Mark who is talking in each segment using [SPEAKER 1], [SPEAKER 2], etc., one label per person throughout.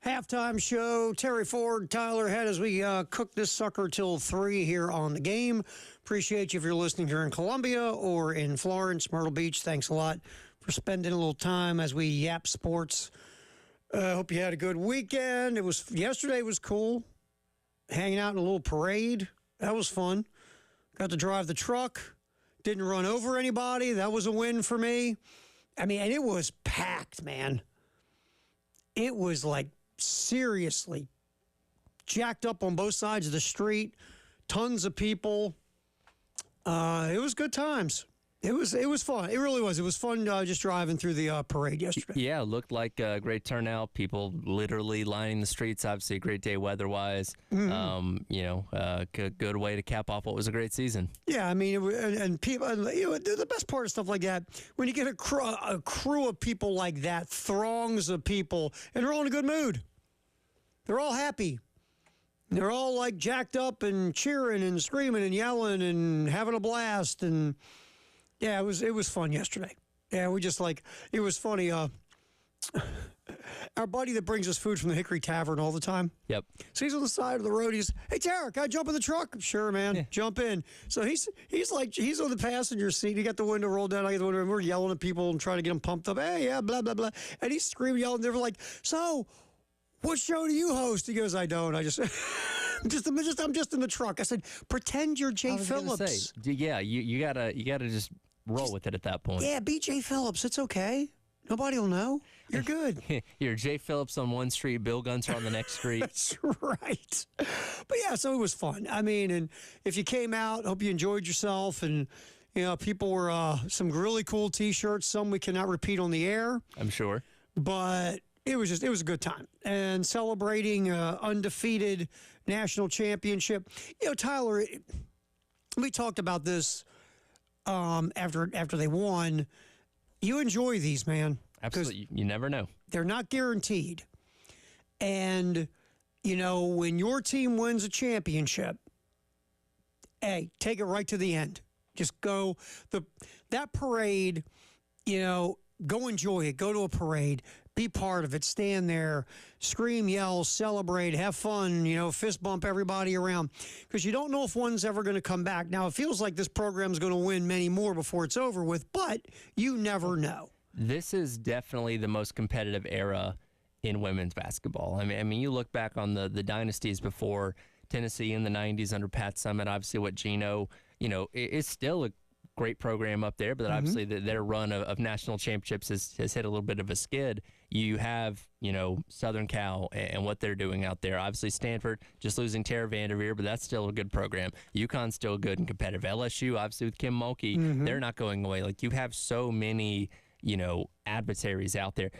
[SPEAKER 1] Halftime show. Terry Ford, Tyler Head as we cook this sucker till 3 here on the game. Appreciate you if you're listening here in Columbia or in Florence, Myrtle Beach. Thanks a lot for spending a little time as we yap sports. Hope you had a good weekend. Yesterday was cool. Hanging out in a little parade. That was fun. Got to drive the truck. Didn't run over anybody. That was a win for me. I mean, and it was packed, man. It was like seriously jacked up on both sides of the street. Tons of people. It was good times. It was fun. It really was. It was fun just driving through the parade yesterday.
[SPEAKER 2] Yeah, it looked like a great turnout. People literally lining the streets. Obviously, a great day weather-wise. Mm-hmm. Good way to cap off what was a great season.
[SPEAKER 1] Yeah, I mean, and people. The best part of stuff like that, when you get a crew of people like that, throngs of people, and they're all in a good mood. They're all happy. They're all like jacked up and cheering and screaming and yelling and having a blast and. Yeah, it was fun yesterday. Yeah, it was funny. Our buddy that brings us food from the Hickory Tavern all the time.
[SPEAKER 2] Yep. So
[SPEAKER 1] he's on the side of the road. He's, hey, Tara, can I jump in the truck? Sure, man. Yeah. Jump in. So he's on the passenger seat. He got the window rolled down. I got the window, and we're yelling at people and trying to get them pumped up. Hey, yeah, blah, blah, blah. And he's screaming, yelling. They're like, so, what show do you host? He goes, I don't. I just... I'm just in the truck. I said, pretend you're Jay Phillips.
[SPEAKER 2] Yeah, you gotta just roll with it at that point.
[SPEAKER 1] Yeah, be Jay Phillips. It's okay. Nobody will know. You're good.
[SPEAKER 2] You're Jay Phillips on one street, Bill Gunter on the next street.
[SPEAKER 1] That's right. But yeah, so it was fun. I mean, and if you came out, hope you enjoyed yourself. And people were some really cool T-shirts. Some we cannot repeat on the air.
[SPEAKER 2] I'm sure.
[SPEAKER 1] But it was a good time. And celebrating undefeated national championship. Tyler, we talked about this after they won. You enjoy these, man.
[SPEAKER 2] Absolutely. You never know.
[SPEAKER 1] They're not guaranteed. And, when your team wins a championship, hey, take it right to the end. Just go. That parade, go enjoy it. Go to a parade. Be part of it. Stand there. Scream, yell, celebrate, have fun, fist bump everybody around. Because you don't know if one's ever going to come back. Now, it feels like this program's going to win many more before it's over with, but you never know.
[SPEAKER 2] This is definitely the most competitive era in women's basketball. I mean, you look back on the dynasties before Tennessee in the 90s under Pat Summitt, obviously what Gino, is still a great program up there, but obviously their run of national championships has hit a little bit of a skid. You have, Southern Cal and what they're doing out there. Obviously Stanford just losing Tara Vanderveer, but that's still a good program. UConn's still good and competitive. LSU, obviously with Kim Mulkey, they're not going away. Like you have so many, adversaries out there.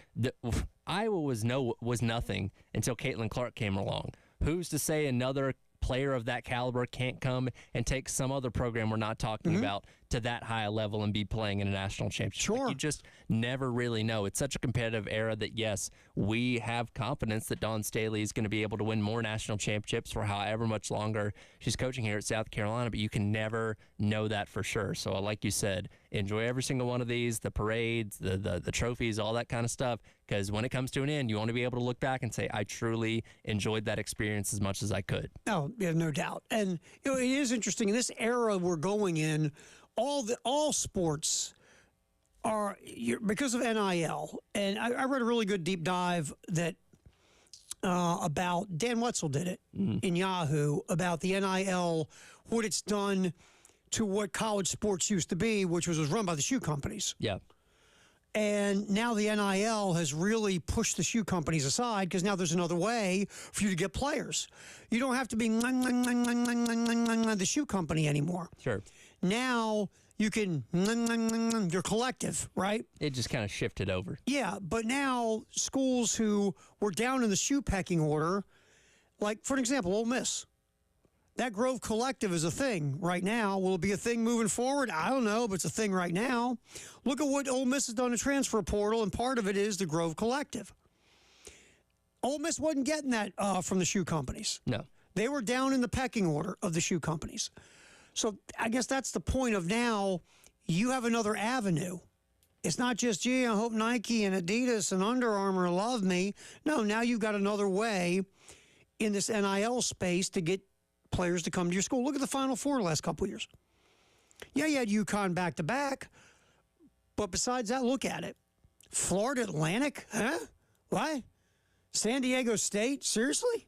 [SPEAKER 2] Iowa was nothing until Caitlin Clark came along. Who's to say another player of that caliber can't come and take some other program we're not talking about to that high a level and be playing in a national championship?
[SPEAKER 1] Sure.
[SPEAKER 2] You just never really know. It's such a competitive era that, yes, we have confidence that Dawn Staley is going to be able to win more national championships for however much longer she's coaching here at South Carolina, but you can never know that for sure. So like you said, enjoy every single one of these, the parades, the trophies, all that kind of stuff, because when it comes to an end, you want to be able to look back and say, I truly enjoyed that experience as much as I could.
[SPEAKER 1] No, yeah, no doubt. And it is interesting. In this era we're going in, all sports are, because of NIL, and I read a really good deep dive that about, Dan Wetzel did it in Yahoo, about the NIL, what it's done to what college sports used to be, which was run by the shoe companies.
[SPEAKER 2] Yeah.
[SPEAKER 1] And now the NIL has really pushed the shoe companies aside because now there's another way for you to get players. You don't have to be the shoe company anymore.
[SPEAKER 2] Sure.
[SPEAKER 1] Now you can, you're collective, right?
[SPEAKER 2] It just kind of shifted over.
[SPEAKER 1] Yeah, but now schools who were down in the shoe pecking order, like, for an example, Ole Miss. That Grove Collective is a thing right now. Will it be a thing moving forward? I don't know, but it's a thing right now. Look at what Ole Miss has done in transfer portal, and part of it is the Grove Collective. Ole Miss wasn't getting that from the shoe companies.
[SPEAKER 2] No.
[SPEAKER 1] They were down in the pecking order of the shoe companies. So I guess that's the point of now you have another avenue It's not just, gee, I hope Nike and Adidas and Under Armour love me. No, now you've got another way in this NIL space to get players to come to your school. Look at the Final Four the last couple of years. Yeah, you had UConn back-to-back, but besides that, look at it. Florida Atlantic? Huh? What? San Diego State? Seriously?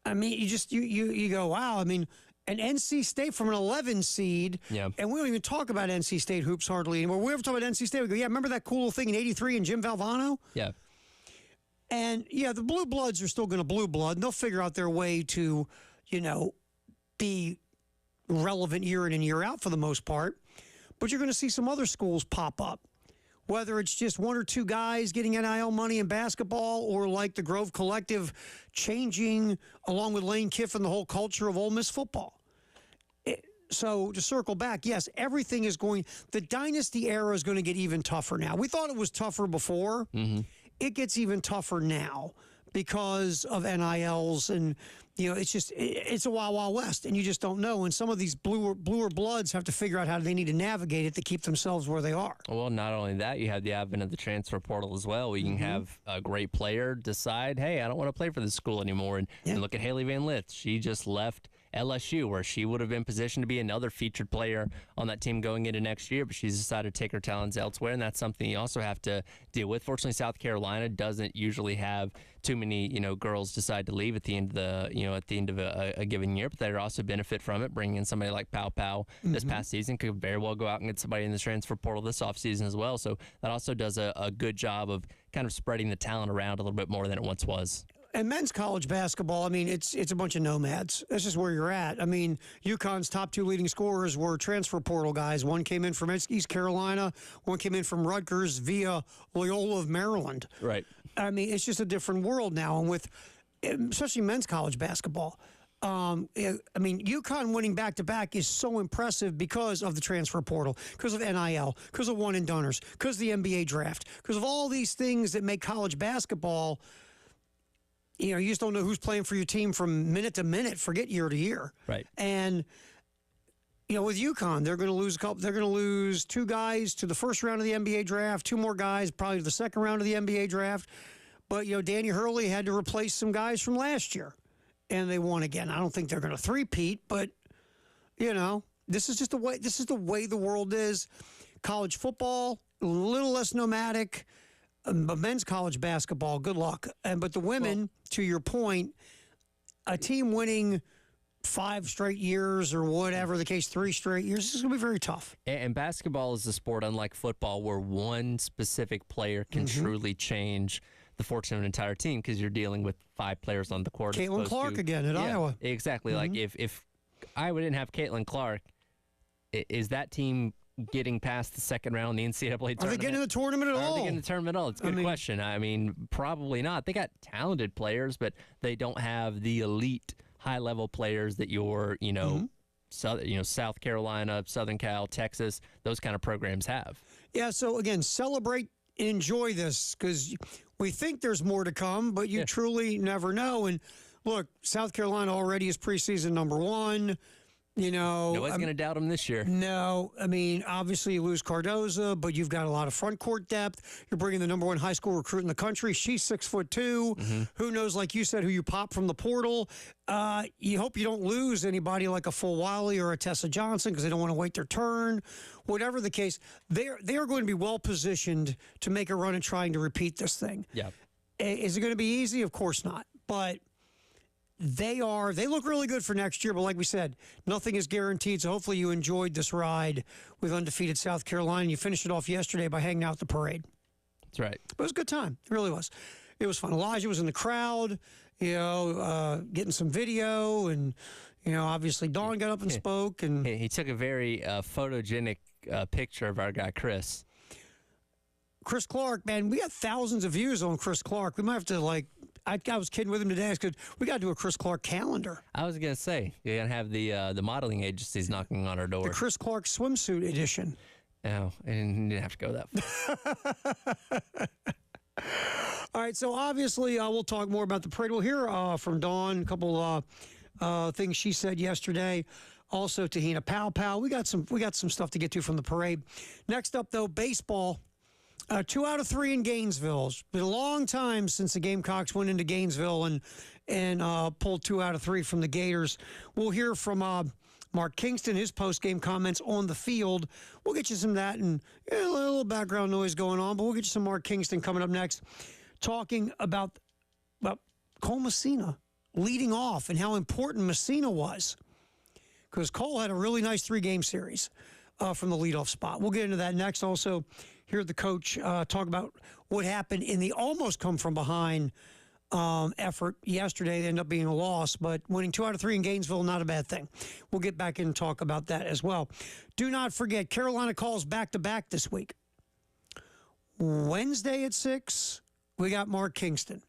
[SPEAKER 1] I mean, you go, wow. I mean, an NC State from an 11 seed, and we don't even talk about NC State hoops hardly anymore. We ever talk about NC State, we go, yeah, remember that cool thing in '83 and Jim Valvano?
[SPEAKER 2] Yeah.
[SPEAKER 1] And, yeah, the Blue Bloods are still going to blue blood, and they'll figure out their way to, be relevant year in and year out for the most part. But you're going to see some other schools pop up, whether it's just one or two guys getting NIL money in basketball or like the Grove Collective changing, along with Lane Kiffin, the whole culture of Ole Miss football. So to circle back, yes, everything is going – the dynasty era is going to get even tougher now. We thought it was tougher before. Mm-hmm. It gets even tougher now because of NILs and – it's a wild, wild west, and you just don't know. And some of these bluer bloods have to figure out how they need to navigate it to keep themselves where they are.
[SPEAKER 2] Well, not only that, you have the advent of the transfer portal as well. You can have a great player decide, hey, I don't want to play for this school anymore. And look at Haley Van Lith. She just left LSU, where she would have been positioned to be another featured player on that team going into next year, but she's decided to take her talents elsewhere, and that's something you also have to deal with. Fortunately, South Carolina doesn't usually have too many, girls decide to leave at the end of a given year, but they also benefit from it. Bringing in somebody like Pow Pow this past season could very well go out and get somebody in the transfer portal this offseason as well. So that also does a good job of kind of spreading the talent around a little bit more than it once was.
[SPEAKER 1] And men's college basketball, I mean, it's a bunch of nomads. That's just where you're at. I mean, UConn's top two leading scorers were transfer portal guys. One came in from East Carolina. One came in from Rutgers via Loyola of Maryland.
[SPEAKER 2] Right.
[SPEAKER 1] I mean, it's just a different world now. And with especially men's college basketball, I mean, UConn winning back-to-back is so impressive because of the transfer portal, because of NIL, because of one-and-doners, because of the NBA draft, because of all these things that make college basketball – you just don't know who's playing for your team from minute to minute, forget year to year.
[SPEAKER 2] Right.
[SPEAKER 1] And, with UConn, they're going to lose they're going to lose two guys to the first round of the NBA draft, two more guys probably to the second round of the NBA draft. But, Danny Hurley had to replace some guys from last year, and they won again. I don't think they're going to three-peat, but, this is just the way the world is. College football, a little less nomadic. But men's college basketball, good luck. But the women, to your point, a team winning 5 straight years or whatever the case, 3 straight years, this is going to be very tough.
[SPEAKER 2] And basketball is a sport, unlike football, where one specific player can truly change the fortune of an entire team because you're dealing with 5 players on the court.
[SPEAKER 1] Caitlin Clark again at Iowa.
[SPEAKER 2] Exactly. Like if Iowa didn't have Caitlin Clark, is that team getting past the second round in the NCAA tournament?
[SPEAKER 1] Are they getting in the tournament at all?
[SPEAKER 2] Are they getting in the tournament at all? It's a good question. I mean, probably not. They got talented players, but they don't have the elite high-level players that your, South Carolina, Southern Cal, Texas, those kind of programs have.
[SPEAKER 1] Yeah, so again, celebrate, enjoy this, because we think there's more to come, but you truly never know. And look, South Carolina already is preseason number 1.
[SPEAKER 2] Nobody's going to doubt him this year.
[SPEAKER 1] No. I mean, obviously you lose Cardoza, but you've got a lot of front court depth. You're bringing the number 1 high school recruit in the country. She's 6'2". Mm-hmm. Who knows, like you said, who you pop from the portal. You hope you don't lose anybody like a Full Wiley or a Tessa Johnson because they don't want to wait their turn. Whatever the case, they are going to be well-positioned to make a run in trying to repeat this thing.
[SPEAKER 2] Yeah.
[SPEAKER 1] Is it going to be easy? Of course not. But they look really good for next year, but like we said, nothing is guaranteed. So hopefully you enjoyed this ride with undefeated South Carolina. You finished it off yesterday by hanging out at the parade.
[SPEAKER 2] That's right.
[SPEAKER 1] But it was a good time. It really was. It was fun. Elijah was in the crowd, getting some video, and obviously Dawn got up and spoke. And
[SPEAKER 2] he took a very photogenic picture of our guy Chris.
[SPEAKER 1] Chris Clark, man, we got thousands of views on Chris Clark. We might have to I was kidding with him today because we got to do a Chris Clark calendar.
[SPEAKER 2] I was gonna say you're gonna have the modeling agencies knocking on our door.
[SPEAKER 1] The Chris Clark swimsuit edition.
[SPEAKER 2] No, I didn't have to go that far.
[SPEAKER 1] All right, so obviously we'll talk more about the parade. We'll hear from Dawn a couple things she said yesterday. Also, Tahina Pow Pow. We got some stuff to get to from the parade. Next up, though, baseball. 2 out of 3 in Gainesville. It's been a long time since the Gamecocks went into Gainesville and pulled 2 out of 3 from the Gators. We'll hear from Mark Kingston, his post-game comments on the field. We'll get you some of that and a little background noise going on, but we'll get you some Mark Kingston coming up next, talking about Cole Messina leading off and how important Messina was, because Cole had a really nice 3-game series from the leadoff spot. We'll get into that next. Also, hear the coach talk about what happened in the almost come from behind effort yesterday. They ended up being a loss, but winning 2 out of 3 in Gainesville, not a bad thing. We'll get back in and talk about that as well. Do not forget, Carolina calls back-to-back this week. Wednesday at 6, we got Mark Kingston.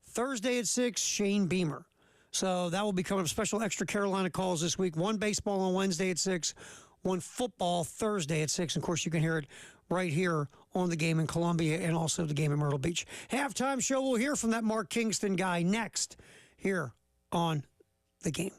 [SPEAKER 1] Thursday at 6, Shane Beamer. So that will be coming up. Special extra Carolina calls this week. 1 baseball on Wednesday at 6, 1 football Thursday at 6. Of course, you can hear it right here on the game in Columbia and also the game in Myrtle Beach. Halftime show, we'll hear from that Mark Kingston guy next here on the game.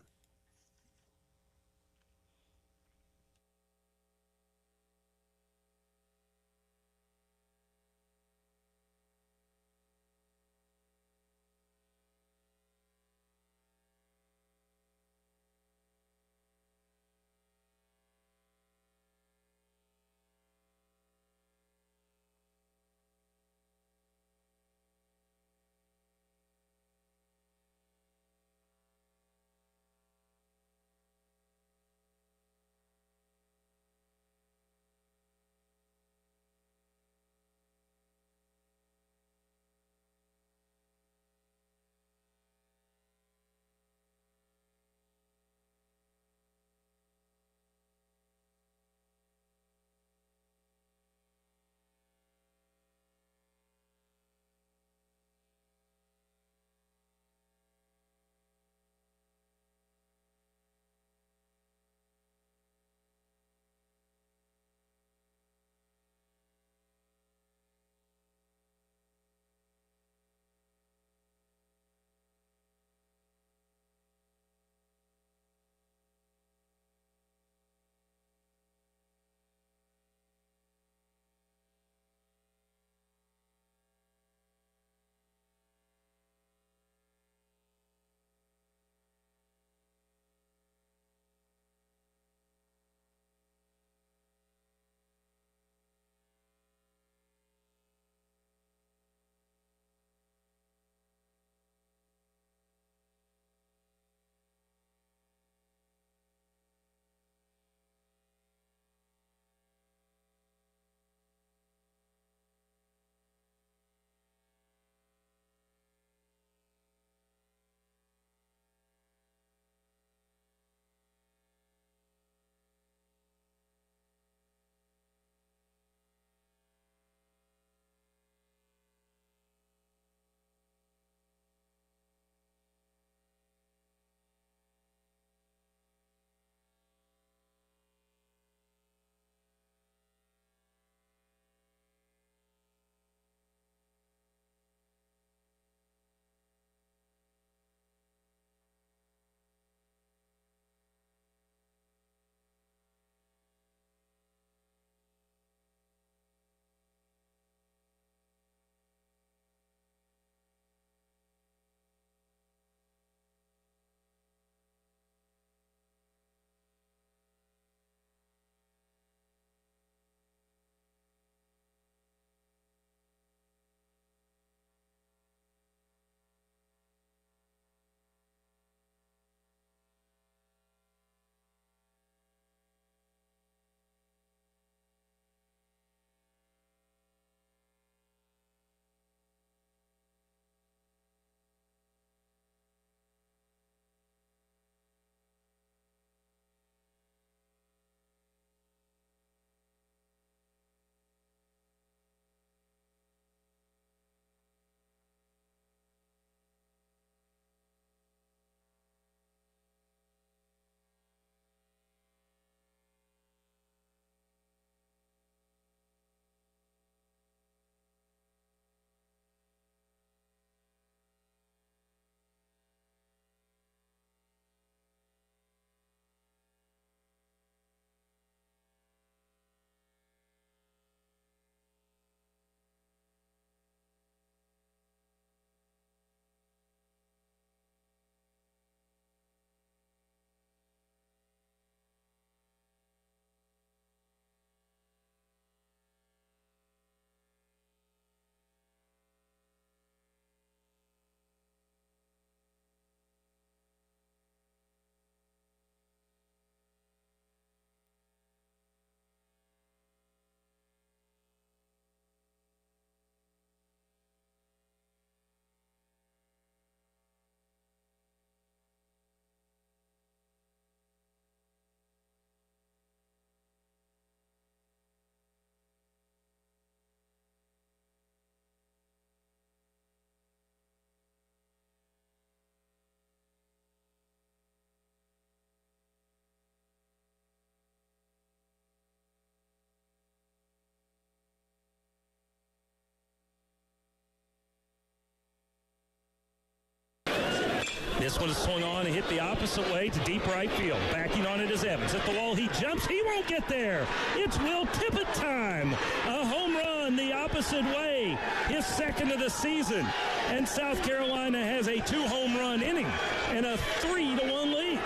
[SPEAKER 3] This one is swung on and hit the opposite way to deep right field. Backing on it is Evans. At the wall, he jumps. He won't get there. It's Will Tippett time. A home run the opposite way. His second of the season. And South Carolina has a 2-home run inning and a 3-1 lead.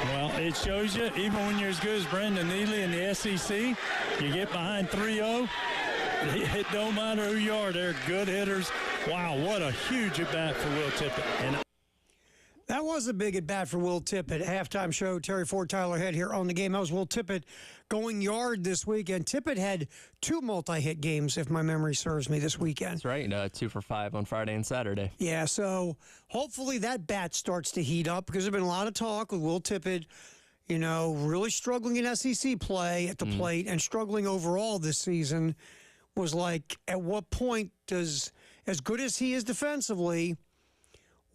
[SPEAKER 4] Well, it shows you, even when you're as good as Brendan Neely in the SEC, you get behind 3-0. It don't matter who you are. They're good hitters. Wow, what a huge at-bat for Will Tippett. And
[SPEAKER 1] that was a big at-bat for Will Tippett. Halftime show, Terry Ford, Tyler Head here on the game. That was Will Tippett going yard this weekend. Tippett had 2 multi-hit games, if my memory serves me, this weekend.
[SPEAKER 2] That's right. 2 for 5 on Friday and Saturday.
[SPEAKER 1] Yeah, so hopefully that bat starts to heat up because there's been a lot of talk with Will Tippett, you know, really struggling in SEC play at the plate and struggling overall this season. Was like, at what point does, as good as he is defensively,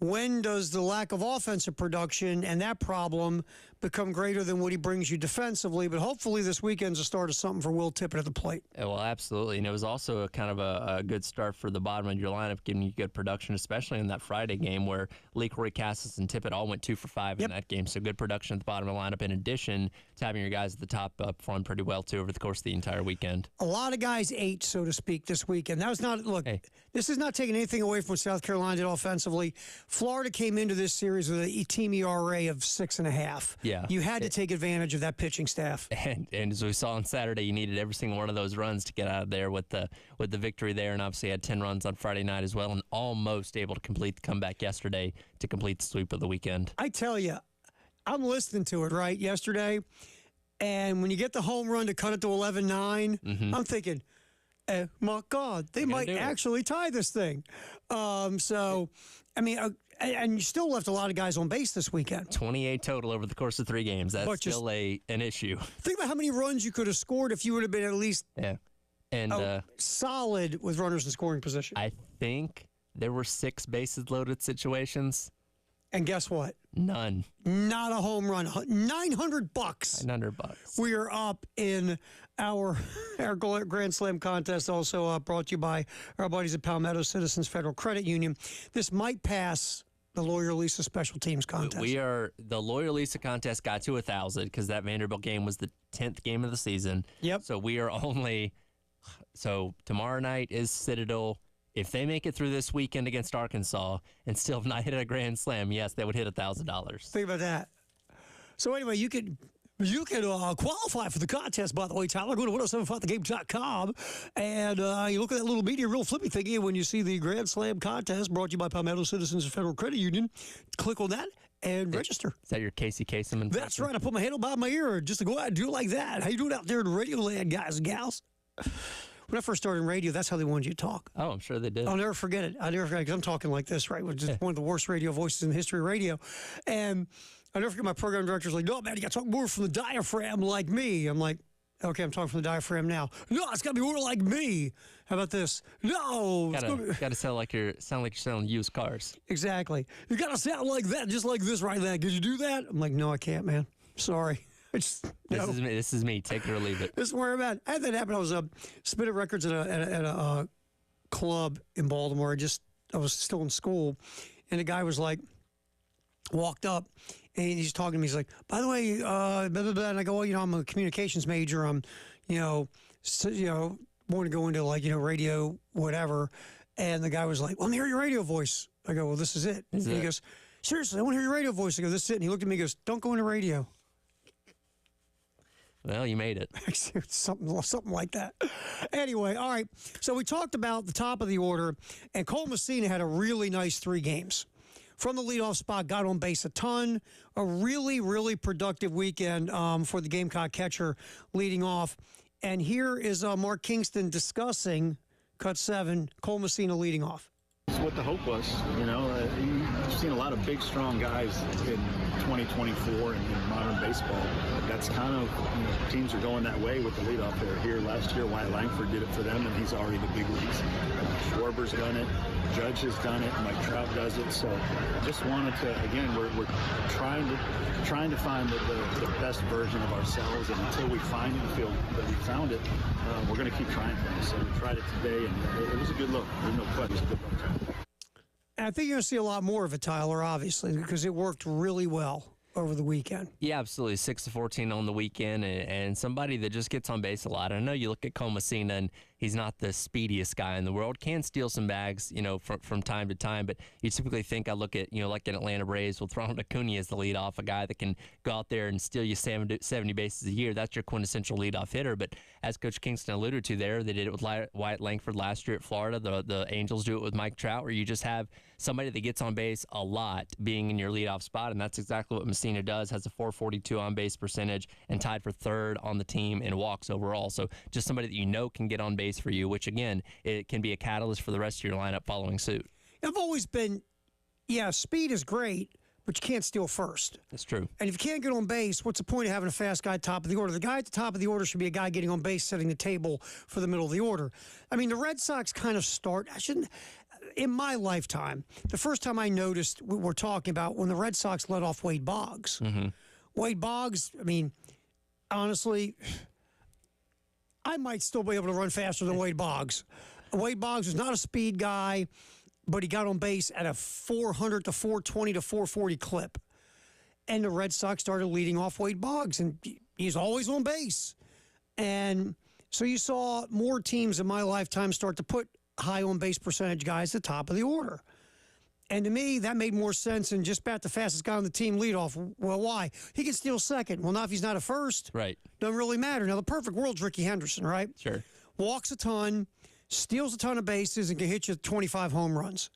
[SPEAKER 1] when does the lack of offensive production and that problem become greater than what he brings you defensively? But hopefully this weekend's a start of something for Will Tippett at the plate.
[SPEAKER 2] Yeah, well, absolutely. And it was also a kind of a good start for the bottom of your lineup, giving you good production, especially in that Friday game where LeCroy, Cassis, and Tippett all went 2 for 5 in that game. So good production at the bottom of the lineup, in addition to having your guys at the top perform pretty well, too, over the course of the entire weekend.
[SPEAKER 1] A lot of guys ate, so to speak, this weekend. That was not, look, this is not taking anything away from what South Carolina did offensively. Florida came into this series with a team ERA of 6.5.
[SPEAKER 2] Yeah.
[SPEAKER 1] You had to take advantage of that pitching staff.
[SPEAKER 2] And as we saw on Saturday, you needed every single one of those runs to get out of there with the victory there, and obviously had 10 runs on Friday night as well, and almost able to complete the comeback yesterday to complete the sweep of the weekend.
[SPEAKER 1] I tell you, I'm listening to it, right, yesterday, and when you get the home run to cut it to 11-9, I'm thinking, my God, they might actually tie this thing. So, I mean, and you still left a lot of guys on base this weekend.
[SPEAKER 2] 28 total over the course of 3 games. That's still an issue.
[SPEAKER 1] Think about how many runs you could have scored if you would have been at least solid with runners in scoring position.
[SPEAKER 2] I think there were 6 bases loaded situations.
[SPEAKER 1] And guess what?
[SPEAKER 2] None.
[SPEAKER 1] Not a home run. $900.
[SPEAKER 2] $900.
[SPEAKER 1] We are up in our Grand Slam contest, also brought to you by our buddies at Palmetto Citizens Federal Credit Union. This might pass the Lawyer Lisa Special Teams contest.
[SPEAKER 2] The Lawyer Lisa contest got to 1,000 because that Vanderbilt game was the 10th game of the season.
[SPEAKER 1] Yep.
[SPEAKER 2] So we are tomorrow night is Citadel. If they make it through this weekend against Arkansas and still have not hit a Grand Slam, yes, they would hit $1,000.
[SPEAKER 1] Think about that. So anyway, you can qualify for the contest, by the way, Tyler. Go to 1075thegame.com, and you look at that little media real flippy thingy when you see the Grand Slam contest brought to you by Palmetto Citizens Federal Credit Union. Click on that and register.
[SPEAKER 2] Is that your Casey Kasem impression?
[SPEAKER 1] That's right. I put my hand by my ear just to go out and do it like that. How you doing out there in Radio Land, guys and gals? When I first started in radio, that's how they wanted you to talk.
[SPEAKER 2] Oh, I'm sure they did.
[SPEAKER 1] I'll never forget it. Because I'm talking like this, right? Which is one of the worst radio voices in the history of radio. And I'll never forget my program director's like, no, man, you got to talk more from the diaphragm like me. I'm like, okay, I'm talking from the diaphragm now. No, it's got to be more like me. How about this? No.
[SPEAKER 2] Got to sound like you're selling used cars.
[SPEAKER 1] Exactly. You got to sound like that, just like this right now. Could you do that? I'm like, no, I can't, man. Sorry.
[SPEAKER 2] This is me. Take it or leave it.
[SPEAKER 1] This is where I'm at. I had that happen. I was spinning records at a club in Baltimore. I was still in school, and the guy was like, walked up, and he's talking to me. He's like, by the way, blah, blah, blah. And I go, well, I'm a communications major. I'm, want to go into radio, whatever. And the guy was like, well, let me hear your radio voice. I go, well, this is it. He goes, seriously, I want to hear your radio voice. I go, this is it. And he looked at me and goes, don't go into radio.
[SPEAKER 2] Well, you made it.
[SPEAKER 1] something like that. Anyway, all right. So we talked about the top of the order, and Cole Messina had a really nice 3 games. From the leadoff spot, got on base a ton. A really, really productive weekend for the Gamecock catcher leading off. And here is Mark Kingston discussing Cut 7, Cole Messina leading off.
[SPEAKER 5] It's what the hope was. You've seen a lot of big, strong guys in 2024 in modern baseball. That's kind of, teams are going that way with the leadoff there. Here last year, Wyatt Langford did it for them, and he's already the big leagues. Schwarber's done it. Judge has done it. Mike Trout does it. So I just wanted to, again, we're trying to find the best version of ourselves, and until we find it and feel that we found it, we're going to keep trying things. So we tried it today, and it was a good look. There's no question. It was a good look.
[SPEAKER 1] And I think you're going to see a lot more of it, Tyler, obviously, because it worked really well over the weekend.
[SPEAKER 2] Yeah, absolutely. 6-14 on the weekend, and somebody that just gets on base a lot. I know you look at Cole Messina, and he's not the speediest guy in the world. Can steal some bags, from time to time. But you typically think, I look at, like in Atlanta Braves with Ronald Acuna as the leadoff, a guy that can go out there and steal you 70 bases a year. That's your quintessential leadoff hitter. But as Coach Kingston alluded to there, they did it with Wyatt Langford last year at Florida. The Angels do it with Mike Trout, where you just have somebody that gets on base a lot being in your leadoff spot, and that's exactly what Messina does. Has a .442 on base percentage and tied for third on the team in walks overall. So just somebody that can get on base for you, which again, it can be a catalyst for the rest of your lineup following suit.
[SPEAKER 1] I've always been, speed is great, but you can't steal first.
[SPEAKER 2] That's true.
[SPEAKER 1] And if you can't get on base, what's the point of having a fast guy top of the order? The guy at the top of the order should be a guy getting on base, setting the table for the middle of the order. I mean, the Red Sox kind of in my lifetime, the first time I noticed what we're talking about when the Red Sox let off Wade Boggs.
[SPEAKER 2] Mm-hmm.
[SPEAKER 1] Wade Boggs, I mean, honestly, I might still be able to run faster than Wade Boggs. Wade Boggs was not a speed guy, but he got on base at a 400 to 420 to 440 clip. And the Red Sox started leading off Wade Boggs, and he's always on base. And so you saw more teams in my lifetime start to put high on base percentage guys at the top of the order. And to me, that made more sense than just bat the fastest guy on the team leadoff. Well, why? He can steal second. Well, now if he's not a first,
[SPEAKER 2] right,
[SPEAKER 1] doesn't really matter. Now, the perfect world's Ricky Henderson, right?
[SPEAKER 2] Sure.
[SPEAKER 1] Walks a ton, steals a ton of bases, and can hit you 25 home runs.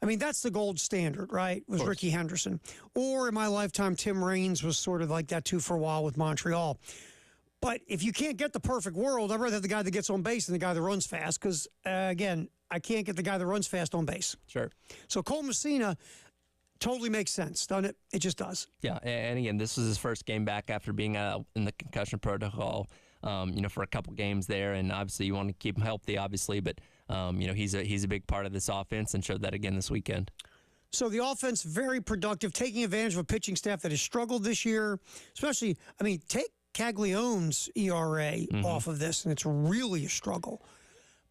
[SPEAKER 1] I mean, that's the gold standard, right, was Ricky Henderson. Or in my lifetime, Tim Raines was sort of like that too for a while with Montreal. But if you can't get the perfect world, I'd rather have the guy that gets on base than the guy that runs fast because, again, I can't get the guy that runs fast on base.
[SPEAKER 2] Sure.
[SPEAKER 1] So Cole Messina totally makes sense, doesn't it? It just does.
[SPEAKER 2] Yeah, and again, this was his first game back after being in the concussion protocol, for a couple games there, and obviously you want to keep him healthy, obviously, but he's a big part of this offense and showed that again this weekend.
[SPEAKER 1] So the offense, very productive, taking advantage of a pitching staff that has struggled this year, especially, take Caglianone's ERA off of this, and it's really a struggle.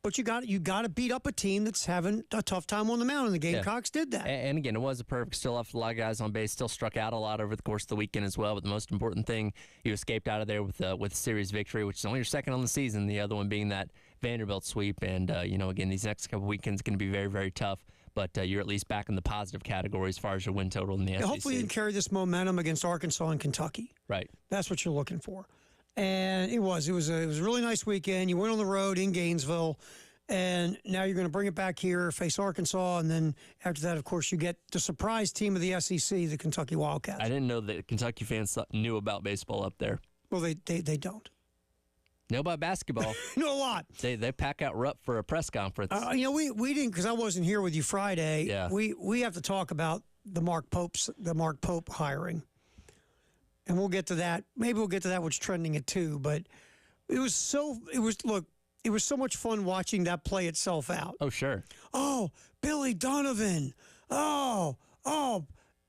[SPEAKER 1] But you got to beat up a team that's having a tough time on the mound, and the Gamecocks did that.
[SPEAKER 2] And again, it was a perfect. Still left a lot of guys on base. Still struck out a lot over the course of the weekend as well. But the most important thing, you escaped out of there with a series victory, which is only your second on the season. The other one being that Vanderbilt sweep. And again, these next couple weekends are going to be very, very tough. But you're at least back in the positive category as far as your win total in the SEC.
[SPEAKER 1] Hopefully, you can carry this momentum against Arkansas and Kentucky.
[SPEAKER 2] Right.
[SPEAKER 1] That's what you're looking for. And it was a really nice weekend. You went on the road in Gainesville. And now you're going to bring it back here, face Arkansas, and then after that, of course, you get the surprise team of the SEC, the Kentucky Wildcats.
[SPEAKER 2] I didn't know that Kentucky fans knew about baseball up there.
[SPEAKER 1] Well, they don't.
[SPEAKER 2] Know about basketball.
[SPEAKER 1] Know a lot.
[SPEAKER 2] They pack out Rupp for a press conference.
[SPEAKER 1] We didn't, because I wasn't here with you Friday.
[SPEAKER 2] Yeah.
[SPEAKER 1] We have to talk about the Mark Pope hiring, and we'll get to that. Maybe we'll get to that. What's trending it too, but it was so much fun watching that play itself out.
[SPEAKER 2] Oh, sure.
[SPEAKER 1] Oh, Billy Donovan. Oh,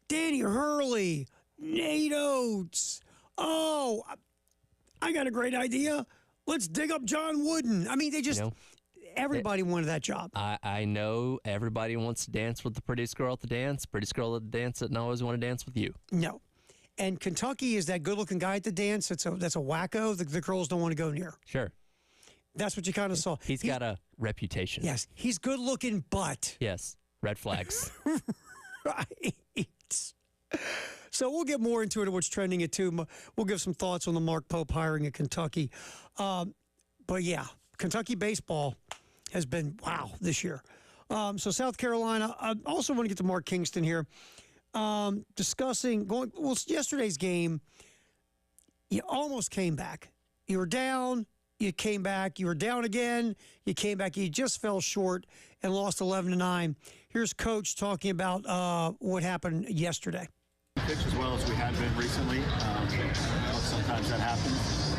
[SPEAKER 1] Danny Hurley. Nate Oates. Oh, I got a great idea. Let's dig up John Wooden. They just, everybody wanted that job.
[SPEAKER 2] I know everybody wants to dance with the prettiest girl at the dance. Prettiest girl at the dance doesn't always want to dance with you.
[SPEAKER 1] No. And Kentucky is that good-looking guy at the dance. That's a wacko the girls don't want to go near.
[SPEAKER 2] Sure.
[SPEAKER 1] That's what you kind of saw.
[SPEAKER 2] He's got a reputation.
[SPEAKER 1] Yes. He's good-looking, but.
[SPEAKER 2] Yes. Red flags.
[SPEAKER 1] Right. So we'll get more into it, what's trending it too. We'll give some thoughts on the Mark Pope hiring at Kentucky. But yeah, Kentucky baseball has been wow this year. So South Carolina, I also want to get to Mark Kingston here. Discussing yesterday's game, you almost came back. You were down, you came back, you were down again, you came back, you just fell short and lost 11-9. Here's Coach talking about what happened yesterday.
[SPEAKER 5] Pitch as well as we had been recently. Sometimes that happens.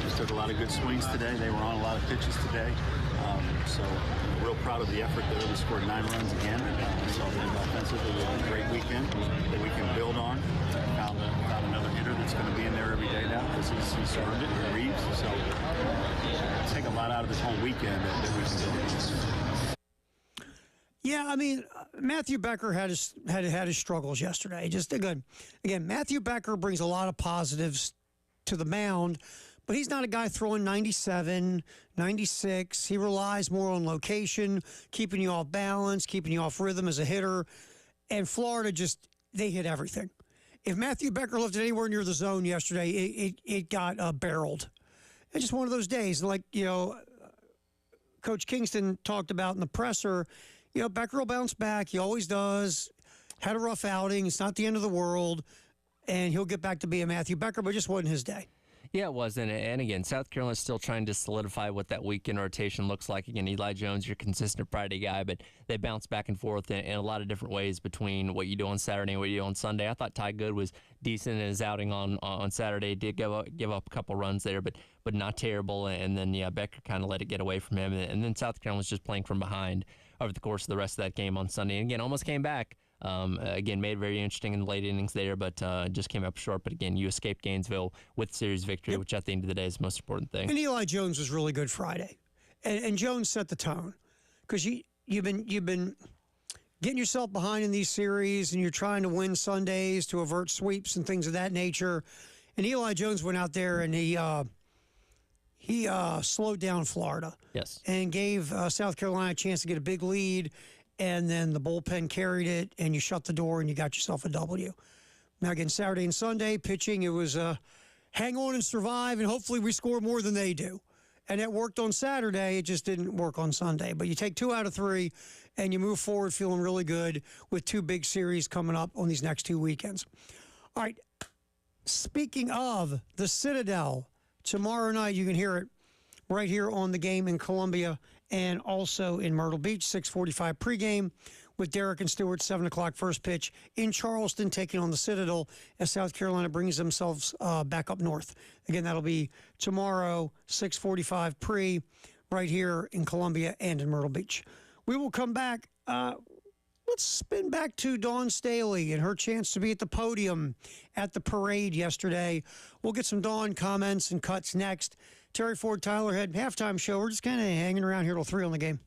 [SPEAKER 5] Just took a lot of good swings today. They were on a lot of pitches today. So real proud of the effort there. We scored 9 runs again. So offensively, we had a great weekend that we can build on. Found another hitter that's going to be in there every day now because he's earned it, Reeves. So take a lot out of this whole weekend that we can build on.
[SPEAKER 1] Yeah, I mean, Matthew Becker had his struggles yesterday. Just again, Matthew Becker brings a lot of positives to the mound, but he's not a guy throwing 97, 96. He relies more on location, keeping you off balance, keeping you off rhythm as a hitter. And Florida they hit everything. If Matthew Becker lifted anywhere near the zone yesterday, it got barreled. It's just one of those days. Like, Coach Kingston talked about in the presser, Becker will bounce back. He always does. Had a rough outing. It's not the end of the world. And he'll get back to being Matthew Becker, but it just wasn't his day.
[SPEAKER 2] Yeah, it was. And again, South Carolina's still trying to solidify what that weekend rotation looks like. Again, Eli Jones, your consistent Friday guy, but they bounce back and forth in a lot of different ways between what you do on Saturday and what you do on Sunday. I thought Ty Good was decent in his outing on Saturday. Did give up a couple runs there, but not terrible. And then, Becker kind of let it get away from him. And then South Carolina was just playing from behind over the course of the rest of that game on Sunday. And again, almost came back. Again, made it very interesting in the late innings there, but just came up short. But again, you escaped Gainesville with series victory, which at the end of the day is the most important thing.
[SPEAKER 1] And Eli Jones was really good Friday, and Jones set the tone because you've been getting yourself behind in these series, and you're trying to win Sundays to avert sweeps and things of that nature. And Eli Jones went out there and he slowed down Florida,
[SPEAKER 2] yes,
[SPEAKER 1] and gave South Carolina a chance to get a big lead. And then the bullpen carried it, and you shut the door, and you got yourself a W. Now, again, Saturday and Sunday, pitching, it was hang on and survive, and hopefully we score more than they do. And that worked on Saturday. It just didn't work on Sunday. But you take 2 out of 3, and you move forward feeling really good with 2 big series coming up on these next 2 weekends. All right, speaking of the Citadel, tomorrow night you can hear it right here on the game in Columbia and also in Myrtle Beach, 6:45 pregame with Derek and Stewart, 7 o'clock first pitch in Charleston, taking on the Citadel as South Carolina brings themselves back up north. Again, that'll be tomorrow, 6:45 pre, right here in Columbia and in Myrtle Beach. We will come back. Let's spin back to Dawn Staley and her chance to be at the podium at the parade yesterday. We'll get some Dawn comments and cuts next. Terry Ford, Tyler Head, halftime show. We're just kind of hanging around here till 3 on the game.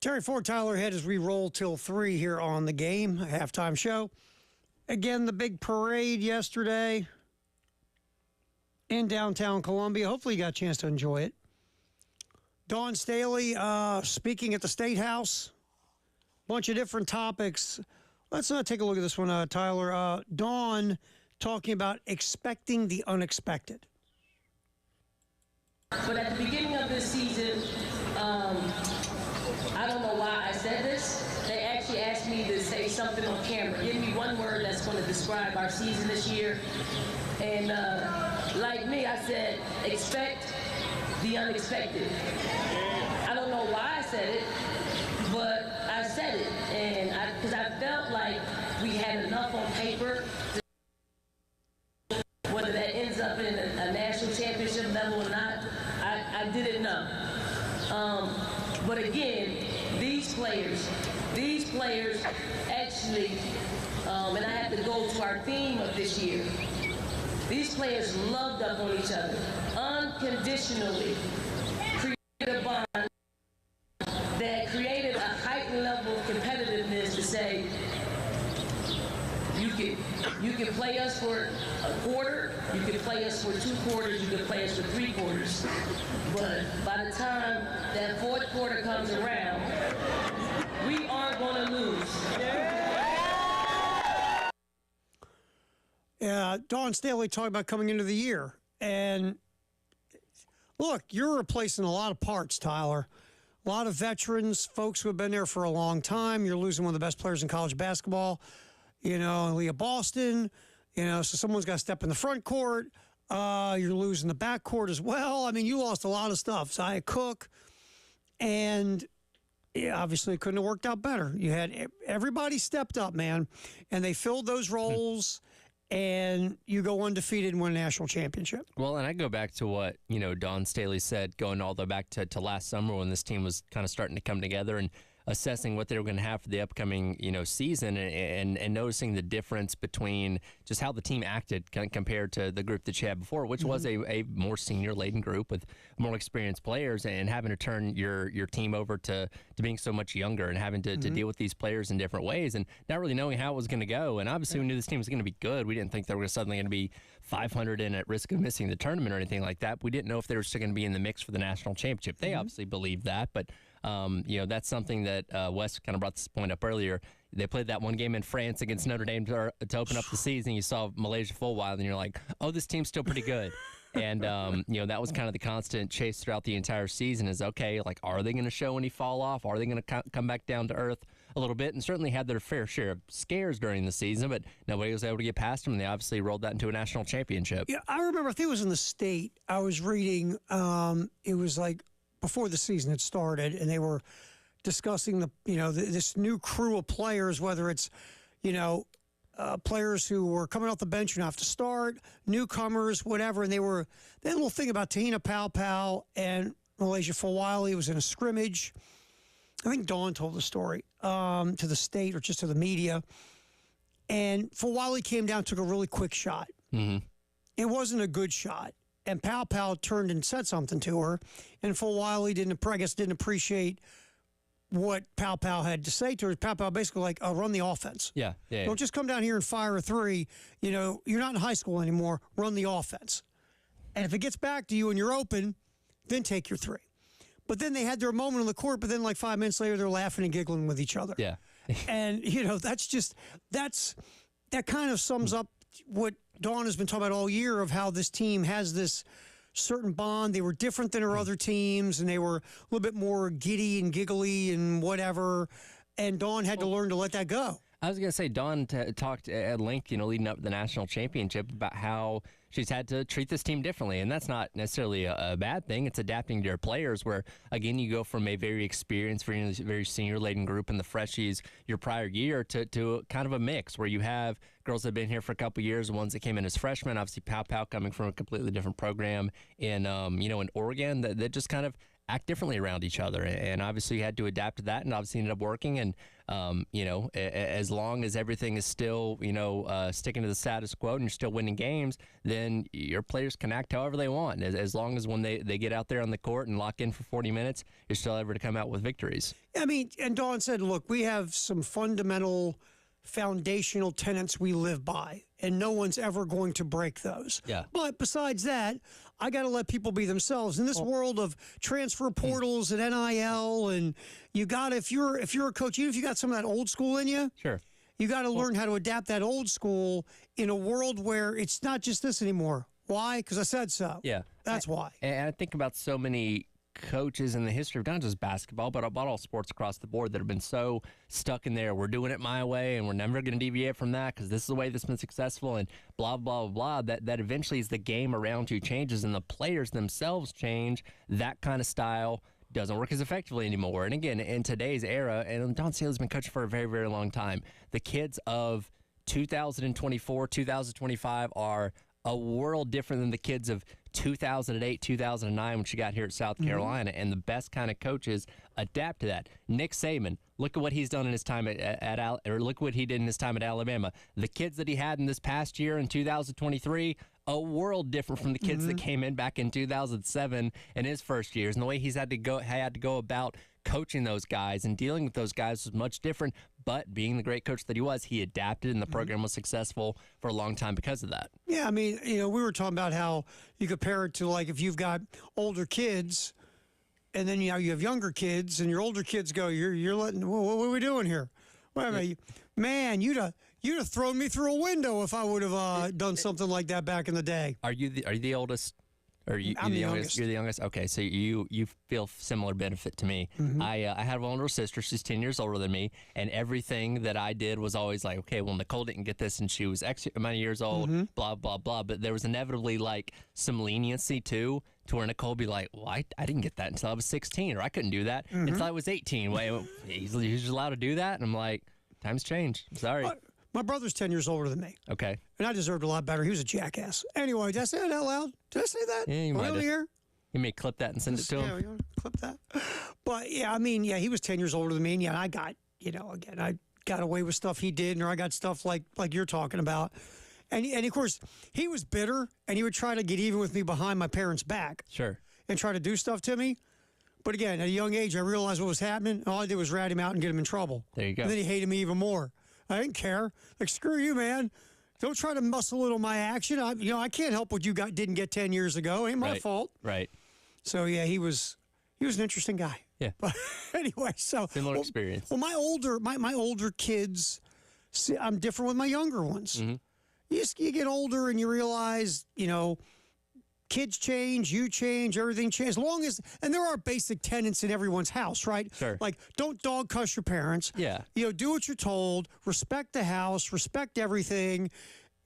[SPEAKER 1] Terry Ford, Tyler Head as we roll till 3 here on the game, halftime show. Again, the big parade yesterday in downtown Columbia. Hopefully you got a chance to enjoy it. Dawn Staley speaking at the State House. Bunch of different topics. Let's take a look at this one, Tyler. Dawn talking about expecting the unexpected.
[SPEAKER 6] But at the beginning of this season, I don't know why I said this. They actually asked me to say something on camera. Give me one word that's going to describe our season this year. And like me, I said, expect the unexpected. I don't know why I said it, but I said it. And because I felt like we had enough on paper, whether that ends up in a national championship level or not, I didn't know. But again, these players actually, and I have to go to our theme of this year, these players loved up on each other, unconditionally created a bond that created a heightened level of competitiveness to say, you can play us for a quarter, you can play us for 2 quarters, you can play us for 3 quarters. But by the time that 4th quarter comes around, we aren't going to lose.
[SPEAKER 1] Yeah, Dawn Staley talking about coming into the year. And look, you're replacing a lot of parts, Tyler. A lot of veterans, folks who have been there for a long time. You're losing one of the best players in college basketball. Leah Boston, so someone's got to step in the front court. You're losing the back court as well. I mean, you lost a lot of stuff. Zia Cook, and obviously it couldn't have worked out better. You had everybody stepped up, man, and they filled those roles, and you go undefeated and win a national championship.
[SPEAKER 2] Well, and I go back to what, Dawn Staley said, going all the way back to last summer when this team was kind of starting to come together and assessing what they were going to have for the upcoming, season and noticing the difference between just how the team acted compared to the group that you had before, which was a more senior-laden group with more experienced players, and having to turn your team over to being so much younger and having to deal with these players in different ways and not really knowing how it was going to go. And obviously we knew this team was going to be good. We didn't think they were suddenly going to be 500 and at risk of missing the tournament or anything like that. We didn't know if they were still going to be in the mix for the national championship. They obviously believed that, but that's something that Wes kind of brought this point up earlier. They played that one game in France against Notre Dame to open up the season. You saw Malaysia full while, and you're like, oh, this team's still pretty good. And, that was kind of the constant chase throughout the entire season is, okay, like, are they going to show any fall off? Are they going to come back down to earth a little bit? And certainly had their fair share of scares during the season, but nobody was able to get past them, and they obviously rolled that into a national championship.
[SPEAKER 1] Yeah, I remember, I think it was in the State, I was reading, it was like before the season had started, and they were discussing this new crew of players, whether it's, players who were coming off the bench and have to start, newcomers, whatever. And they had a little thing about Te-Hina Paopao and Malaysia Fulwiley. It was in a scrimmage. I think Dawn told the story to the State or just to the media. And Fulwiley came down, took a really quick shot. Mm-hmm. It wasn't a good shot. And Paopao turned and said something to her. And Fulwiley didn't appreciate what Paopao had to say to her. Paopao basically like, run the offense.
[SPEAKER 2] Yeah.
[SPEAKER 1] Don't just come down here and fire a 3. You're not in high school anymore. Run the offense. And if it gets back to you and you're open, then take your 3. But then they had their moment on the court, but then like 5 minutes later, they're laughing and giggling with each other.
[SPEAKER 2] Yeah.
[SPEAKER 1] And, that kind of sums up what Dawn has been talking about all year of how this team has this certain bond. They were different than her other teams, and they were a little bit more giddy and giggly and whatever. And Dawn had to learn to let that go.
[SPEAKER 2] I was going to say, Dawn talked at length, leading up to the national championship about how she's had to treat this team differently. And that's not necessarily a bad thing. It's adapting to your players where, again, you go from a very experienced, very senior-laden group in the freshies your prior year to kind of a mix where you have girls that have been here for a couple of years, the ones that came in as freshmen, obviously Paopao coming from a completely different program in Oregon that just kind of act differently around each other. And obviously you had to adapt to that, and obviously ended up working. And, as long as everything is still, sticking to the status quo and you're still winning games, then your players can act however they want. As long as when they get out there on the court and lock in for 40 minutes, you're still able to come out with victories.
[SPEAKER 1] I mean, and Dawn said, look, we have some fundamental foundational tenets we live by, and no one's ever going to break those.
[SPEAKER 2] Yeah.
[SPEAKER 1] But besides that, I got to let people be themselves in this world of transfer portals and NIL. And you got, if you're a coach, even if you got some of that old school in you,
[SPEAKER 2] Sure.
[SPEAKER 1] you got to learn how to adapt that old school in a world where it's not just this anymore. Why? Because I said so.
[SPEAKER 2] Yeah.
[SPEAKER 1] That's why.
[SPEAKER 2] And I think about so many coaches in the history of not just basketball, but about all sports across the board that have been so stuck in there. We're doing it my way, and we're never going to deviate from that because this is the way that's been successful, and blah, blah, blah, blah. That eventually, as the game around you changes and the players themselves change, that kind of style doesn't work as effectively anymore. And again, in today's era, and Don Staley's been coaching for a very, very long time, the kids of 2024, 2025 are a world different than the kids of 2008, 2009 when she got here at South Carolina, and the best kind of coaches adapt to that. Nick Saban, look at what he's done in his time look what he did in his time at Alabama. The kids that he had in this past year in 2023, a world different from the kids that came in back in 2007 in his first years, and the way he's had to go about coaching those guys and dealing with those guys was much different. But being the great coach that he was, he adapted, and the program was successful for a long time because of that.
[SPEAKER 1] Yeah, I mean, we were talking about how you compare it to, like, if you've got older kids and then you have younger kids, and your older kids go, you're letting, what are we doing here? Wait a minute, man, you'd have thrown me through a window if I would have done something like that back in the day.
[SPEAKER 2] Are you the oldest? Or
[SPEAKER 1] I'm the youngest.
[SPEAKER 2] You're the youngest? Okay, so you feel similar benefit to me. I had one older sister. She's 10 years older than me, and everything that I did was always like, okay, well, Nicole didn't get this, and she was X amount of years old, blah, blah, blah. But there was inevitably, like, some leniency, too, to where Nicole would be like, well, I didn't get that until I was 16, or I couldn't do that until I was 18. Wait, he's allowed to do that? And I'm like, times change. I'm sorry.
[SPEAKER 1] My brother's 10 years older than me.
[SPEAKER 2] Okay.
[SPEAKER 1] And I deserved a lot better. He was a jackass. Anyway, did I say that out loud? Did I say that?
[SPEAKER 2] Yeah, you might have.
[SPEAKER 1] Here?
[SPEAKER 2] You may clip that and send it to
[SPEAKER 1] Yeah,
[SPEAKER 2] him.
[SPEAKER 1] we gotta clip that. But yeah, I mean, yeah, he was 10 years older than me, and yeah, I got, again, I got away with stuff he did, or I got stuff like you're talking about. And of course, he was bitter, and he would try to get even with me behind my parents' back.
[SPEAKER 2] Sure.
[SPEAKER 1] And try to do stuff to me. But again, at a young age, I realized what was happening. All I did was rat him out and get him in trouble.
[SPEAKER 2] There you go.
[SPEAKER 1] And then he hated me even more. I didn't care. Like, screw you, man. Don't try to muscle in on my action. I can't help what you didn't get 10 years ago. Ain't my fault.
[SPEAKER 2] Right.
[SPEAKER 1] So yeah, he was an interesting guy.
[SPEAKER 2] Yeah.
[SPEAKER 1] But anyway, so
[SPEAKER 2] Similar experience.
[SPEAKER 1] Well, my older kids, see, I'm different with my younger ones. You get older and you realize, kids change, you change, everything changes. And there are basic tenets in everyone's house, right?
[SPEAKER 2] Sure.
[SPEAKER 1] Like, don't dog cuss your parents.
[SPEAKER 2] Yeah.
[SPEAKER 1] Do what you're told, respect the house, respect everything.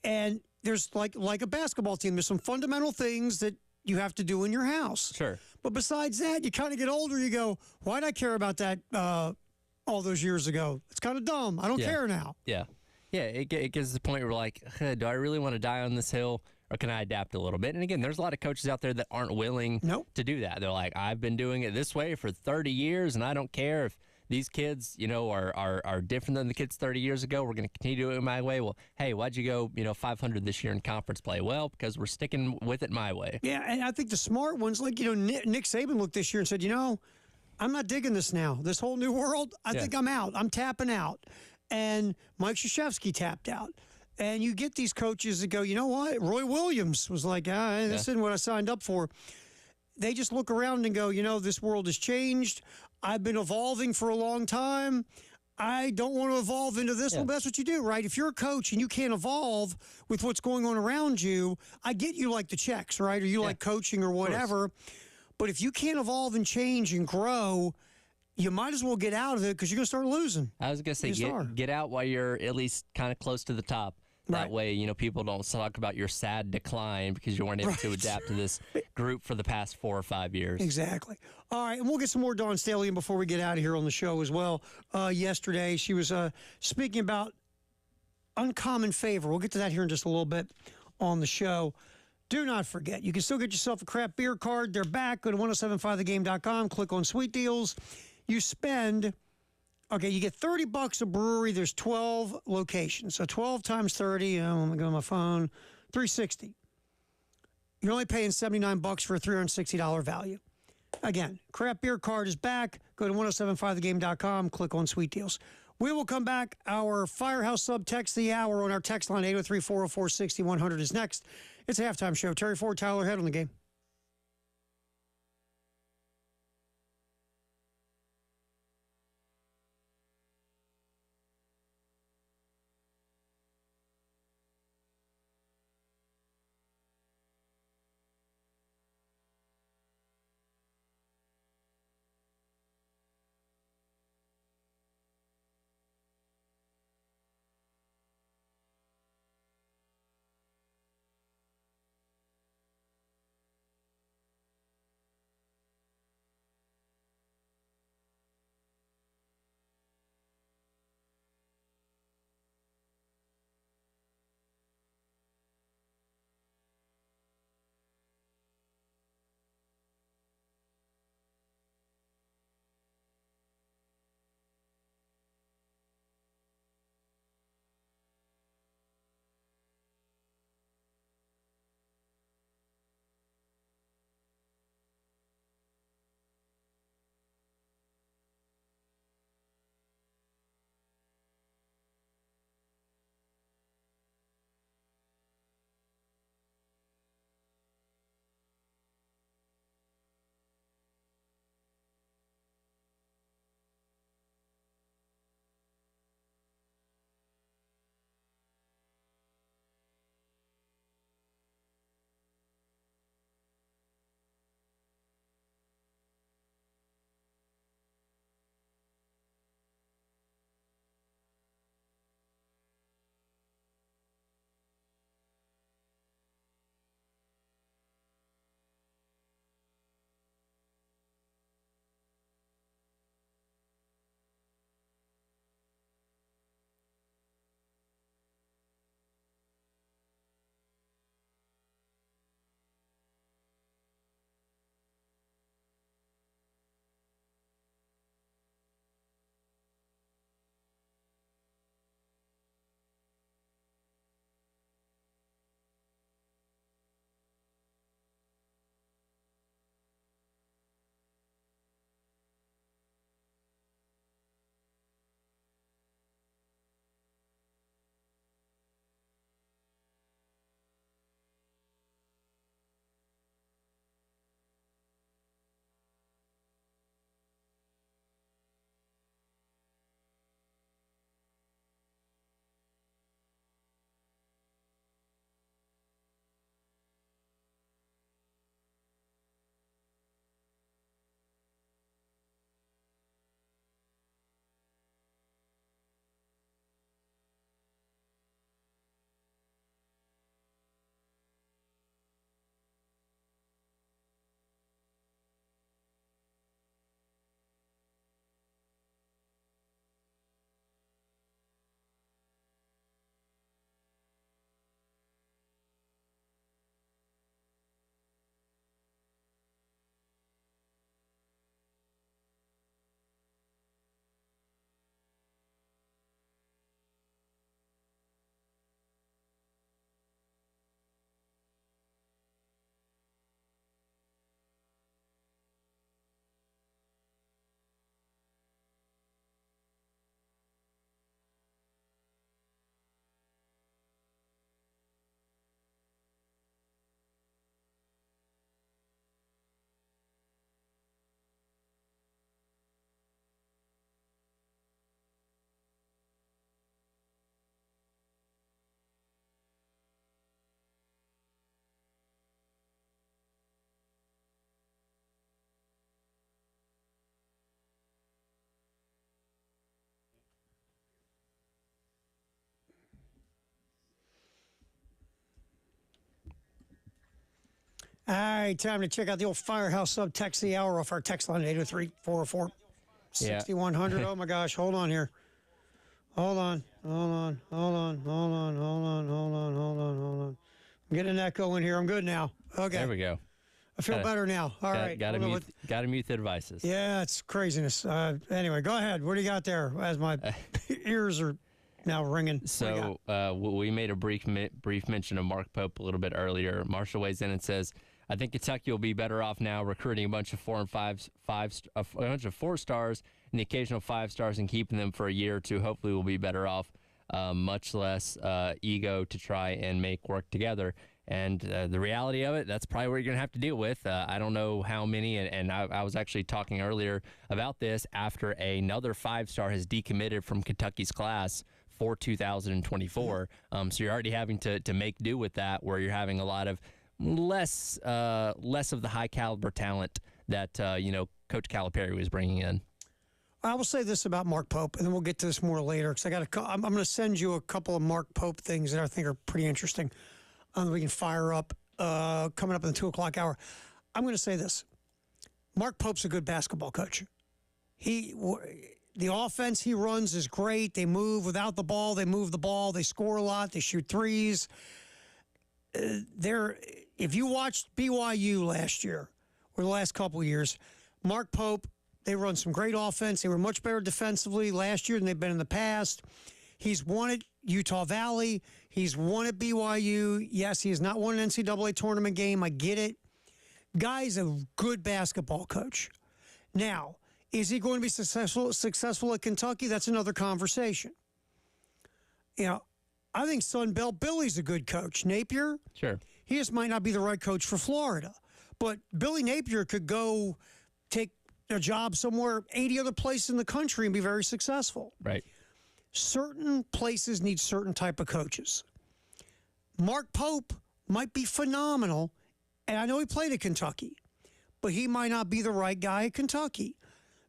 [SPEAKER 1] And there's like a basketball team, there's some fundamental things that you have to do in your house.
[SPEAKER 2] Sure.
[SPEAKER 1] But besides that, you kind of get older, you go, why'd I care about that all those years ago? It's kind of dumb. I don't care now.
[SPEAKER 2] Yeah. Yeah, it gets to the point where we're like, do I really want to die on this hill, or can I adapt a little bit? And again, there's a lot of coaches out there that aren't willing to do that. They're like, I've been doing it this way for 30 years, and I don't care if these kids, are different than the kids 30 years ago. We're going to continue to do it my way. Well, hey, why'd you go, 500 this year in conference play? Well, because we're sticking with it my way.
[SPEAKER 1] Yeah, and I think the smart ones, like, Nick Saban looked this year and said, I'm not digging this now. This whole new world, I think I'm out. I'm tapping out. And Mike Krzyzewski tapped out. And you get these coaches that go, you know what? Roy Williams was like, this isn't what I signed up for. They just look around and go, this world has changed. I've been evolving for a long time. I don't want to evolve into this one, but that's what you do, right? If you're a coach and you can't evolve with what's going on around you, I get you like the checks, right? Or you like coaching or whatever. But if you can't evolve and change and grow, you might as well get out of it because you're going to start losing.
[SPEAKER 2] I was going to say, get out while you're at least kind of close to the top. That way, people don't talk about your sad decline because you weren't able to adapt to this group for the past 4 or 5 years.
[SPEAKER 1] Exactly. All right, and we'll get some more Dawn Staley in before we get out of here on the show as well. Yesterday, she was speaking about uncommon favor. We'll get to that here in just a little bit on the show. Do not forget, you can still get yourself a craft beer card. They're back. Go to 1075thegame.com, click on Sweet Deals. You spend, you get $30 a brewery. There's 12 locations. So 12 times 30, I'm going to go on my phone, 360. You're only paying $79 for a $360 value. Again, craft beer card is back. Go to 1075thegame.com, click on Sweet Deals. We will come back. Our Firehouse Sub Text the Hour on our text line 803-404-6100 is next. It's a halftime show. Terry Ford, Tyler Head on the game. All right, time to check out the old Firehouse Sub Text the Hour off our text line 803-404-6100. Oh my gosh, hold on here. Hold on. I'm getting an echo in here. I'm good now. Okay.
[SPEAKER 2] There we go.
[SPEAKER 1] I feel better now. All right.
[SPEAKER 2] Got to mute the devices.
[SPEAKER 1] Yeah, it's craziness. Anyway, go ahead. What do you got there? As my ears are now ringing.
[SPEAKER 2] So we made a brief mention of Mark Pope a little bit earlier. Marshall weighs in and says, "I think Kentucky will be better off now recruiting a bunch of 4 and 4 stars and the occasional 5 stars and keeping them for a year or two. Hopefully, we'll be better off. Much less ego to try and make work together." And the reality of it, that's probably what you're going to have to deal with. I don't know how many, and I was actually talking earlier about this after another 5-star has decommitted from Kentucky's class for 2024. So you're already having to make do with that, where you're having a lot of less of the high caliber talent that Coach Calipari was bringing in.
[SPEAKER 1] I will say this about Mark Pope, and then we'll get to this more later, because I'm going to send you a couple of Mark Pope things that I think are pretty interesting. We can fire up coming up in the 2 o'clock hour. I'm going to say this. Mark Pope's a good basketball coach. The offense he runs is great. They move without the ball. They move the ball. They score a lot. They shoot threes. If you watched BYU last year or the last couple of years, Mark Pope, they run some great offense. They were much better defensively last year than they've been in the past. He's won at Utah Valley. He's won at BYU. Yes, he has not won an NCAA tournament game. I get it. Guy's a good basketball coach. Now, is he going to be successful at Kentucky? That's another conversation. I think Sunbelt Billy's a good coach. Napier?
[SPEAKER 2] Sure.
[SPEAKER 1] He just might not be the right coach for Florida. But Billy Napier could go take a job somewhere, 80 other places in the country, and be very successful.
[SPEAKER 2] Right.
[SPEAKER 1] Certain places need certain type of coaches. Mark Pope might be phenomenal, and I know he played at Kentucky, but he might not be the right guy at Kentucky,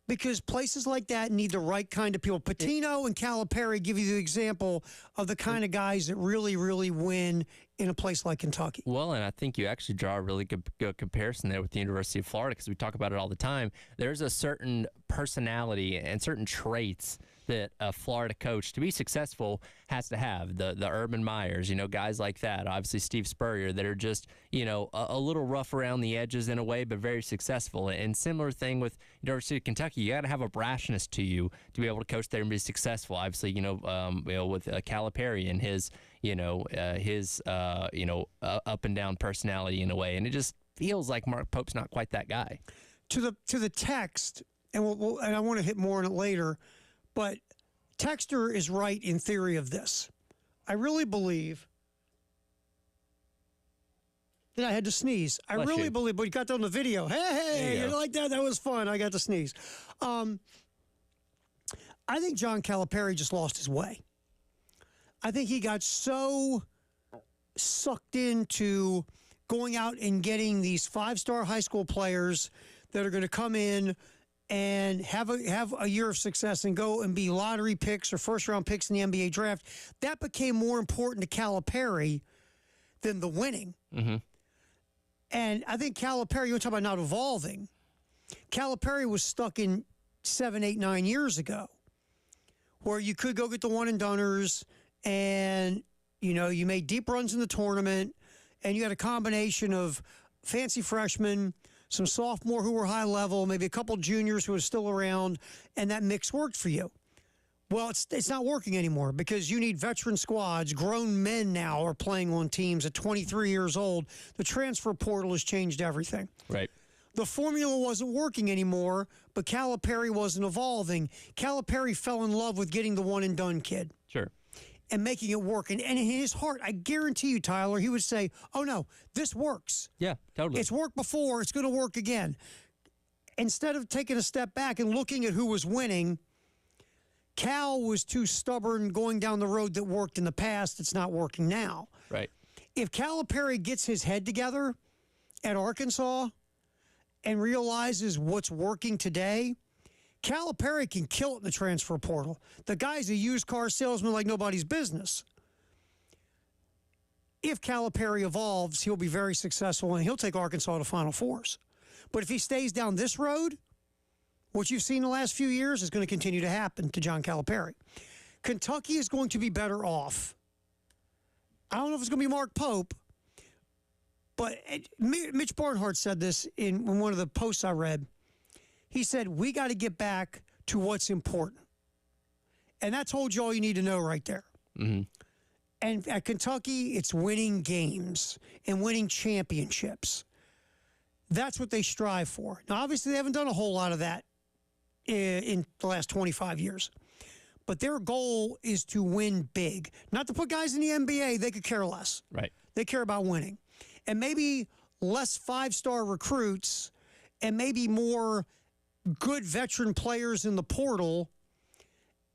[SPEAKER 1] because places like that need the right kind of people. Pitino and Calipari give you the example of the kind of guys that really, really win in a place like Kentucky.
[SPEAKER 2] Well, and I think you actually draw a really good comparison there with the University of Florida, because we talk about it all the time. There's a certain personality and certain traits that a Florida coach, to be successful, has to have. The Urban Meyers, guys like that. Obviously, Steve Spurrier, that are just, a little rough around the edges in a way, but very successful. And similar thing with University of Kentucky. You got to have a brashness to you to be able to coach there and be successful. Obviously, with Calipari and his, up and down personality in a way. And it just feels like Mark Pope's not quite that guy.
[SPEAKER 1] To the text, and and I want to hit more on it later. But Texter is right in theory of this. I really believe that I had to sneeze. I really believe, but you got that on the video. Hey, you like that? That was fun. I got to sneeze. I think John Calipari just lost his way. I think he got so sucked into going out and getting these 5-star high school players that are going to come in and have a year of success and go and be lottery picks or first-round picks in the NBA draft. That became more important to Calipari than the winning. Mm-hmm. And I think Calipari, you want to talk about not evolving, Calipari was stuck in 7, 8, 9 years ago, where you could go get the one-and-doners and, you made deep runs in the tournament, and you had a combination of fancy freshmen, some sophomore who were high level, maybe a couple juniors who are still around, and that mix worked for you. Well, it's not working anymore, because you need veteran squads. Grown men now are playing on teams at 23 years old. The transfer portal has changed everything.
[SPEAKER 2] Right.
[SPEAKER 1] The formula wasn't working anymore, but Calipari wasn't evolving. Calipari fell in love with getting the one-and-done kid.
[SPEAKER 2] Sure.
[SPEAKER 1] And making it work. And in his heart, I guarantee you, Tyler, he would say, oh, no, this works.
[SPEAKER 2] Yeah, totally.
[SPEAKER 1] It's worked before. It's going to work again. Instead of taking a step back and looking at who was winning, Cal was too stubborn going down the road that worked in the past. It's not working now.
[SPEAKER 2] Right.
[SPEAKER 1] If Calipari gets his head together at Arkansas and realizes what's working today, Calipari can kill it in the transfer portal. The guy's a used car salesman like nobody's business. If Calipari evolves, he'll be very successful, and he'll take Arkansas to Final Fours. But if he stays down this road, what you've seen the last few years is going to continue to happen to John Calipari. Kentucky is going to be better off. I don't know if it's going to be Mark Pope, But Mitch Barnhart said this in one of the posts I read. He said, we got to get back to what's important. And that told you all you need to know right there.
[SPEAKER 2] Mm-hmm.
[SPEAKER 1] And at Kentucky, it's winning games and winning championships. That's what they strive for. Now, obviously, they haven't done a whole lot of that in the last 25 years. But their goal is to win big. Not to put guys in the NBA, they could care less.
[SPEAKER 2] Right.
[SPEAKER 1] They care about winning. And maybe less five-star recruits and maybe more good veteran players in the portal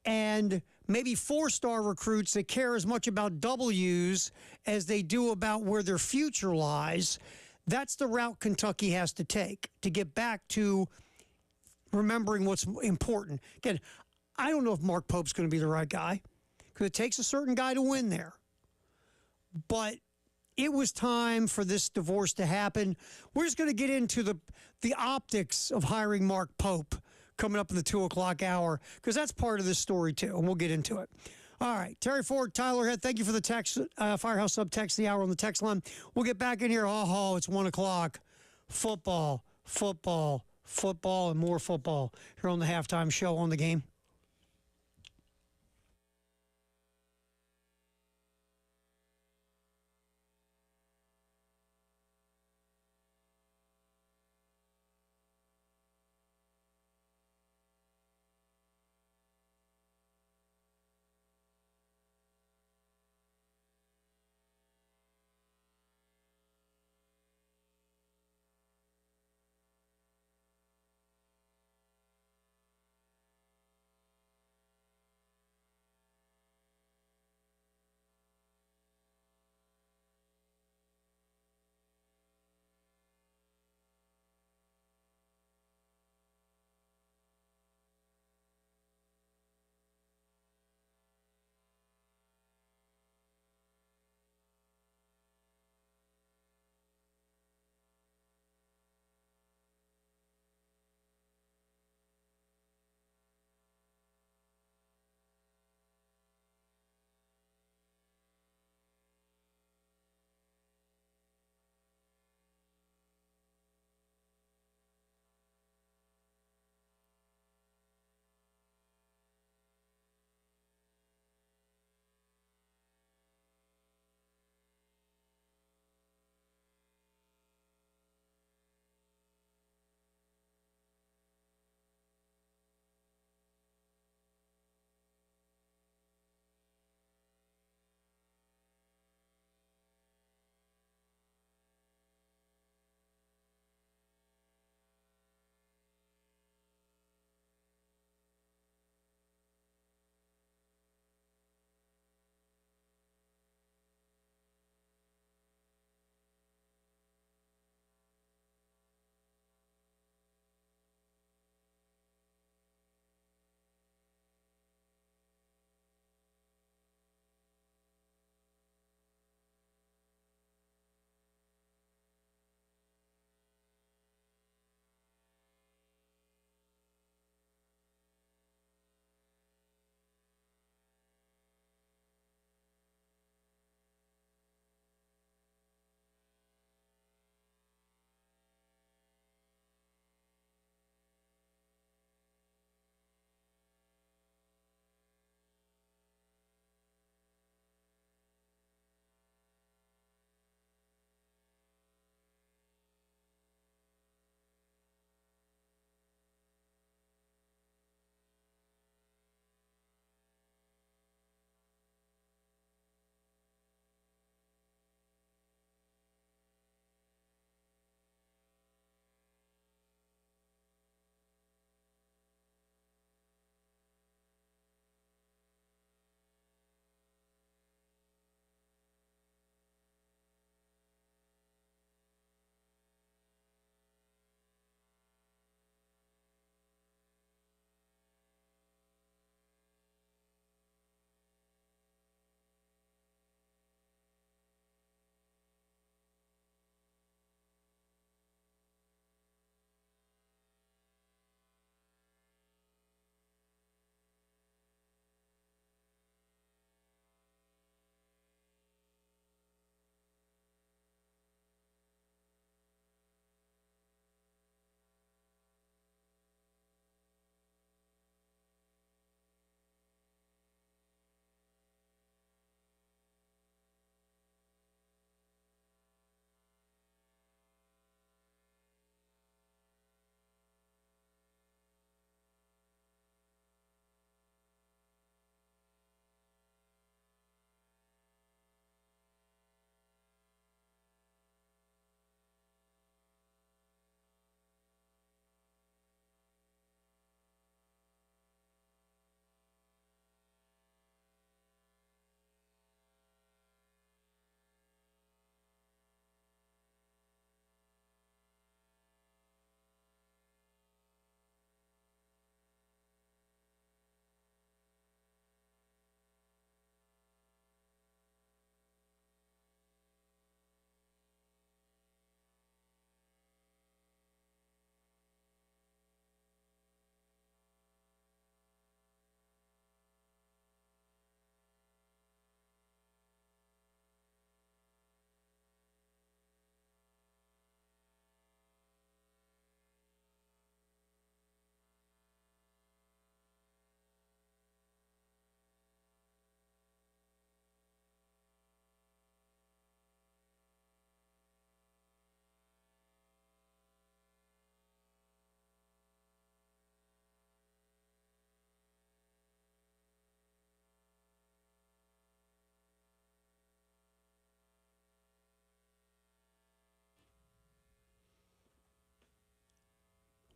[SPEAKER 1] and maybe four-star recruits that care as much about W's as they do about where their future lies. That's the route Kentucky has to take to get back to remembering what's important. Again, I don't know if Mark Pope's going to be the right guy because it takes a certain guy to win there. But it was time for this divorce to happen. We're just going to get into the optics of hiring Mark Pope coming up in the 2 o'clock hour because that's part of this story too, and we'll get into it. All right, Terry Ford, Tyler Head, thank you for the text, Firehouse Subtext, the hour on the text line. We'll get back in here. Oh, it's 1 o'clock. Football, football, football, and more football here on the halftime show on the game.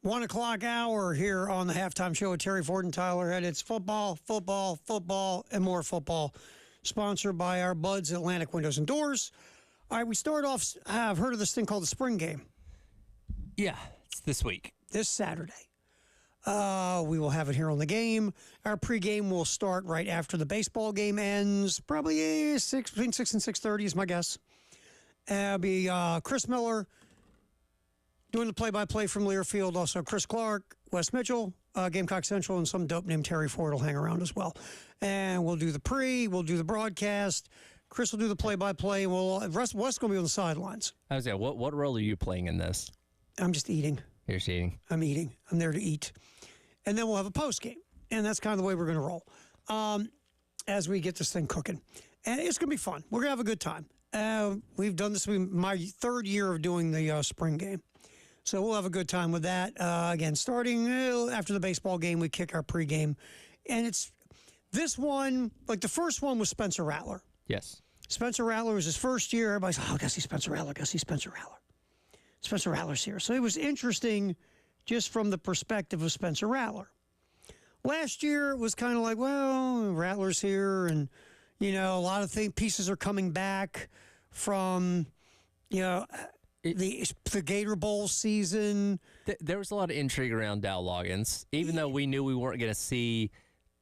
[SPEAKER 1] 1 o'clock hour here on the halftime show with Terry Ford and Tyler Head. It's football, football, football, and more football. Sponsored by our buds at Atlantic Windows and Doors. All right, we start off. I've heard of this thing called the spring game.
[SPEAKER 2] Yeah, it's this week.
[SPEAKER 1] This Saturday. We will have it here on the game. Our pregame will start right after the baseball game ends. Probably between 6 and 6:30 is my guess. It'll be Chris Miller doing the play-by-play from Learfield. Also Chris Clark, Wes Mitchell, Gamecock Central, and some dope named Terry Ford will hang around as well. And we'll do the we'll do the broadcast. Chris will do the play-by-play. Wes going to be on the sidelines.
[SPEAKER 2] I was what role are you playing in this?
[SPEAKER 1] I'm just eating.
[SPEAKER 2] You're eating.
[SPEAKER 1] I'm eating. I'm there to eat. And then we'll have a post game. And that's kind of the way we're going to roll as we get this thing cooking. And it's going to be fun. We're going to have a good time. We've done this. My third year of doing the spring game. So we'll have a good time with that. Again, starting after the baseball game, we kick our pregame. And it's this one, like the first one was Spencer Rattler.
[SPEAKER 2] Yes.
[SPEAKER 1] Spencer Rattler was his first year. Everybody's like, go see Spencer Rattler, go see Spencer Rattler. Spencer Rattler's here. So it was interesting just from the perspective of Spencer Rattler. Last year, it was kind of like, well, Rattler's here, and, a lot of pieces are coming back from, the Gator Bowl season.
[SPEAKER 2] There was a lot of intrigue around Dow Loggins, even though we knew we weren't going to see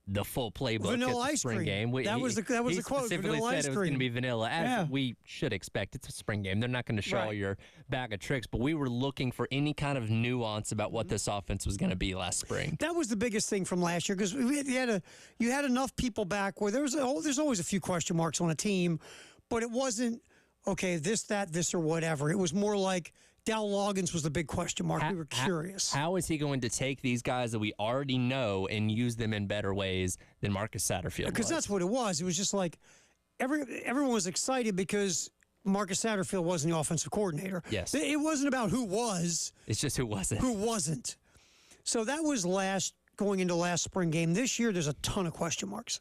[SPEAKER 2] the full playbook
[SPEAKER 1] vanilla
[SPEAKER 2] at the
[SPEAKER 1] ice
[SPEAKER 2] spring
[SPEAKER 1] cream.
[SPEAKER 2] game.
[SPEAKER 1] That was the quote.
[SPEAKER 2] Specifically
[SPEAKER 1] Vanilla
[SPEAKER 2] said
[SPEAKER 1] ice
[SPEAKER 2] it was
[SPEAKER 1] cream.
[SPEAKER 2] going to be vanilla, as we should expect. It's a spring game. They're not going to show all your bag of tricks, but we were looking for any kind of nuance about what this offense was going to be last spring.
[SPEAKER 1] That was the biggest thing from last year because you had enough people back where there's always a few question marks on a team, but it wasn't, okay, this, or whatever. It was more like Dow Loggins was the big question mark. We were curious.
[SPEAKER 2] How is he going to take these guys that we already know and use them in better ways than Marcus Satterfield?
[SPEAKER 1] Because that's what it was. It was just like everyone was excited because Marcus Satterfield wasn't the offensive coordinator.
[SPEAKER 2] Yes.
[SPEAKER 1] It wasn't about who was.
[SPEAKER 2] It's just who wasn't.
[SPEAKER 1] Who wasn't. So that was going into last spring game. This year, there's a ton of question marks.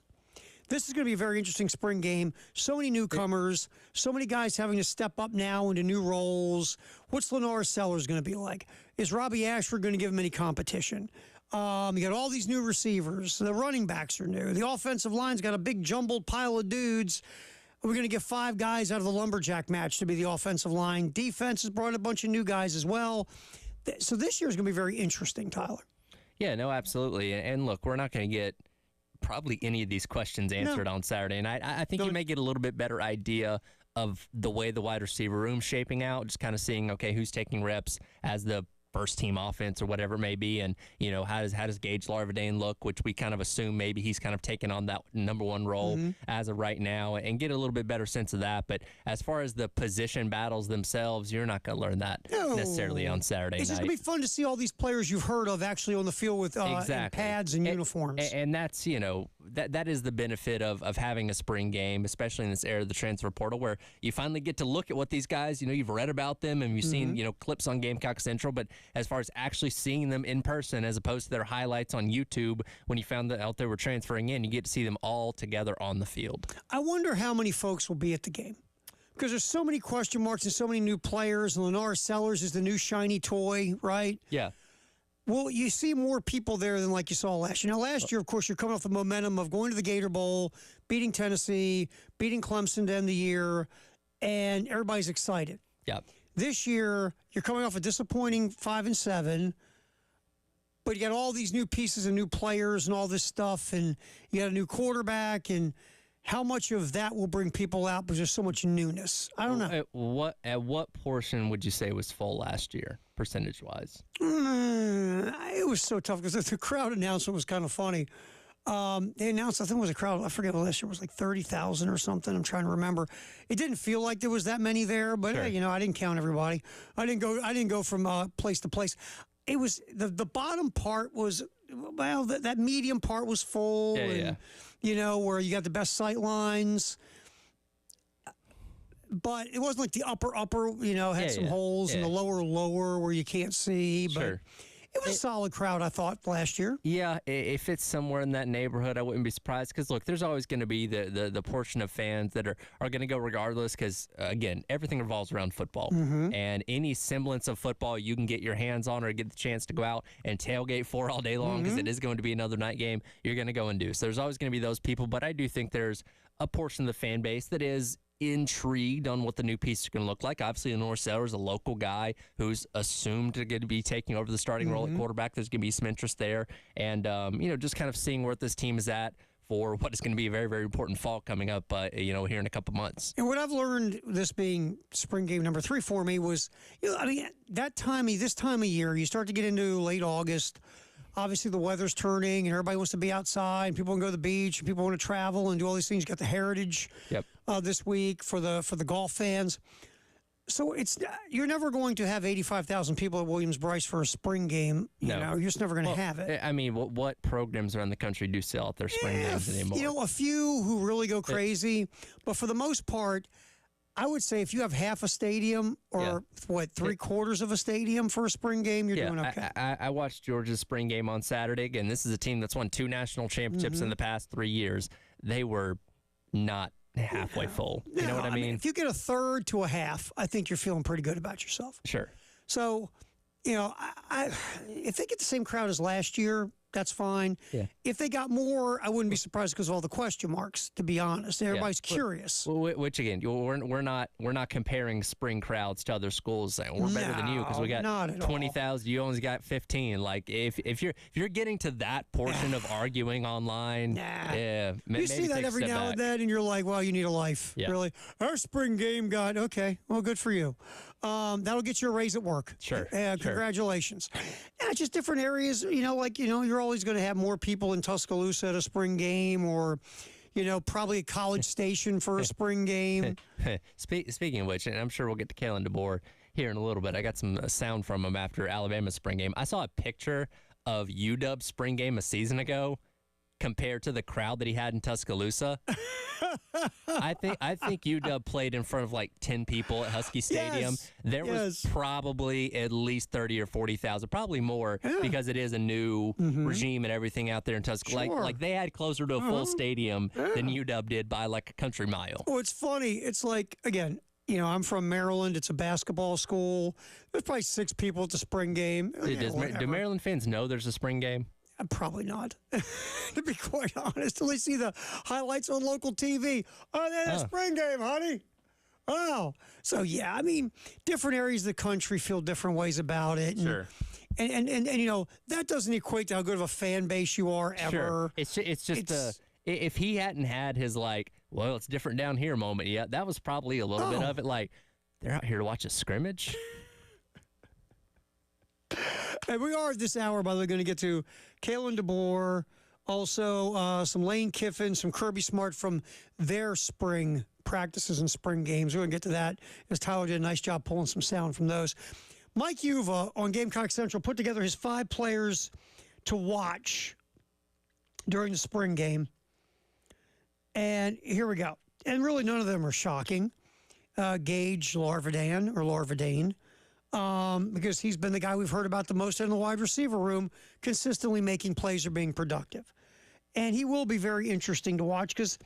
[SPEAKER 1] This is going to be a very interesting spring game. So many newcomers, so many guys having to step up now into new roles. What's Lenore Sellers going to be like? Is Robbie Ashford going to give him any competition? You got all these new receivers. The running backs are new. The offensive line's got a big jumbled pile of dudes. We're going to get 5 guys out of the Lumberjack match to be the offensive line. Defense has brought a bunch of new guys as well. So this year is going to be very interesting, Tyler.
[SPEAKER 2] Yeah, no, absolutely. And look, we're not going to get probably any of these questions answered on Saturday night. I think you may get a little bit better idea of the way the wide receiver room's shaping out, just kind of seeing, okay, who's taking reps as the first team offense or whatever it may be, and how does Gage Larvadain look, which we kind of assume maybe he's kind of taken on that number 1 role as of right now, and get a little bit better sense of that. But as far as the position battles themselves, you're not going to learn that necessarily on Saturday night.
[SPEAKER 1] It's just going to be fun to see all these players you've heard of actually on the field with pads and uniforms.
[SPEAKER 2] And that's, that is the benefit of having a spring game, especially in this era of the transfer portal, where you finally get to look at what these guys, you've read about them and you've seen, clips on Gamecock Central, but as far as actually seeing them in person as opposed to their highlights on YouTube when you found out they were transferring in, you get to see them all together on the field.
[SPEAKER 1] I wonder how many folks will be at the game because there's so many question marks and so many new players. And Lenore Sellers is the new shiny toy, right?
[SPEAKER 2] Yeah.
[SPEAKER 1] Well, you see more people there than like you saw last year. Now, last year, of course, you're coming off the momentum of going to the Gator Bowl, beating Tennessee, beating Clemson to end the year, and everybody's excited.
[SPEAKER 2] Yeah.
[SPEAKER 1] This year, you're coming off a disappointing 5-7, but you got all these new pieces and new players and all this stuff, and you got a new quarterback, and how much of that will bring people out because there's so much newness? I don't know.
[SPEAKER 2] At what portion would you say was full last year, percentage-wise?
[SPEAKER 1] It was so tough because the crowd announcement was kind of funny. They announced, I think it was a crowd, I forget what last year was, like 30,000 or something. I'm trying to remember. It didn't feel like there was that many there, but
[SPEAKER 2] sure.
[SPEAKER 1] Hey, I didn't count everybody. I didn't go from place to place. It was the bottom part was, well, that medium part was full.
[SPEAKER 2] Yeah.
[SPEAKER 1] Where you got the best sight lines. But it wasn't like the upper, had some holes, and the lower where you can't see. But
[SPEAKER 2] sure.
[SPEAKER 1] It was a solid crowd, I thought, last year.
[SPEAKER 2] Yeah, if it's somewhere in that neighborhood, I wouldn't be surprised. Because look, there's always going to be the portion of fans that are going to go regardless. Because again, everything revolves around football, and any semblance of football you can get your hands on or get the chance to go out and tailgate for all day long, because it is going to be another night game. You're going to go and do. So there's always going to be those people, but I do think there's a portion of the fan base that is intrigued on what the new piece is going to look like. Obviously, Lenore Sellers, a local guy who's assumed to be taking over the starting role at quarterback. There's going to be some interest there, and just kind of seeing where this team is at for what is going to be a very, very important fall coming up. Here in a couple months.
[SPEAKER 1] And what I've learned, this being spring game number 3 for me, was this time of year, you start to get into late August. Obviously, the weather's turning, and everybody wants to be outside. And people want to go to the beach, and people want to travel and do all these things. You got the Heritage this week for the golf fans. So you're never going to have 85,000 people at Williams-Brice for a spring game. You're just never going to have it.
[SPEAKER 2] I mean, what programs around the country do sell out their spring games anymore?
[SPEAKER 1] A few who really go crazy, but for the most part, I would say if you have half a stadium or three-quarters of a stadium for a spring game, you're doing okay.
[SPEAKER 2] I watched Georgia's spring game on Saturday. Again, this is a team that's won 2 national championships in the past 3 years. They were not halfway full. You know what I mean?
[SPEAKER 1] If you get a third to a half, I think you're feeling pretty good about yourself.
[SPEAKER 2] Sure.
[SPEAKER 1] So, if they get the same crowd as last year, that's fine.
[SPEAKER 2] Yeah.
[SPEAKER 1] If they got more, I wouldn't be surprised because of all the question marks, to be honest. Everybody's curious.
[SPEAKER 2] Which again, we're not comparing spring crowds to other schools. We're better than you because we got 20,000. You only got 15. Like if you're getting to that portion of arguing online,
[SPEAKER 1] you see that every now and then, and you're like, well, you need a life. Yeah. Really, our spring game got okay. Well, good for you. That'll get you a raise at work.
[SPEAKER 2] Sure.
[SPEAKER 1] Congratulations. Yeah, just different areas. You're always going to have more people in Tuscaloosa at a spring game, or probably a College Station for a spring game.
[SPEAKER 2] Speaking of which, and I'm sure we'll get to Kalen DeBoer here in a little bit. I got some sound from him after Alabama's spring game. I saw a picture of UW's spring game a season ago compared to the crowd that he had in Tuscaloosa. I think UW played in front of like 10 people at Husky Stadium. There was probably at least 30 or 40,000, probably more, because it is a new regime and everything out there in Tuscaloosa. Like they had closer to a full stadium than UW did by like a country mile.
[SPEAKER 1] Well, it's funny. It's like, again, I'm from Maryland. It's a basketball school. There's probably 6 people at the spring game.
[SPEAKER 2] Do Maryland fans know there's a spring game?
[SPEAKER 1] Probably not, to be quite honest. Till they see the highlights on local TV. Oh, that's a spring game, honey. Oh. So, yeah, I mean, different areas of the country feel different ways about it. And,
[SPEAKER 2] sure.
[SPEAKER 1] And that doesn't equate to how good of a fan base you are ever.
[SPEAKER 2] Sure. It's just if he hadn't had his, it's different down here moment yet, that was probably a little bit of it. Like, they're out here to watch a scrimmage.
[SPEAKER 1] And we are this hour, by the way, going to get to Kalen DeBoer, also some Lane Kiffin, some Kirby Smart from their spring practices and spring games. We're going to get to that as Tyler did a nice job pulling some sound from those. Mike Uva on Gamecock Central put together his 5 players to watch during the spring game. And here we go. And really none of them are shocking. Gage Larvadain. Because he's been the guy we've heard about the most in the wide receiver room, consistently making plays or being productive. And he will be very interesting to watch because,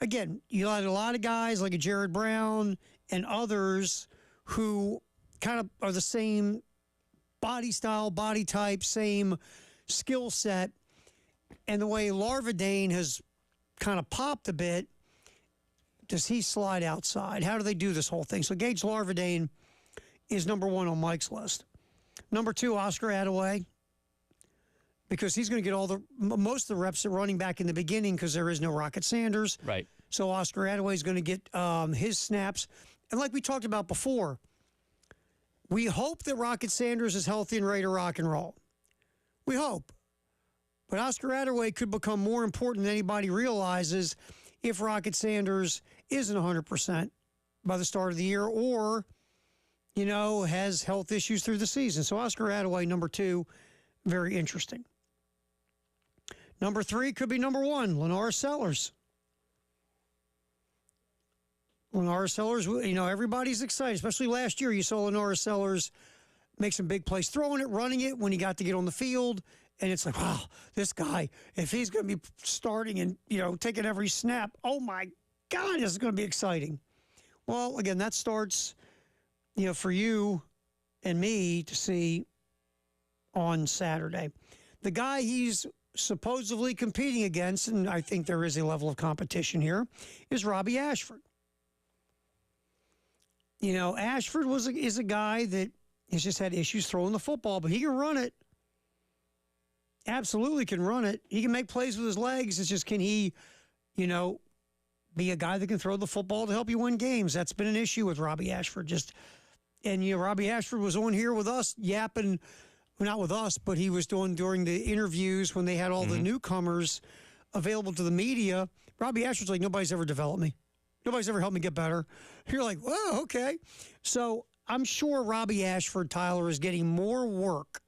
[SPEAKER 1] again, you had a lot of guys like a Jared Brown and others who kind of are the same body style, body type, same skill set. And the way Larvadain has kind of popped a bit, does he slide outside? How do they do this whole thing? So Gage Larvadain is number 1 on Mike's list. Number 2, Oscar Attaway, because he's going to get most of the reps at running back in the beginning because there is no Rocket Sanders.
[SPEAKER 2] Right.
[SPEAKER 1] So Oscar Attaway is going to get his snaps. And like we talked about before, we hope that Rocket Sanders is healthy and ready to rock and roll. We hope. But Oscar Attaway could become more important than anybody realizes if Rocket Sanders isn't 100% by the start of the year or has health issues through the season. So Oscar Attaway, number 2, very interesting. Number 3 could be number 1, Lenore Sellers. Lenore Sellers, everybody's excited, especially last year. You saw Lenore Sellers make some big plays throwing it, running it when he got to get on the field. And it's like, wow, this guy, if he's going to be starting and, taking every snap, oh my God, this is going to be exciting. Well, again, that starts, for you and me to see on Saturday. The guy he's supposedly competing against, and I think there is a level of competition here, is Robbie Ashford. Ashford is a guy that has just had issues throwing the football, but he can run it. Absolutely can run it. He can make plays with his legs. It's just, can he, be a guy that can throw the football to help you win games? That's been an issue with Robbie Ashford. Robbie Ashford was on here with us yapping, well, not with us, but he was doing during the interviews when they had all the newcomers available to the media. Robbie Ashford's like, nobody's ever developed me. Nobody's ever helped me get better. You're like, whoa, okay. So I'm sure Robbie Ashford, Tyler, is getting more work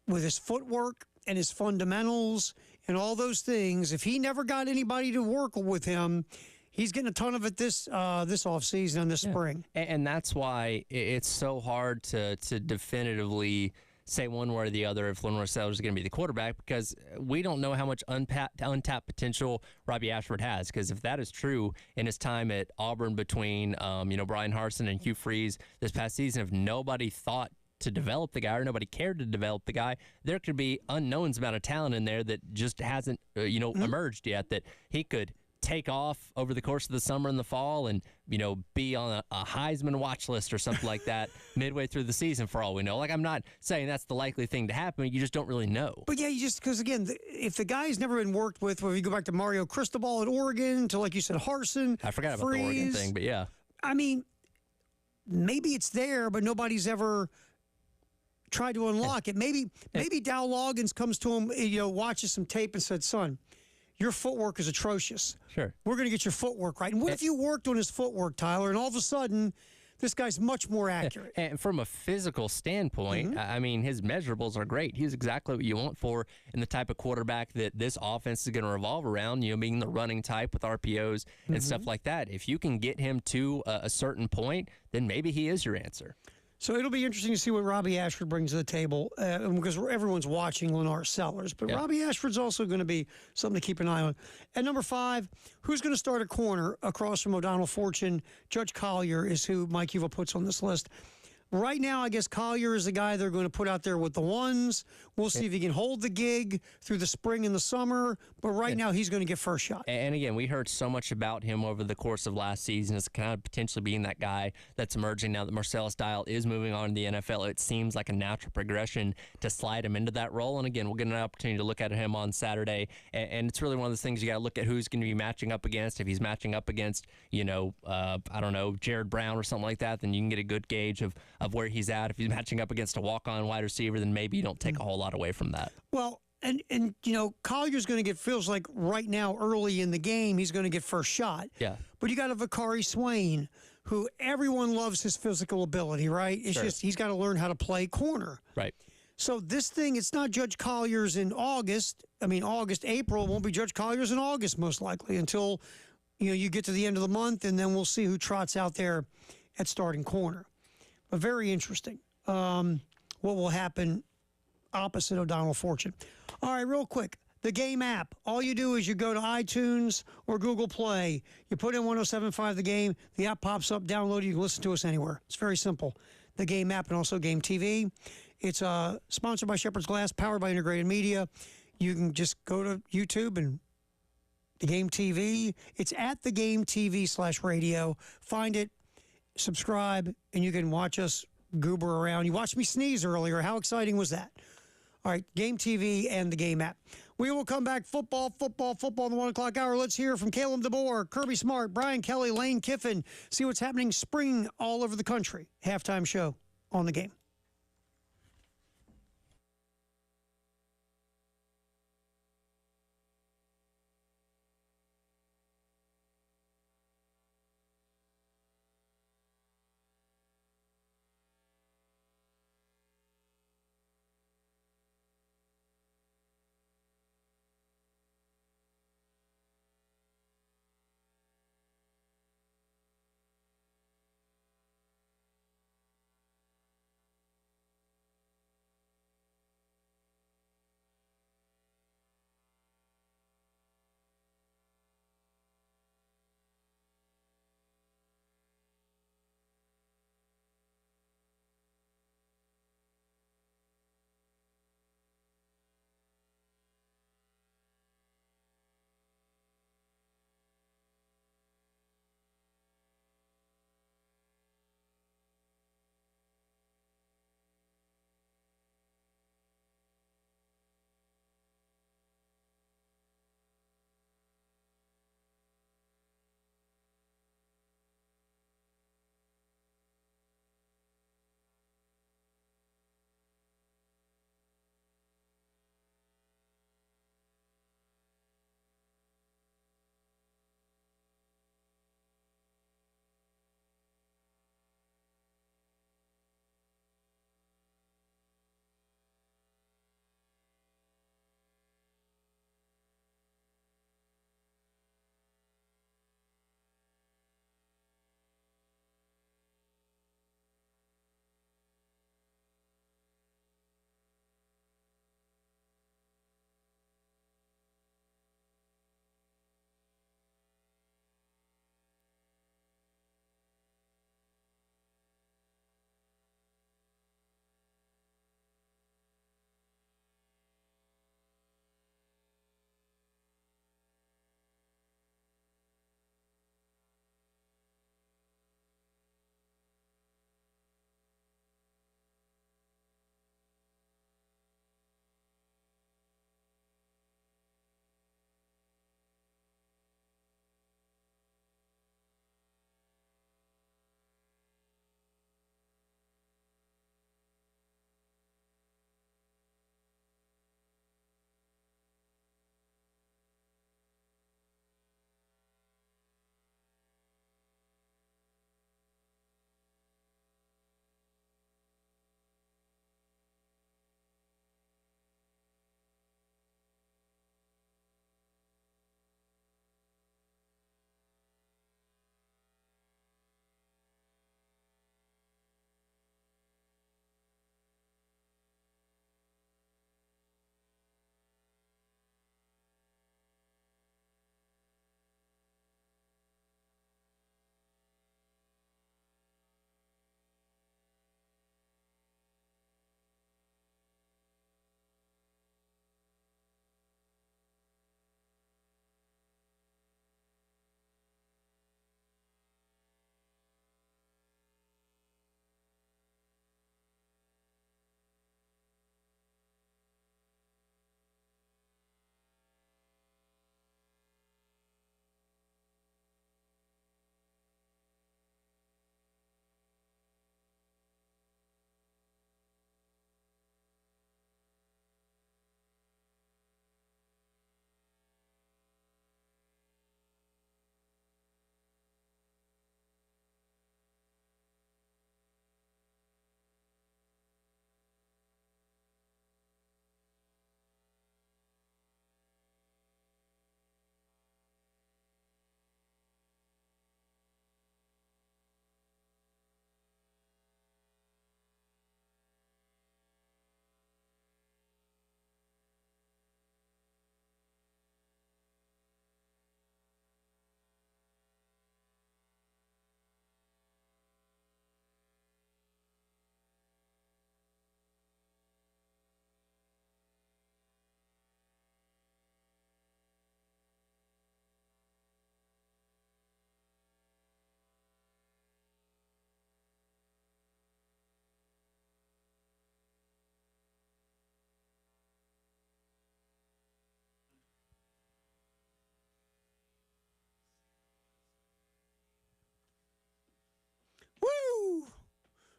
[SPEAKER 1] with his footwork and his fundamentals and all those things. If he never got anybody to work with him, he's getting a ton of it this offseason and this spring.
[SPEAKER 2] And that's why it's so hard to definitively say one way or the other if Leonard Sellers is going to be the quarterback, because we don't know how much untapped potential Robbie Ashford has. Because if that is true in his time at Auburn between Brian Harsin and Hugh Freeze this past season, if nobody thought to develop the guy or nobody cared to develop the guy, there could be unknowns amount of talent in there that just hasn't emerged yet, that he could take off over the course of the summer and the fall and, be on a Heisman watch list or something like that midway through the season for all we know. Like, I'm not saying that's the likely thing to happen. You just don't really know.
[SPEAKER 1] But yeah, because again, if the guy's never been worked with, if you go back to Mario Cristobal at Oregon, to, like you said, Harsin,
[SPEAKER 2] I forgot about the Oregon thing, but yeah.
[SPEAKER 1] I mean, maybe it's there, but nobody's ever tried to unlock it. Maybe Dow Loggins comes to him, watches some tape and said, son, your footwork is atrocious.
[SPEAKER 2] Sure.
[SPEAKER 1] We're going to get your footwork right. And what if you worked on his footwork, Tyler, and all of a sudden this guy's much more accurate?
[SPEAKER 2] And from a physical standpoint, I mean, his measurables are great. He's exactly what you want for in the type of quarterback that this offense is going to revolve around, being the running type with RPOs and stuff like that. If you can get him to a certain point, then maybe he is your answer.
[SPEAKER 1] So it'll be interesting to see what Robbie Ashford brings to the table, because everyone's watching Leonard Sellers. But Robbie Ashford's also going to be something to keep an eye on. At number 5, who's going to start at corner across from O'Donnell Fortune? Judge Collier is who Mike Uva puts on this list. Right now, I guess Collier is the guy they're going to put out there with the ones. We'll see if he can hold the gig through the spring and the summer. But right now, he's going to get first shot.
[SPEAKER 2] And again, we heard so much about him over the course of last season as kind of potentially being that guy that's emerging now that Marcellus Dial is moving on to the NFL. It seems like a natural progression to slide him into that role. And again, we'll get an opportunity to look at him on Saturday. And it's really one of those things you got to look at who's going to be matching up against. If he's matching up against, I don't know, Jared Brown or something like that, then you can get a good gauge of where he's at. If he's matching up against a walk-on wide receiver, then maybe you don't take a whole lot away from that.
[SPEAKER 1] Well, and Collier's going to feels like right now early in the game, he's going to get first shot.
[SPEAKER 2] Yeah.
[SPEAKER 1] But you got a Vakari Swain, who everyone loves his physical ability, right? It's just he's got to learn how to play corner.
[SPEAKER 2] Right.
[SPEAKER 1] So this thing, it's not Judge Collier's in August. April. It won't be Judge Collier's in August, most likely, until you get to the end of the month, and then we'll see who trots out there at starting corner. But very interesting what will happen opposite O'Donnell Fortune. All right, real quick, the Game app. All you do is you go to iTunes or Google Play. You put in 107.5 The Game. The app pops up, download it. You can listen to us anywhere. It's very simple. The Game app and also Game TV. It's sponsored by Shepherd's Glass, powered by Integrated Media. You can just go to YouTube and The Game TV. It's at The Game TV/radio. Find it. Subscribe, and you can watch us goober around. You watched me sneeze earlier. How exciting was that? All right, Game TV and the Game app. We will come back. Football in the 1 o'clock hour. Let's hear from Caleb DeBoer, Kirby Smart, Brian Kelly, Lane Kiffin. See what's happening spring all over the country. Halftime show on the Game.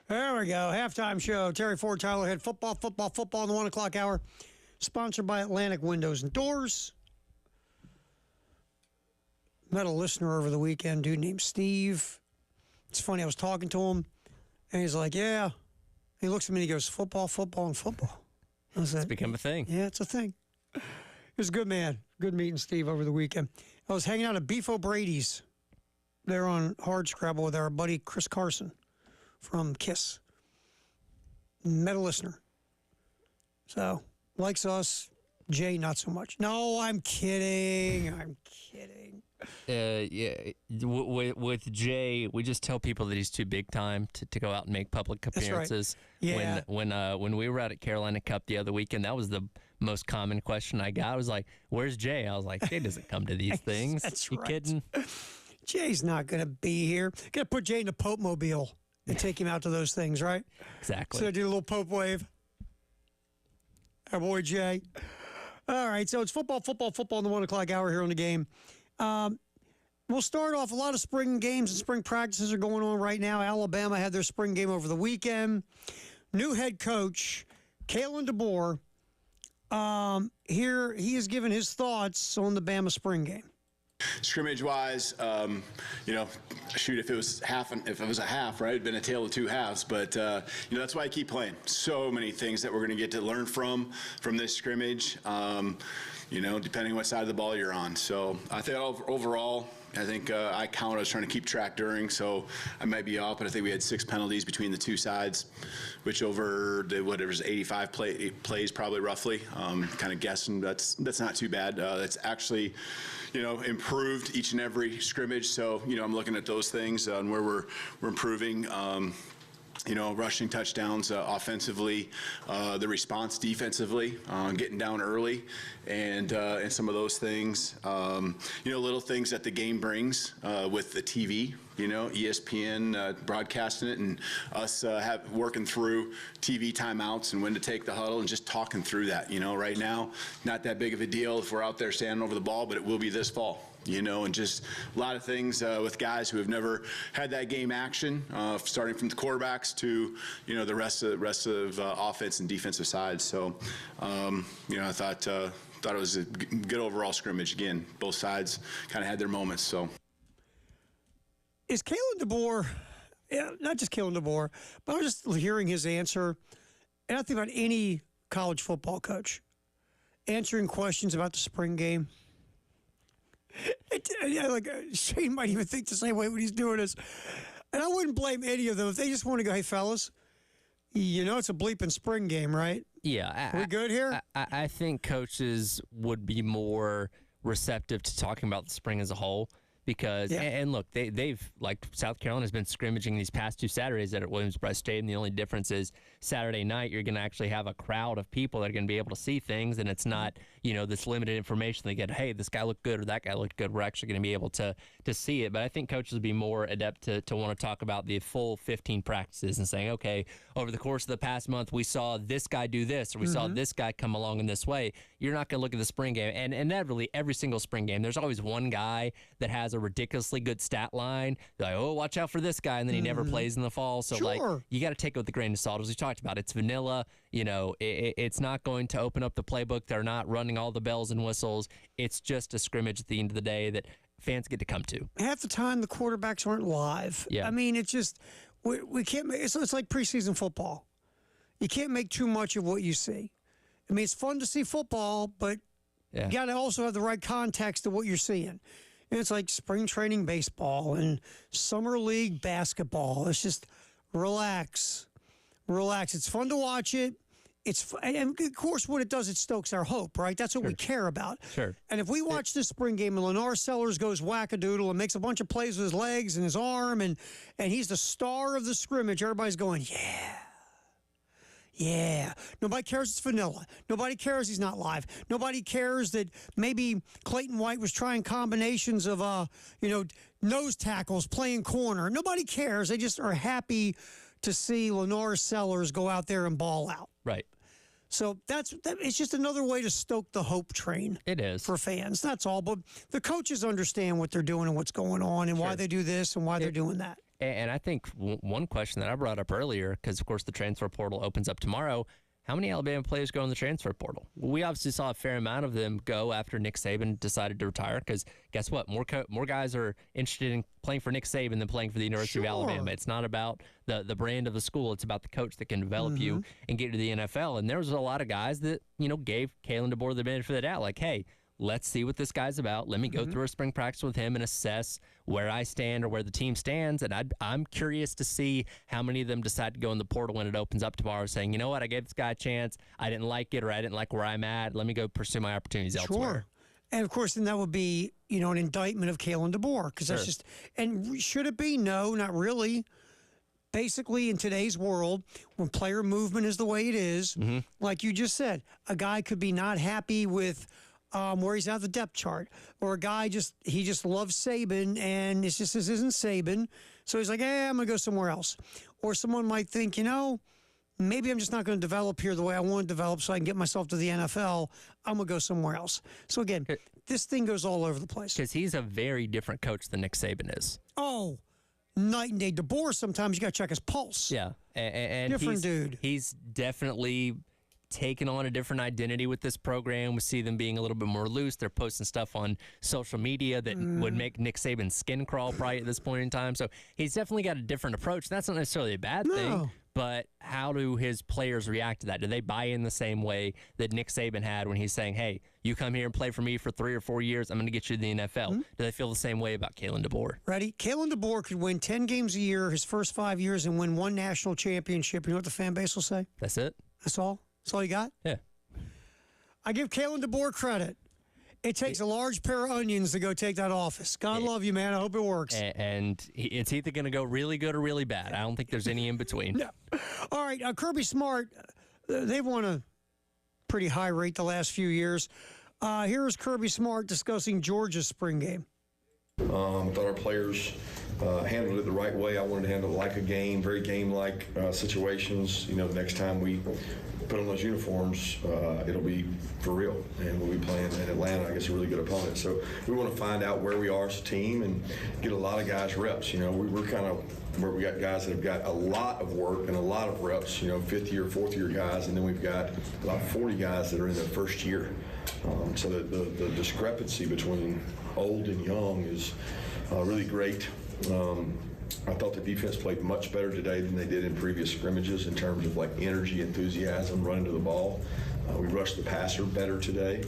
[SPEAKER 1] There we go. Halftime show. Terry Ford, Tyler Head. Football in the 1 o'clock hour. Sponsored by Atlantic Windows and Doors. Met a listener over the weekend, dude named Steve. It's funny, I was talking to him, and he's like, yeah. He looks at me and he goes, football. I was
[SPEAKER 2] It's become a thing.
[SPEAKER 1] yeah, it's a thing. He was a good man. Good meeting Steve over the weekend. I was hanging out at Beef O'Brady's. They're on Hard Scrabble with our buddy Chris Carson from KISS. Met a listener. So, likes us. Jay, not so much. No, I'm kidding.
[SPEAKER 2] With Jay, we just tell people that he's too big time to go out and make public appearances.
[SPEAKER 1] That's right. Yeah.
[SPEAKER 2] When we were out at Carolina Cup the other weekend, that was the most common question I got. I was like, "Where's Jay?" I was like, "Jay doesn't come to these things."
[SPEAKER 1] That's
[SPEAKER 2] you
[SPEAKER 1] right.
[SPEAKER 2] kidding?
[SPEAKER 1] Jay's not going to be here. Got to put Jay in a Pope mobile and take him out to those things, right?
[SPEAKER 2] Exactly.
[SPEAKER 1] So I do a little Pope wave. Our boy Jay. All right, so it's football in the 1 o'clock hour here on the game. We'll start off. A lot of spring games and spring practices are going on right now. Alabama had their spring game over the weekend. New head coach, Kalen DeBoer, here he has given his thoughts on the Bama spring game.
[SPEAKER 7] Scrimmage-wise, shoot, if it was a half, right, it'd been a tale of two halves. But that's why I keep playing. So many things that we're going to get to learn from this scrimmage. Depending what side of the ball you're on. So I think overall, I think I was trying to keep track during, so I might be off, but I think we had 6 penalties between the two sides, which over the 85 plays probably roughly. Kind of guessing that's not too bad. That's actually, improved each and every scrimmage. So I'm looking at those things and where we're improving. Rushing touchdowns offensively, the response defensively, getting down early, and some of those things. Little things that the game brings with the TV. ESPN broadcasting it, and us working through TV timeouts and when to take the huddle and just talking through that. Right now, not that big of a deal if we're out there standing over the ball, but it will be this fall. And just a lot of things with guys who have never had that game action, starting from the quarterbacks to, the rest of offense and defensive sides. So, I thought it was a good overall scrimmage. Again, both sides kind of had their moments. So,
[SPEAKER 1] is Kalen DeBoer, not just Kalen DeBoer, but I was just hearing his answer, and I think about any college football coach answering questions about the spring game. Shane might even think the same way when he's doing this. And I wouldn't blame any of them if they just want to go, hey, fellas, it's a bleeping spring game, right?
[SPEAKER 2] Yeah.
[SPEAKER 1] We good here?
[SPEAKER 2] I think coaches would be more receptive to talking about the spring as a whole because, and look, they've, like South Carolina's been scrimmaging these past 2 Saturdays at Williams-Brice Stadium. The only difference is Saturday night you're going to actually have a crowd of people that are going to be able to see things, and it's not, this limited information they get, hey, this guy looked good or that guy looked good. We're actually going to be able to see it. But I think coaches would be more adept to want to talk about the full 15 practices and saying, okay, over the course of the past month, we saw this guy do this, or we saw this guy come along in this way. You're not going to look at the spring game. And inevitably, every single spring game, there's always one guy that has a ridiculously good stat line. They're like, oh, watch out for this guy, and then he never plays in the fall. So, you got to take it with a grain of salt. As we talked about, it's vanilla. It's not going to open up the playbook. They're not running all the bells and whistles. It's just a scrimmage at the end of the day that fans get to come to.
[SPEAKER 1] Half the time, the quarterbacks aren't live.
[SPEAKER 2] Yeah.
[SPEAKER 1] I mean, it's just, we can't make, it's like preseason football. You can't make too much of what you see. I mean, it's fun to see football, but you got to also have the right context of what you're seeing. And it's like spring training baseball and summer league basketball. It's just relax. It's fun to watch it. And of course, what it does, it stokes our hope, right? That's what we care about.
[SPEAKER 2] Sure.
[SPEAKER 1] And if we watch this spring game and Lenore Sellers goes wackadoodle and makes a bunch of plays with his legs and his arm, and he's the star of the scrimmage, everybody's going, yeah. Nobody cares it's vanilla. Nobody cares he's not live. Nobody cares that maybe Clayton White was trying combinations of, nose tackles, playing corner. Nobody cares. They just are happy to see Lenore Sellers go out there and ball out.
[SPEAKER 2] Right.
[SPEAKER 1] So it's just another way to stoke the hope train.
[SPEAKER 2] It is.
[SPEAKER 1] For fans. That's all. But the coaches understand what they're doing and what's going on and why they do this and why they're doing that.
[SPEAKER 2] And I think one question that I brought up earlier, because of course the transfer portal opens up tomorrow, how many Alabama players go in the transfer portal? Well, we obviously saw a fair amount of them go after Nick Saban decided to retire, because guess what? More guys are interested in playing for Nick Saban than playing for the University of Alabama. It's not about the brand of the school. It's about the coach that can develop you and get you to the NFL. And there was a lot of guys that, gave Kalen DeBoer the benefit of the doubt. Like, hey, let's see what this guy's about. Let me go through a spring practice with him and assess where I stand or where the team stands. And I'm curious to see how many of them decide to go in the portal when it opens up tomorrow, saying, you know what, I gave this guy a chance. I didn't like it, or I didn't like where I'm at. Let me go pursue my opportunities elsewhere.
[SPEAKER 1] And of course, then that would be, an indictment of Kalen DeBoer, because that's just, and should it be? No, not really. Basically, in today's world, when player movement is the way it is, like you just said, a guy could be not happy with where he's at the depth chart, or a guy he just loves Saban, and this isn't Saban, so he's like, I'm gonna go somewhere else. Or someone might think, maybe I'm just not going to develop here the way I want to develop, so I can get myself to the NFL. I'm gonna go somewhere else. So again, this thing goes all over the place.
[SPEAKER 2] Because he's a very different coach than Nick Saban is.
[SPEAKER 1] Oh, night and day. DeBoer, sometimes you got to check his pulse.
[SPEAKER 2] Yeah, and
[SPEAKER 1] different dude.
[SPEAKER 2] He's definitely taken on a different identity with this program. We see them being a little bit more loose. They're posting stuff on social media that would make Nick Saban's skin crawl probably at this point in time. So he's definitely got a different approach. That's not necessarily a bad thing, but how do his players react to that? Do they buy in the same way that Nick Saban had when he's saying, hey, you come here and play for me for 3 or 4 years, I'm going to get you to the NFL? Do they feel the same way about Kalen DeBoer?
[SPEAKER 1] Ready? Kalen DeBoer could win 10 games a year his first 5 years and win one national championship. You know what the fan base will say?
[SPEAKER 2] That's it?
[SPEAKER 1] That's all? That's all you got?
[SPEAKER 2] Yeah.
[SPEAKER 1] I give Kalen DeBoer credit. It takes a large pair of onions to go take that office. God love you, man. I hope it works.
[SPEAKER 2] And it's either going to go really good or really bad. I don't think there's any in between.
[SPEAKER 1] No. All right, Kirby Smart, they've won a pretty high rate the last few years. Here's Kirby Smart discussing Georgia's spring game.
[SPEAKER 8] Thought our players handled it the right way. I wanted to handle it like a game, very game-like situations. The next time we put on those uniforms, it'll be for real, and we'll be playing in Atlanta against a really good opponent. So we want to find out where we are as a team and get a lot of guys reps. We're kind of where we got guys that have got a lot of work and a lot of reps. Fifth year, fourth year guys, and then we've got about 40 guys that are in their first year. So the discrepancy between old and young is really great. I thought the defense played much better today than they did in previous scrimmages in terms of energy, enthusiasm, running to the ball. We rushed the passer better today.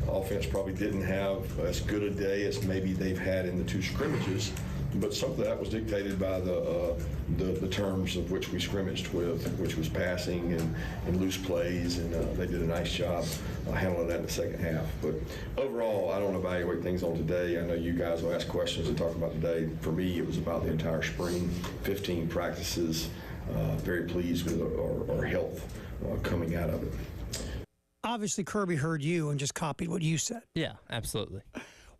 [SPEAKER 8] Offense probably didn't have as good a day as maybe they've had in the two scrimmages, but some of that was dictated by the terms of which we scrimmaged with, which was passing and loose plays, and they did a nice job handling that in the second half. But overall, I don't evaluate things on today. I know you guys will ask questions and talk about today. For me, it was about the entire spring, 15 practices. Very pleased with our health coming out of it.
[SPEAKER 1] Obviously, Kirby heard you and just copied what you said.
[SPEAKER 2] Yeah, absolutely.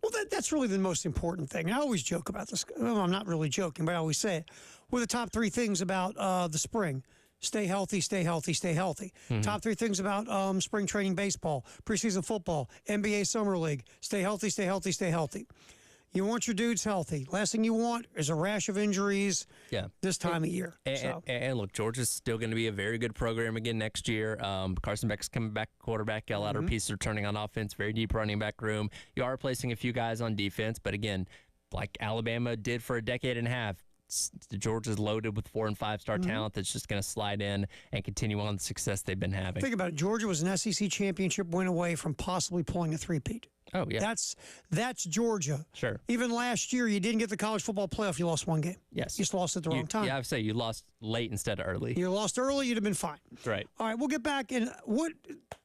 [SPEAKER 1] Well, that's really the most important thing. I always joke about this. Well, I'm not really joking, but I always say it. What are the top three things about the spring? Stay healthy, stay healthy, stay healthy. Top three things about spring training baseball, preseason football, NBA Summer League. Stay healthy, stay healthy, stay healthy. You want your dudes healthy. Last thing you want is a rash of injuries this time of year.
[SPEAKER 2] And look, Georgia's still going to be a very good program again next year. Carson Beck's coming back, quarterback. Gal Outerpiece are turning on offense, very deep running back room. You are replacing a few guys on defense, but again, like Alabama did for a decade and a half, Georgia's loaded with 4- and 5-star talent that's just going to slide in and continue on the success they've been having.
[SPEAKER 1] Think about it. Georgia was an SEC championship win away from possibly pulling a three-peat.
[SPEAKER 2] Oh, yeah.
[SPEAKER 1] That's Georgia.
[SPEAKER 2] Sure.
[SPEAKER 1] Even last year, you didn't get the college football playoff. You lost one game.
[SPEAKER 2] Yes.
[SPEAKER 1] You just lost at the wrong time.
[SPEAKER 2] Yeah, I would say you lost late instead of early.
[SPEAKER 1] You lost early, you'd have been fine.
[SPEAKER 2] Right.
[SPEAKER 1] All right, we'll get back. And what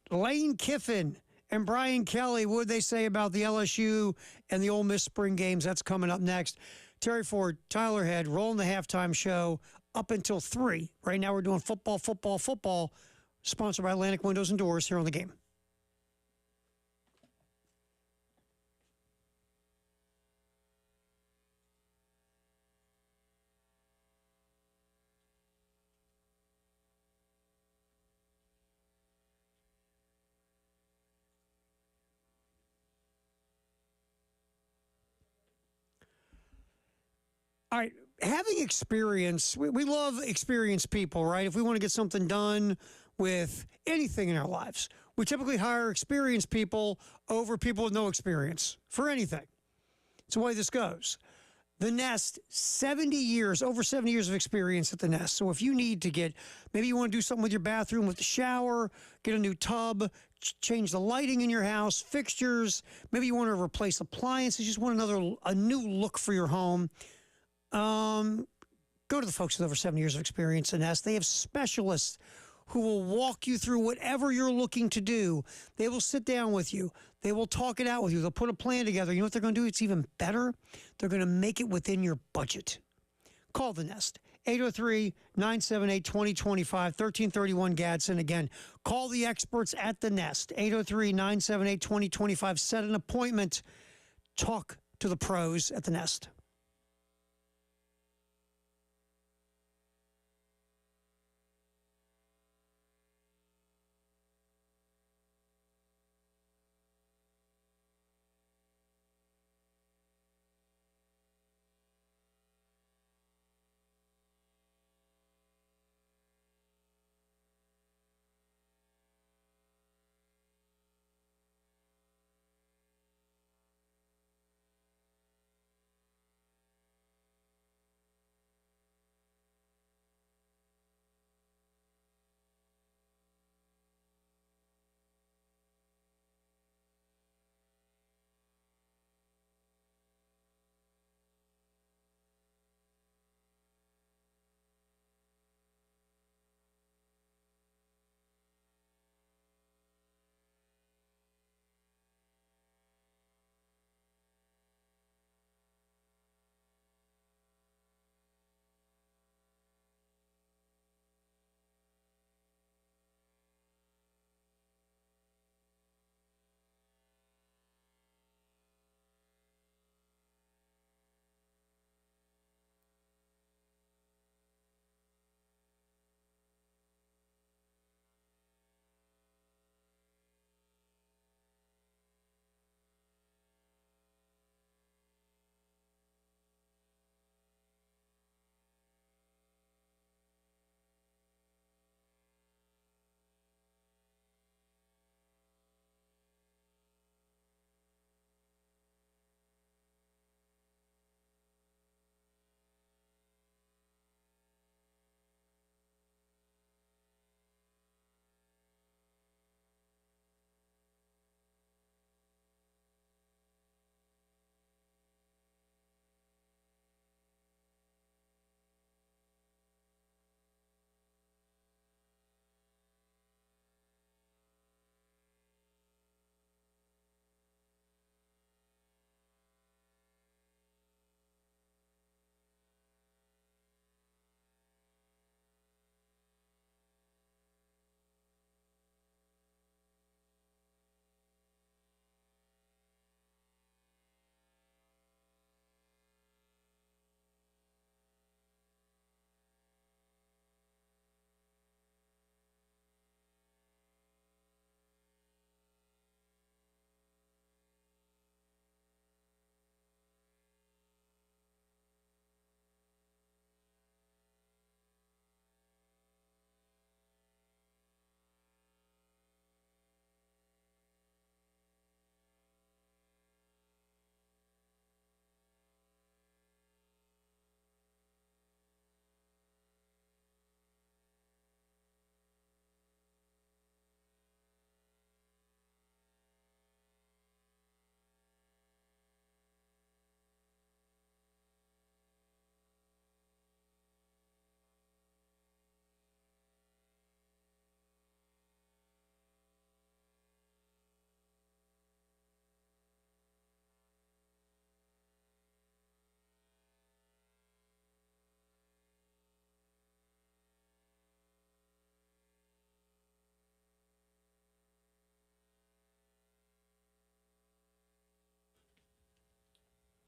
[SPEAKER 1] Lane Kiffin and Brian Kelly, what would they say about the LSU and the Ole Miss spring games? That's coming up next. Terry Ford, Tyler Head, rolling the halftime show up until 3. Right now we're doing football, sponsored by Atlantic Windows and Doors here on The Game. All right, having experience, we love experienced people, right? If we want to get something done with anything in our lives, we typically hire experienced people over people with no experience for anything. It's the way this goes. The Nest, 70 years, over 70 years of experience at the Nest. So if you need to get, maybe you want to do something with your bathroom, with the shower, get a new tub, change the lighting in your house, fixtures, maybe you want to replace appliances, you just want a new look for your home. Go to the folks with over 70 years of experience in Nest. They have specialists who will walk you through whatever you're looking to do. They will sit down with you. They will talk it out with you. They'll put a plan together. You know what they're going to do? It's even better. They're going to make it within your budget. Call the Nest. 803-978-2025, 1331 Gadsden. Again, call the experts at the Nest. 803-978-2025. Set an appointment. Talk to the pros at the Nest.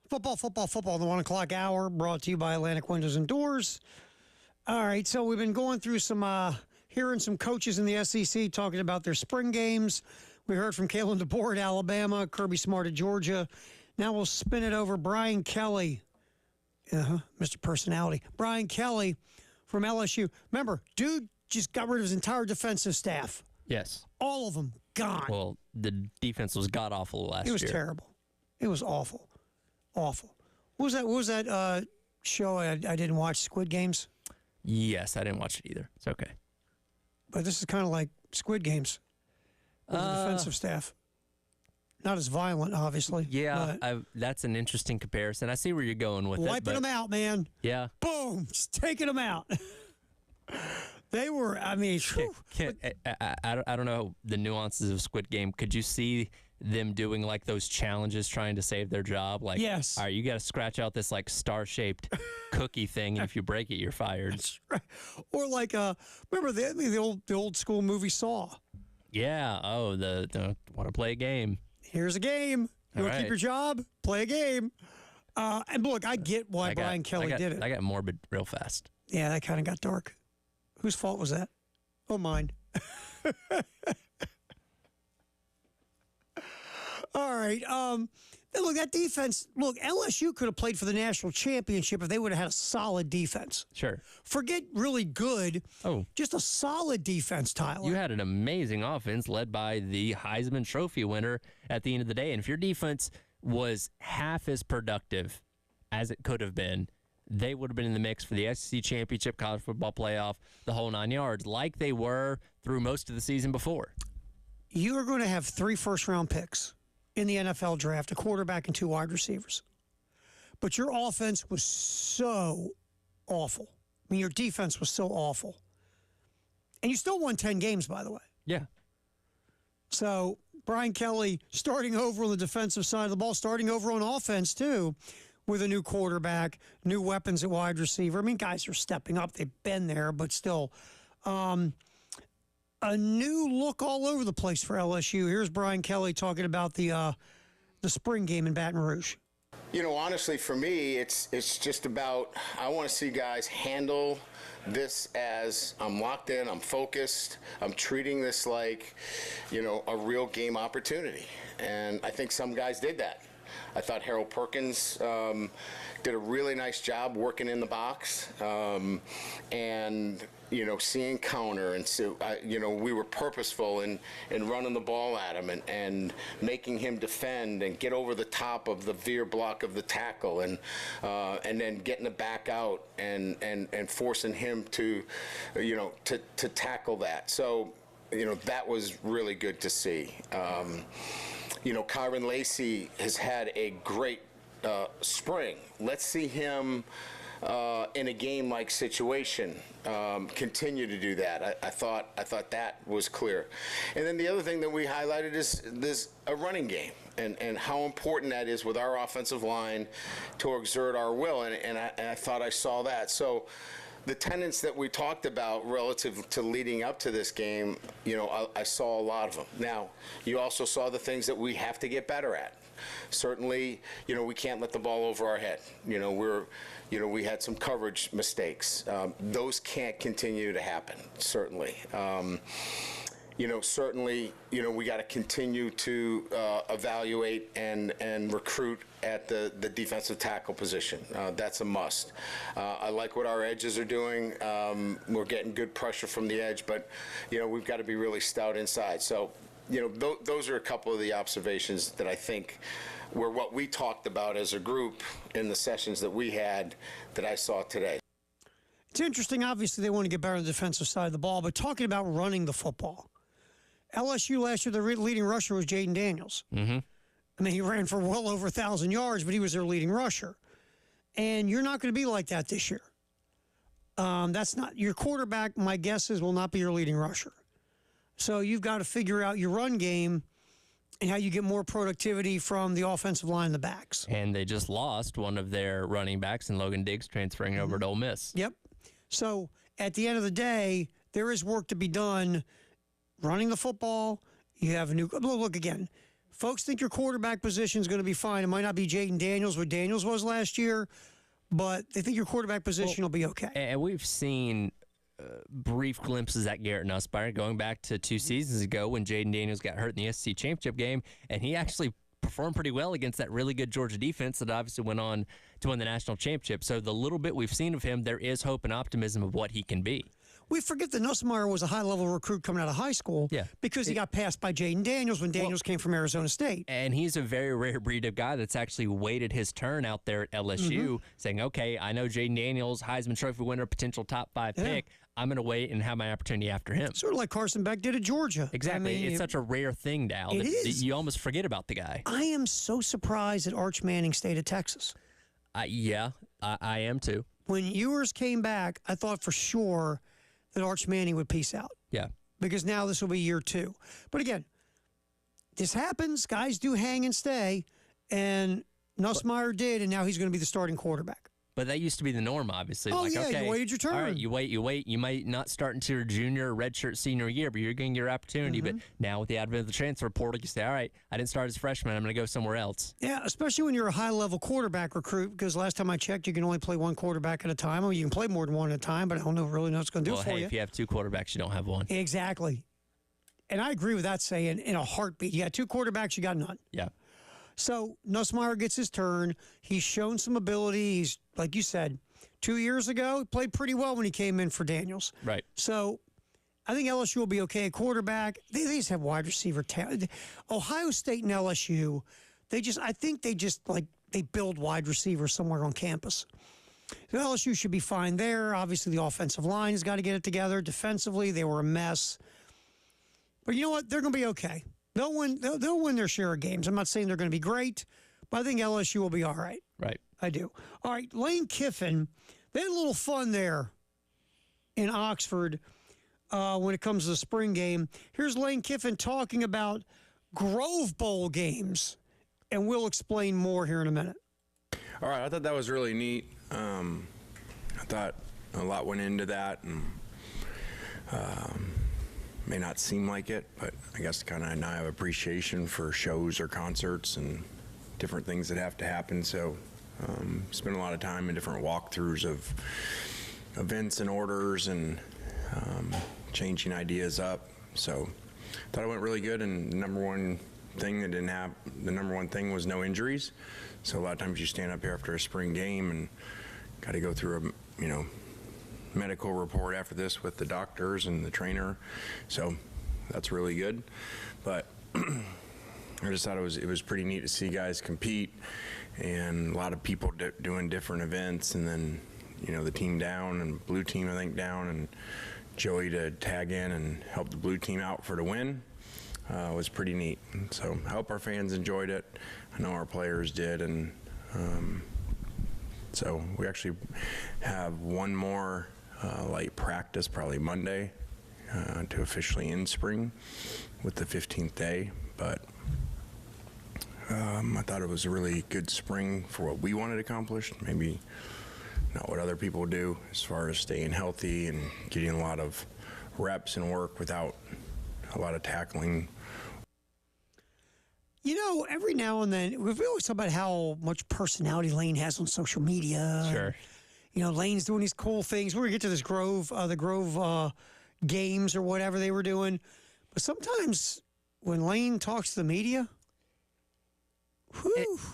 [SPEAKER 1] Football, the 1 o'clock hour, brought to you by Atlantic Windows and Doors. All right, so we've been going through hearing some coaches in the SEC talking about their spring games. We heard from Kalen DeBoer at Alabama, Kirby Smart at Georgia. Now we'll spin it over. Brian Kelly Mr. Personality. Brian Kelly from LSU. Remember, dude just got rid of his entire defensive staff.
[SPEAKER 2] Yes.
[SPEAKER 1] All of them gone.
[SPEAKER 2] Well, the defense was god awful last year.
[SPEAKER 1] It was terrible. It was awful. Awful. What was that show I didn't watch, Squid Games?
[SPEAKER 2] Yes, I didn't watch it either. It's okay.
[SPEAKER 1] But this is kind of like Squid Games with the defensive staff. Not as violent, obviously.
[SPEAKER 2] Yeah, that's an interesting comparison. I see where you're going with it.
[SPEAKER 1] Wiping them out, man.
[SPEAKER 2] Yeah.
[SPEAKER 1] Boom. Just taking them out. They were, I mean,
[SPEAKER 2] I don't know the nuances of Squid Game. Could you see them doing like those challenges ttrying to save their job? Like,
[SPEAKER 1] yes.
[SPEAKER 2] All right, you got to scratch out this like star-shaped cookie thing, and if you break it, you're fired.
[SPEAKER 1] That's right. Or like, remember the old school movie Saw?
[SPEAKER 2] Yeah. Oh, the want to play a game.
[SPEAKER 1] Here's a game. You want to keep your job? Play a game. And look, I get why Brian Kelly did it.
[SPEAKER 2] I got morbid real fast.
[SPEAKER 1] Yeah, that kind of got dark. Whose fault was that? Oh, mine. All right. Look, that defense. Look, LSU could have played for the national championship if they would have had a solid defense.
[SPEAKER 2] Sure.
[SPEAKER 1] Forget really good.
[SPEAKER 2] Oh.
[SPEAKER 1] Just a solid defense, Tyler.
[SPEAKER 2] You had an amazing offense led by the Heisman Trophy winner at the end of the day. And if your defense was half as productive as it could have been, they would have been in the mix for the SEC Championship, College Football Playoff, the whole 9 yards, like they were through most of the season before.
[SPEAKER 1] You are going to have 3 first-round picks in the NFL draft, a quarterback and 2 wide receivers. But your offense was so awful. I mean, your defense was so awful. And you still won 10 games, by the way.
[SPEAKER 2] Yeah.
[SPEAKER 1] So Brian Kelly starting over on the defensive side of the ball, starting over on offense, too, with a new quarterback, new weapons at wide receiver. I mean, guys are stepping up. They've been there, but still a new look all over the place for LSU. Here's Brian Kelly talking about the spring game in Baton Rouge.
[SPEAKER 9] You know, honestly, for me, it's just about, I want to see guys handle this as I'm locked in, I'm focused, I'm treating this like, you know, a real game opportunity. And I think some guys did that. I thought Harold Perkins did a really nice job working in the box, and you know, seeing counter, and so you know, we were purposeful in running the ball at him and making him defend and get over the top of the veer block of the tackle, and then getting it back out and forcing him to, you know, to tackle that. So, you know, that was really good to see. You know, Kyron Lacey has had a great spring. Let's see him in a game-like situation continue to do that. I thought that was clear. And then the other thing that we highlighted is a running game and how important that is with our offensive line to exert our will. And I thought I saw that. So the tenets that we talked about relative to leading up to this game, you know, I saw a lot of them. Now, you also saw the things that we have to get better at. Certainly, you know, we can't let the ball over our head. You know, we had some coverage mistakes. Those can't continue to happen, certainly. You know, certainly, you know, we got to continue to evaluate and recruit at the defensive tackle position. That's a must. I like what our edges are doing. We're getting good pressure from the edge, but, you know, we've got to be really stout inside. So, you know, those are a couple of the observations that I think were what we talked about as a group in the sessions that we had that I saw today.
[SPEAKER 1] It's interesting. Obviously, they want to get better on the defensive side of the ball, but talking about running the football. LSU last year, their leading rusher was Jaden Daniels. Mm-hmm. I mean, he ran for well over 1,000 yards, but he was their leading rusher. And you're not going to be like that this year. That's not your quarterback. My guess is will not be your leading rusher. So you've got to figure out your run game and how you get more productivity from the offensive line and the backs.
[SPEAKER 2] And they just lost one of their running backs in Logan Diggs transferring over to Ole Miss.
[SPEAKER 1] Yep. So at the end of the day, there is work to be done running the football. You have a new look again. Folks think your quarterback position is going to be fine. It might not be Jaden Daniels what Daniels was last year, but they think your quarterback position will be okay.
[SPEAKER 2] And we've seen brief glimpses at Garrett Nussmeier going back to 2 seasons ago when Jaden Daniels got hurt in the SEC Championship game, and he actually performed pretty well against that really good Georgia defense that obviously went on to win the national championship. So the little bit we've seen of him, there is hope and optimism of what he can be.
[SPEAKER 1] We forget that Nussmeier was a high-level recruit coming out of high school because he got passed by Jaden Daniels when Daniels came from Arizona State.
[SPEAKER 2] And he's a very rare breed of guy that's actually waited his turn out there at LSU, saying, okay, I know Jaden Daniels, Heisman Trophy winner, potential top 5 pick. I'm going to wait and have my opportunity after him.
[SPEAKER 1] Sort of like Carson Beck did at Georgia.
[SPEAKER 2] Exactly. I mean, it's such a rare thing now that you almost forget about the guy.
[SPEAKER 1] I am so surprised that Arch Manning stayed at Texas.
[SPEAKER 2] I am too.
[SPEAKER 1] When Ewers came back, I thought for sure that Arch Manning would peace out.
[SPEAKER 2] Yeah.
[SPEAKER 1] Because now this will be year 2. But again, this happens. Guys do hang and stay. And Nussmeier did, and now he's going to be the starting quarterback.
[SPEAKER 2] But that used to be the norm, obviously.
[SPEAKER 1] Oh,
[SPEAKER 2] like,
[SPEAKER 1] yeah,
[SPEAKER 2] okay,
[SPEAKER 1] you waited your turn.
[SPEAKER 2] All right, you wait. You might not start until your junior or redshirt senior year, but you're getting your opportunity. But now with the advent of the transfer portal, you say, all right, I didn't start as a freshman. I'm going to go somewhere else.
[SPEAKER 1] Yeah, especially when you're a high-level quarterback recruit, because last time I checked, you can only play one quarterback at a time. Or you can play more than one at a time, but I don't really know what it's going to do for you.
[SPEAKER 2] If you have 2 quarterbacks, you don't have one.
[SPEAKER 1] Exactly. And I agree with that saying in a heartbeat. You got 2 quarterbacks, you got none.
[SPEAKER 2] Yeah.
[SPEAKER 1] So Nussmeier gets his turn. He's shown some ability. He's, like you said, 2 years ago, he played pretty well when he came in for Daniels.
[SPEAKER 2] Right.
[SPEAKER 1] So I think LSU will be okay at quarterback. They just have wide receiver talent. Ohio State and LSU, I think they build wide receivers somewhere on campus. So LSU should be fine there. Obviously, the offensive line has got to get it together. Defensively, they were a mess. But you know what? They're going to be okay. They'll win their share of games. I'm not saying they're going to be great, but I think LSU will be all right.
[SPEAKER 2] Right.
[SPEAKER 1] I do. All right, Lane Kiffin, they had a little fun there in Oxford when it comes to the spring game. Here's Lane Kiffin talking about Grove Bowl games, and we'll explain more here in a minute.
[SPEAKER 10] All right, I thought that was really neat. I thought a lot went into that, and may not seem like it, but I guess kind of now I have appreciation for shows or concerts and different things that have to happen. So spent a lot of time in different walkthroughs of events and orders and changing ideas up. So thought it went really good, and the number one thing was no injuries. So a lot of times you stand up here after a spring game and got to go through a medical report after this with the doctors and the trainer. So that's really good. But I just thought it was pretty neat to see guys compete and a lot of people doing different events, and then the team down and blue team I think down, and Joey to tag in and help the blue team out for the win was pretty neat. So I hope our fans enjoyed it. I know our players did, and so we actually have one more light practice probably Monday to officially end spring with the 15th day, but I thought it was a really good spring for what we wanted accomplished, maybe not what other people do as far as staying healthy and getting a lot of reps and work without a lot of tackling.
[SPEAKER 1] Every now and then, we've always talked about how much personality Lane has on social media.
[SPEAKER 2] Sure.
[SPEAKER 1] Lane's doing these cool things. We're going to get to this the Grove games or whatever they were doing. But sometimes when Lane talks to the media,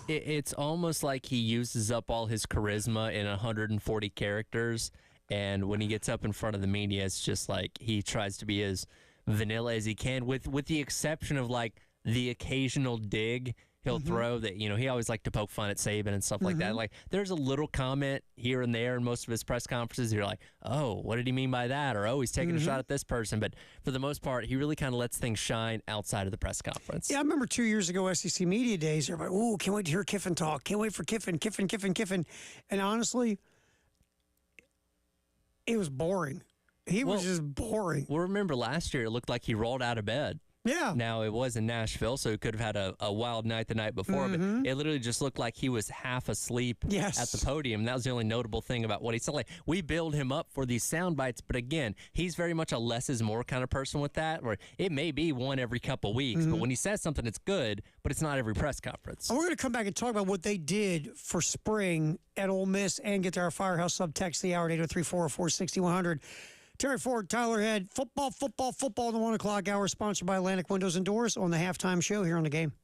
[SPEAKER 2] it's almost like he uses up all his charisma in 140 characters. And when he gets up in front of the media, it's just like he tries to be as vanilla as he can, with the exception of like the occasional dig he'll throw that, he always liked to poke fun at Saban and stuff like that. Like, there's a little comment here and there in most of his press conferences. You're like, oh, what did he mean by that? Or, oh, he's taking a shot at this person. But for the most part, he really kind of lets things shine outside of the press conference.
[SPEAKER 1] Yeah, I remember 2 years ago, SEC Media Days, everybody, oh, can't wait to hear Kiffin talk. Can't wait for Kiffin. And honestly, it was boring. He was just boring.
[SPEAKER 2] Well, remember last year, it looked like he rolled out of bed.
[SPEAKER 1] Yeah.
[SPEAKER 2] Now, it was in Nashville, so he could have had a wild night the night before, but it literally just looked like he was half asleep at the podium. That was the only notable thing about what he said. Like, we build him up for these sound bites, but again, he's very much a less is more kind of person with that, where it may be one every couple weeks, but when he says something, it's good, but it's not every press conference.
[SPEAKER 1] And we're going to come back and talk about what they did for spring at Ole Miss and get to our Firehouse subtext the hour at 803-404-6100. Terry Ford, Tyler Head, football in the 1 o'clock hour, sponsored by Atlantic Windows and Doors on the halftime show here on the game.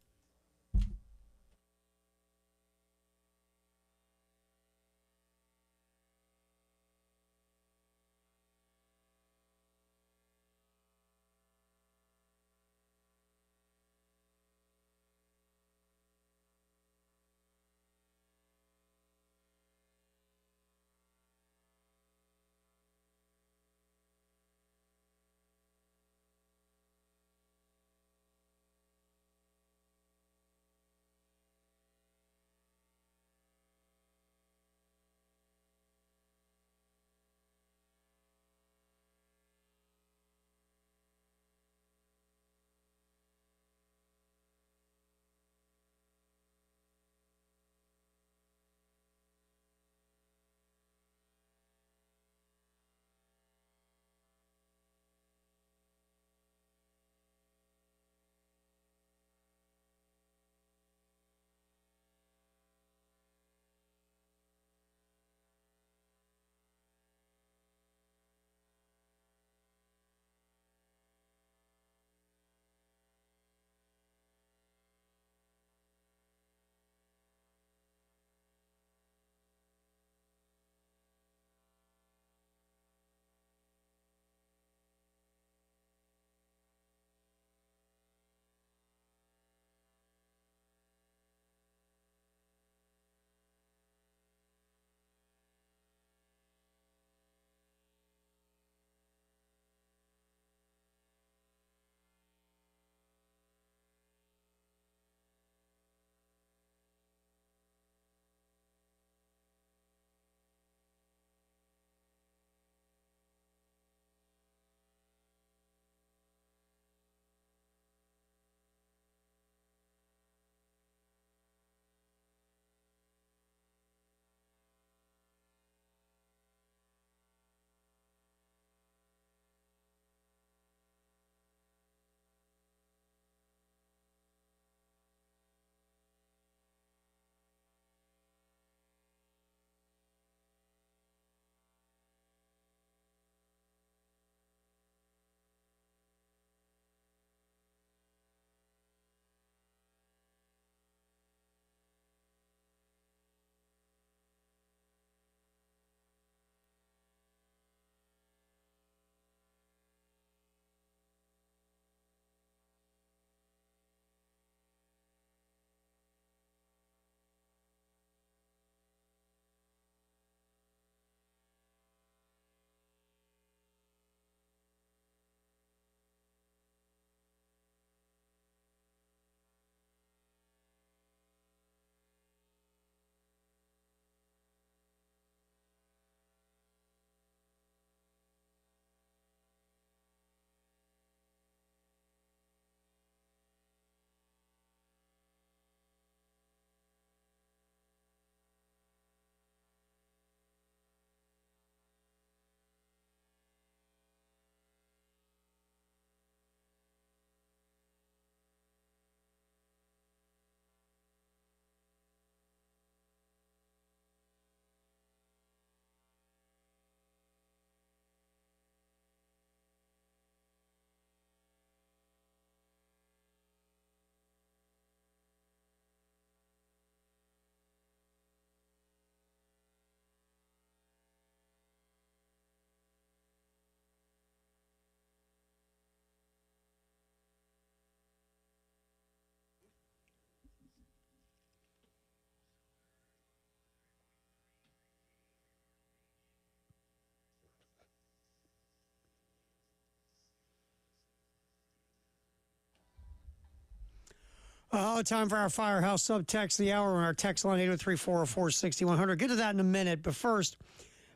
[SPEAKER 1] Time for our Firehouse Subtext of the Hour on our text line 803-404-6100. Get to that in a minute, but first,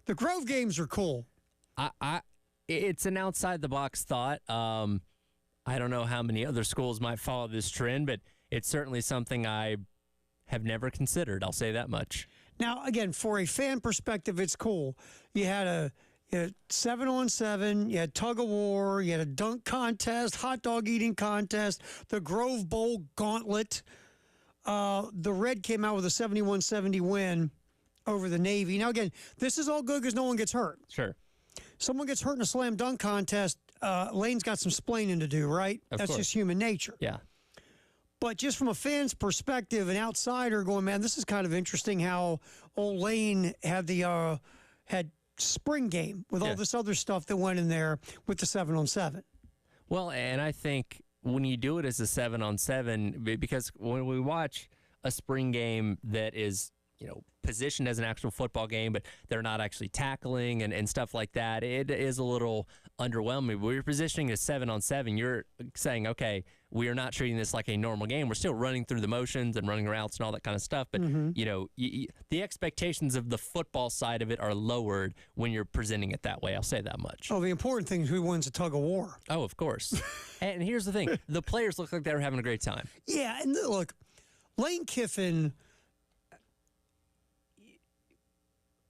[SPEAKER 1] the Grove games are cool.
[SPEAKER 2] It's an outside-the-box thought. I don't know how many other schools might follow this trend, but it's certainly something I have never considered. I'll say that much.
[SPEAKER 1] Now, again, for a fan perspective, it's cool. You had a 7-on-7, you had tug of war, you had a dunk contest, hot dog eating contest, the Grove Bowl gauntlet. The Red came out with a 71-70 win over the Navy. Now, again, this is all good because no one gets hurt.
[SPEAKER 2] Sure.
[SPEAKER 1] Someone gets hurt in a slam dunk contest, Lane's got some splaining to do, right? That's
[SPEAKER 2] course.
[SPEAKER 1] just human nature.
[SPEAKER 2] Yeah.
[SPEAKER 1] But just from a fan's perspective, an outsider going, man, this is kind of interesting how old Lane had the had spring game with all this other stuff that went in there with the 7-on-7.
[SPEAKER 2] Well, and I think when you do it as a 7-on-7, because when we watch a spring game that is, positioned as an actual football game, but they're not actually tackling and stuff like that, it is a little underwhelming. When you're positioning a 7-on-7, you're saying, okay, we are not treating this like a normal game. We're still running through the motions and running routes and all that kind of stuff. But, the expectations of the football side of it are lowered when you're presenting it that way. I'll say that much.
[SPEAKER 1] Oh, the important thing is who wins a tug of war.
[SPEAKER 2] Oh, of course. And here's the thing. The players look like they were having a great time.
[SPEAKER 1] Yeah, and look, Lane Kiffin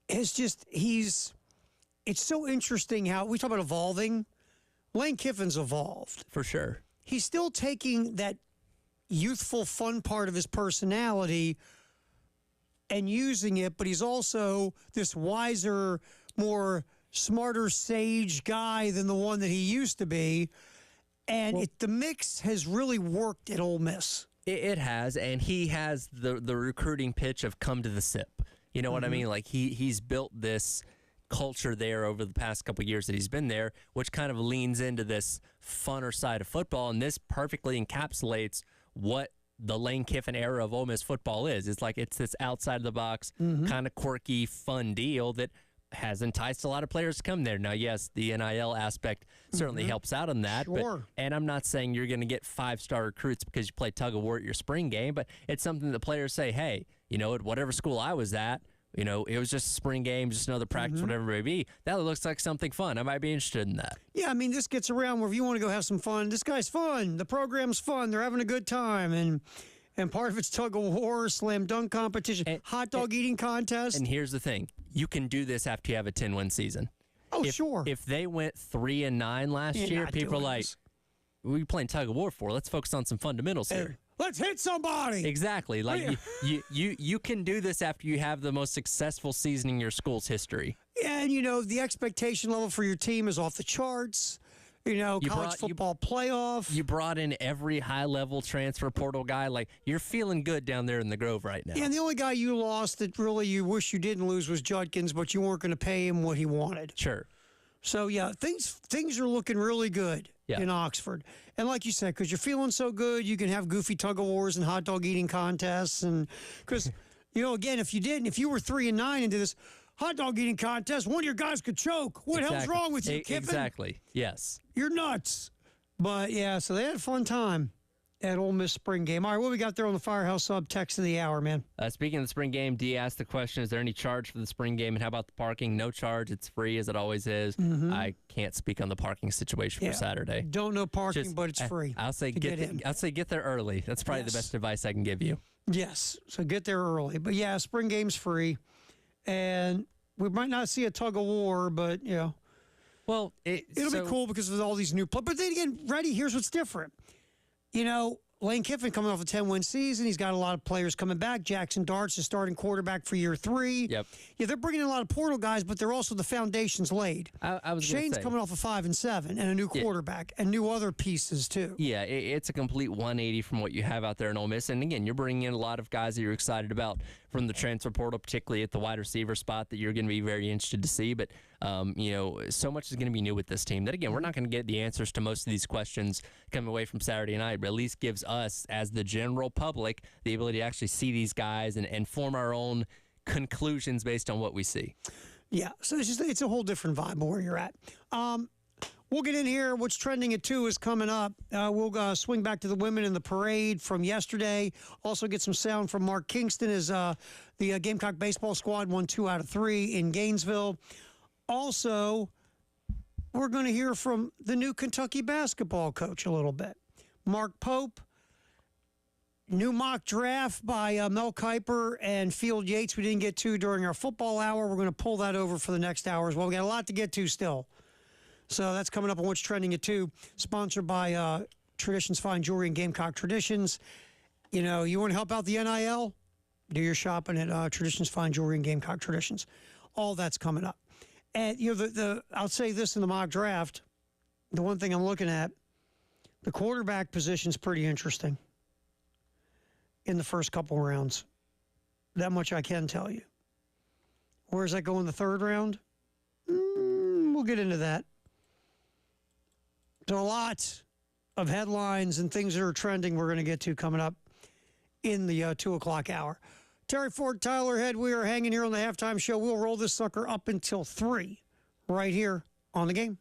[SPEAKER 1] is just, it's so interesting how, we talk about evolving. Lane Kiffin's evolved.
[SPEAKER 2] For sure.
[SPEAKER 1] He's still taking that youthful, fun part of his personality and using it, but he's also this wiser, more smarter, sage guy than the one that he used to be. And the mix has really worked at Ole Miss.
[SPEAKER 2] It has, and he has the recruiting pitch of come to the SIP. You know what I mean? Like he's built this culture there over the past couple of years that he's been there, which kind of leans into this funner side of football, and this perfectly encapsulates what the Lane Kiffin era of Ole Miss football is. It's like it's this outside-of-the-box, kind of quirky, fun deal that has enticed a lot of players to come there. Now, yes, the NIL aspect certainly helps out on that.
[SPEAKER 1] Sure.
[SPEAKER 2] And I'm not saying you're going to get 5-star recruits because you play tug of war at your spring game, but it's something that players say, hey, at whatever school I was at, it was just a spring game, just another practice, whatever it may be. That looks like something fun. I might be interested in that.
[SPEAKER 1] Yeah, I mean, this gets around where if you want to go have some fun, this guy's fun. The program's fun. They're having a good time. And part of it's tug of war, slam dunk competition, hot dog eating contest.
[SPEAKER 2] And here's the thing. You can do this after you have a 10-win season.
[SPEAKER 1] Oh, sure.
[SPEAKER 2] If they went 3-9 last year, people are like, what are you playing tug of war for? Let's focus on some fundamentals here.
[SPEAKER 1] Let's hit somebody.
[SPEAKER 2] Exactly. Like you can do this after you have the most successful season in your school's history.
[SPEAKER 1] Yeah, and the expectation level for your team is off the charts. College football playoff.
[SPEAKER 2] You brought in every high-level transfer portal guy. Like, you're feeling good down there in the Grove right now.
[SPEAKER 1] Yeah, and the only guy you lost that really you wish you didn't lose was Judkins, but you weren't going to pay him what he wanted.
[SPEAKER 2] Sure.
[SPEAKER 1] So, yeah, things are looking really good in Oxford. And like you said, because you're feeling so good, you can have goofy tug of wars and hot dog eating contests. And because, again, if you were 3-9 into this hot dog eating contest, one of your guys could choke. What the hell's wrong with you, Kiffin?
[SPEAKER 2] Exactly. Yes.
[SPEAKER 1] You're nuts. But, yeah, so they had a fun time at Ole Miss spring game. All right, what we got there on the Firehouse Sub text of the hour, man?
[SPEAKER 2] Speaking of the spring game, D asked the question, is there any charge for the spring game? And how about the parking? No charge. It's free, as it always is. I can't speak on the parking situation for Saturday.
[SPEAKER 1] Don't know parking, but it's free.
[SPEAKER 2] I'll say get there early. That's probably the best advice I can give you.
[SPEAKER 1] Yes, so get there early. But, yeah, spring game's free. And we might not see a tug of war, but,
[SPEAKER 2] Well,
[SPEAKER 1] it'll be cool because of all these new players. But then again, Reddy, here's what's different. Lane Kiffin coming off a 10-win season. He's got a lot of players coming back. Jackson Dart's the starting quarterback for year 3.
[SPEAKER 2] Yep.
[SPEAKER 1] Yeah, they're bringing in a lot of portal guys, but they're also the foundations laid.
[SPEAKER 2] I was
[SPEAKER 1] Shane's coming off a 5-7 and a new quarterback and new other pieces too.
[SPEAKER 2] Yeah, it's a complete 180 from what you have out there in Ole Miss. And again, you're bringing in a lot of guys that you're excited about from the transfer portal, particularly at the wide receiver spot that you're going to be very interested to see. But, so much is going to be new with this team that, again, we're not going to get the answers to most of these questions coming away from Saturday night, but at least gives us, as the general public, the ability to actually see these guys and form our own conclusions based on what we see.
[SPEAKER 1] Yeah, so it's a whole different vibe where you're at. We'll get in here. What's trending at 2 is coming up. We'll swing back to the women in the parade from yesterday. Also get some sound from Mark Kingston as the Gamecock baseball squad won 2 out of 3 in Gainesville. Also, we're going to hear from the new Kentucky basketball coach a little bit. Mark Pope, new mock draft by Mel Kiper and Field Yates we didn't get to during our football hour. We're going to pull that over for the next hour as well. We got a lot to get to still. So that's coming up on What's Trending at 2, sponsored by Traditions Fine Jewelry and Gamecock Traditions. You know, you want to help out the NIL? Do your shopping at Traditions Fine Jewelry and Gamecock Traditions. All that's coming up. And, you know, I'll say this in the mock draft, the one thing I'm looking at, the quarterback position's pretty interesting in the first couple rounds. That much I can tell you. Where does that go in the third round? We'll get into that. There are a lot of headlines and things that are trending we're going to get to coming up in the 2 o'clock hour. Terry Ford, Tyler Head, we are hanging here on the halftime show. We'll roll this sucker up until 3 right here on The Game.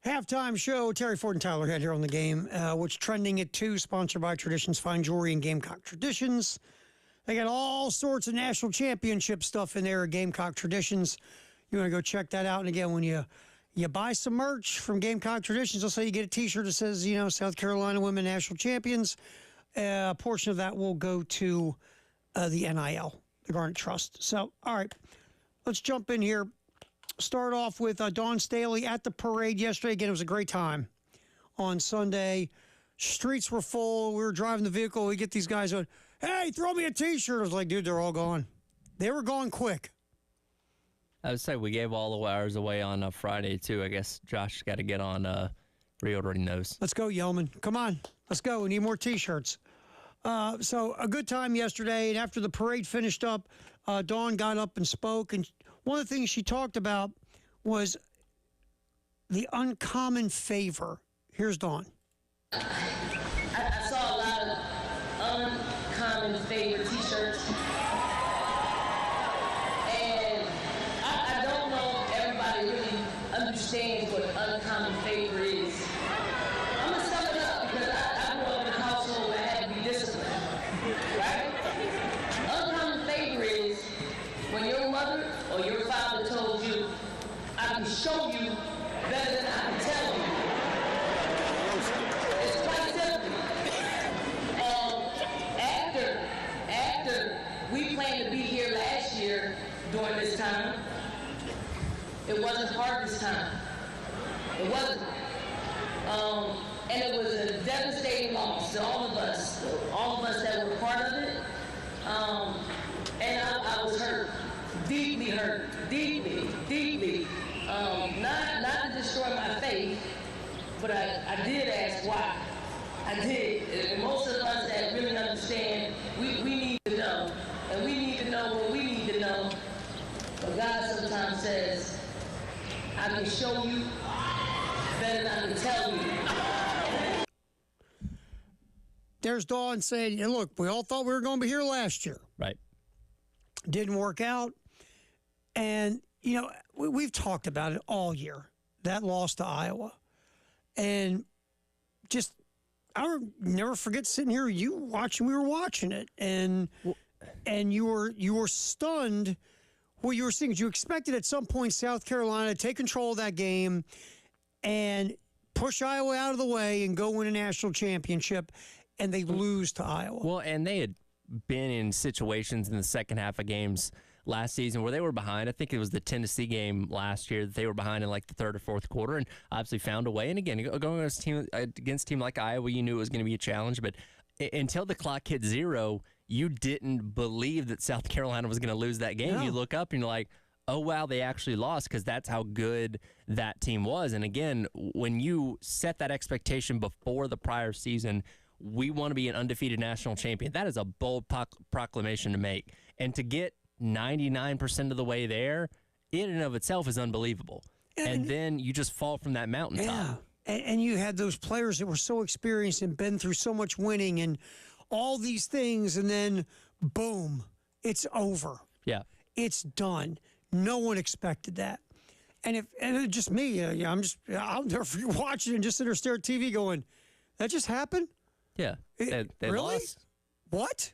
[SPEAKER 1] Halftime show, Terry Ford and Tyler Head here on the game, which trending at 2, sponsored by Traditions Fine Jewelry and Gamecock Traditions. They got all sorts of national championship stuff in there at Gamecock Traditions. You want to go check that out. And again, when you buy some merch from Gamecock Traditions, they'll say you get a T-shirt that says, South Carolina Women National Champions. A portion of that will go to the NIL, the Garnet Trust. So, all right, let's jump in here. Start off with Dawn Staley at the parade yesterday. Again, it was a great time on Sunday. Streets were full. We were driving the vehicle. We get these guys on, hey, throw me a T-shirt. I was like, dude, they're all gone. They were gone quick.
[SPEAKER 2] I would say we gave all the wires away on Friday, too. I guess Josh got to get on reordering those.
[SPEAKER 1] Let's go, Yeoman. Come on. Let's go. We need more T-shirts. So a good time yesterday. And after the parade finished up, Dawn got up and spoke. And one of the things she talked about was the uncommon favor. Here's Dawn.
[SPEAKER 6] I saw a lot of uncommon favor T-shirts. And I don't know if everybody really understands what uncommon favor is. I'm going to sum it up because I grew up in a household where I had to be disciplined. Right? Uncommon favor is when your mother or your father told you, I can show you better than I can tell you. It's quite simple. After we planned to be here last year during this time, it wasn't hard this time. It wasn't. And it was a devastating loss to all of us that were part of it. And I was hurt, deeply hurt, deeply. Not to destroy my faith, but I did ask why. I did. And most of us that really understand, we need to know. And we need to know what we need to know. But God sometimes says, I can show you better than I can tell you.
[SPEAKER 1] There's Dawn saying, look, we all thought we were going to be here last year.
[SPEAKER 2] Right.
[SPEAKER 1] Didn't work out. And, we've talked about it all year, that loss to Iowa. And just, I'll never forget sitting here, we were watching it. And you were stunned what you were seeing. You expected at some point South Carolina to take control of that game and push Iowa out of the way and go win a national championship, and they lose to Iowa.
[SPEAKER 2] Well, and they had been in situations in the second half of games last season where they were behind. I think it was the Tennessee game last year that they were behind in like the third or fourth quarter and obviously found a way. And again, going against a team like Iowa, you knew it was going to be a challenge. But until the clock hit 0, you didn't believe that South Carolina was going to lose that game.
[SPEAKER 1] No.
[SPEAKER 2] You look up and you're like, oh, wow, they actually lost, because that's how good that team was. And again, when you set that expectation before the prior season, we want to be an undefeated national champion. That is a bold proclamation to make. And to get 99% of the way there, in and of itself is unbelievable. And then you just fall from that mountaintop.
[SPEAKER 1] Yeah. And you had those players that were so experienced and been through so much winning and all these things, and then boom, it's over.
[SPEAKER 2] Yeah.
[SPEAKER 1] It's done. No one expected that. And it's just me, I'll never forget watching and just sit there stare at TV going, that just happened?
[SPEAKER 2] Yeah. They
[SPEAKER 1] really?
[SPEAKER 2] lost.
[SPEAKER 1] What?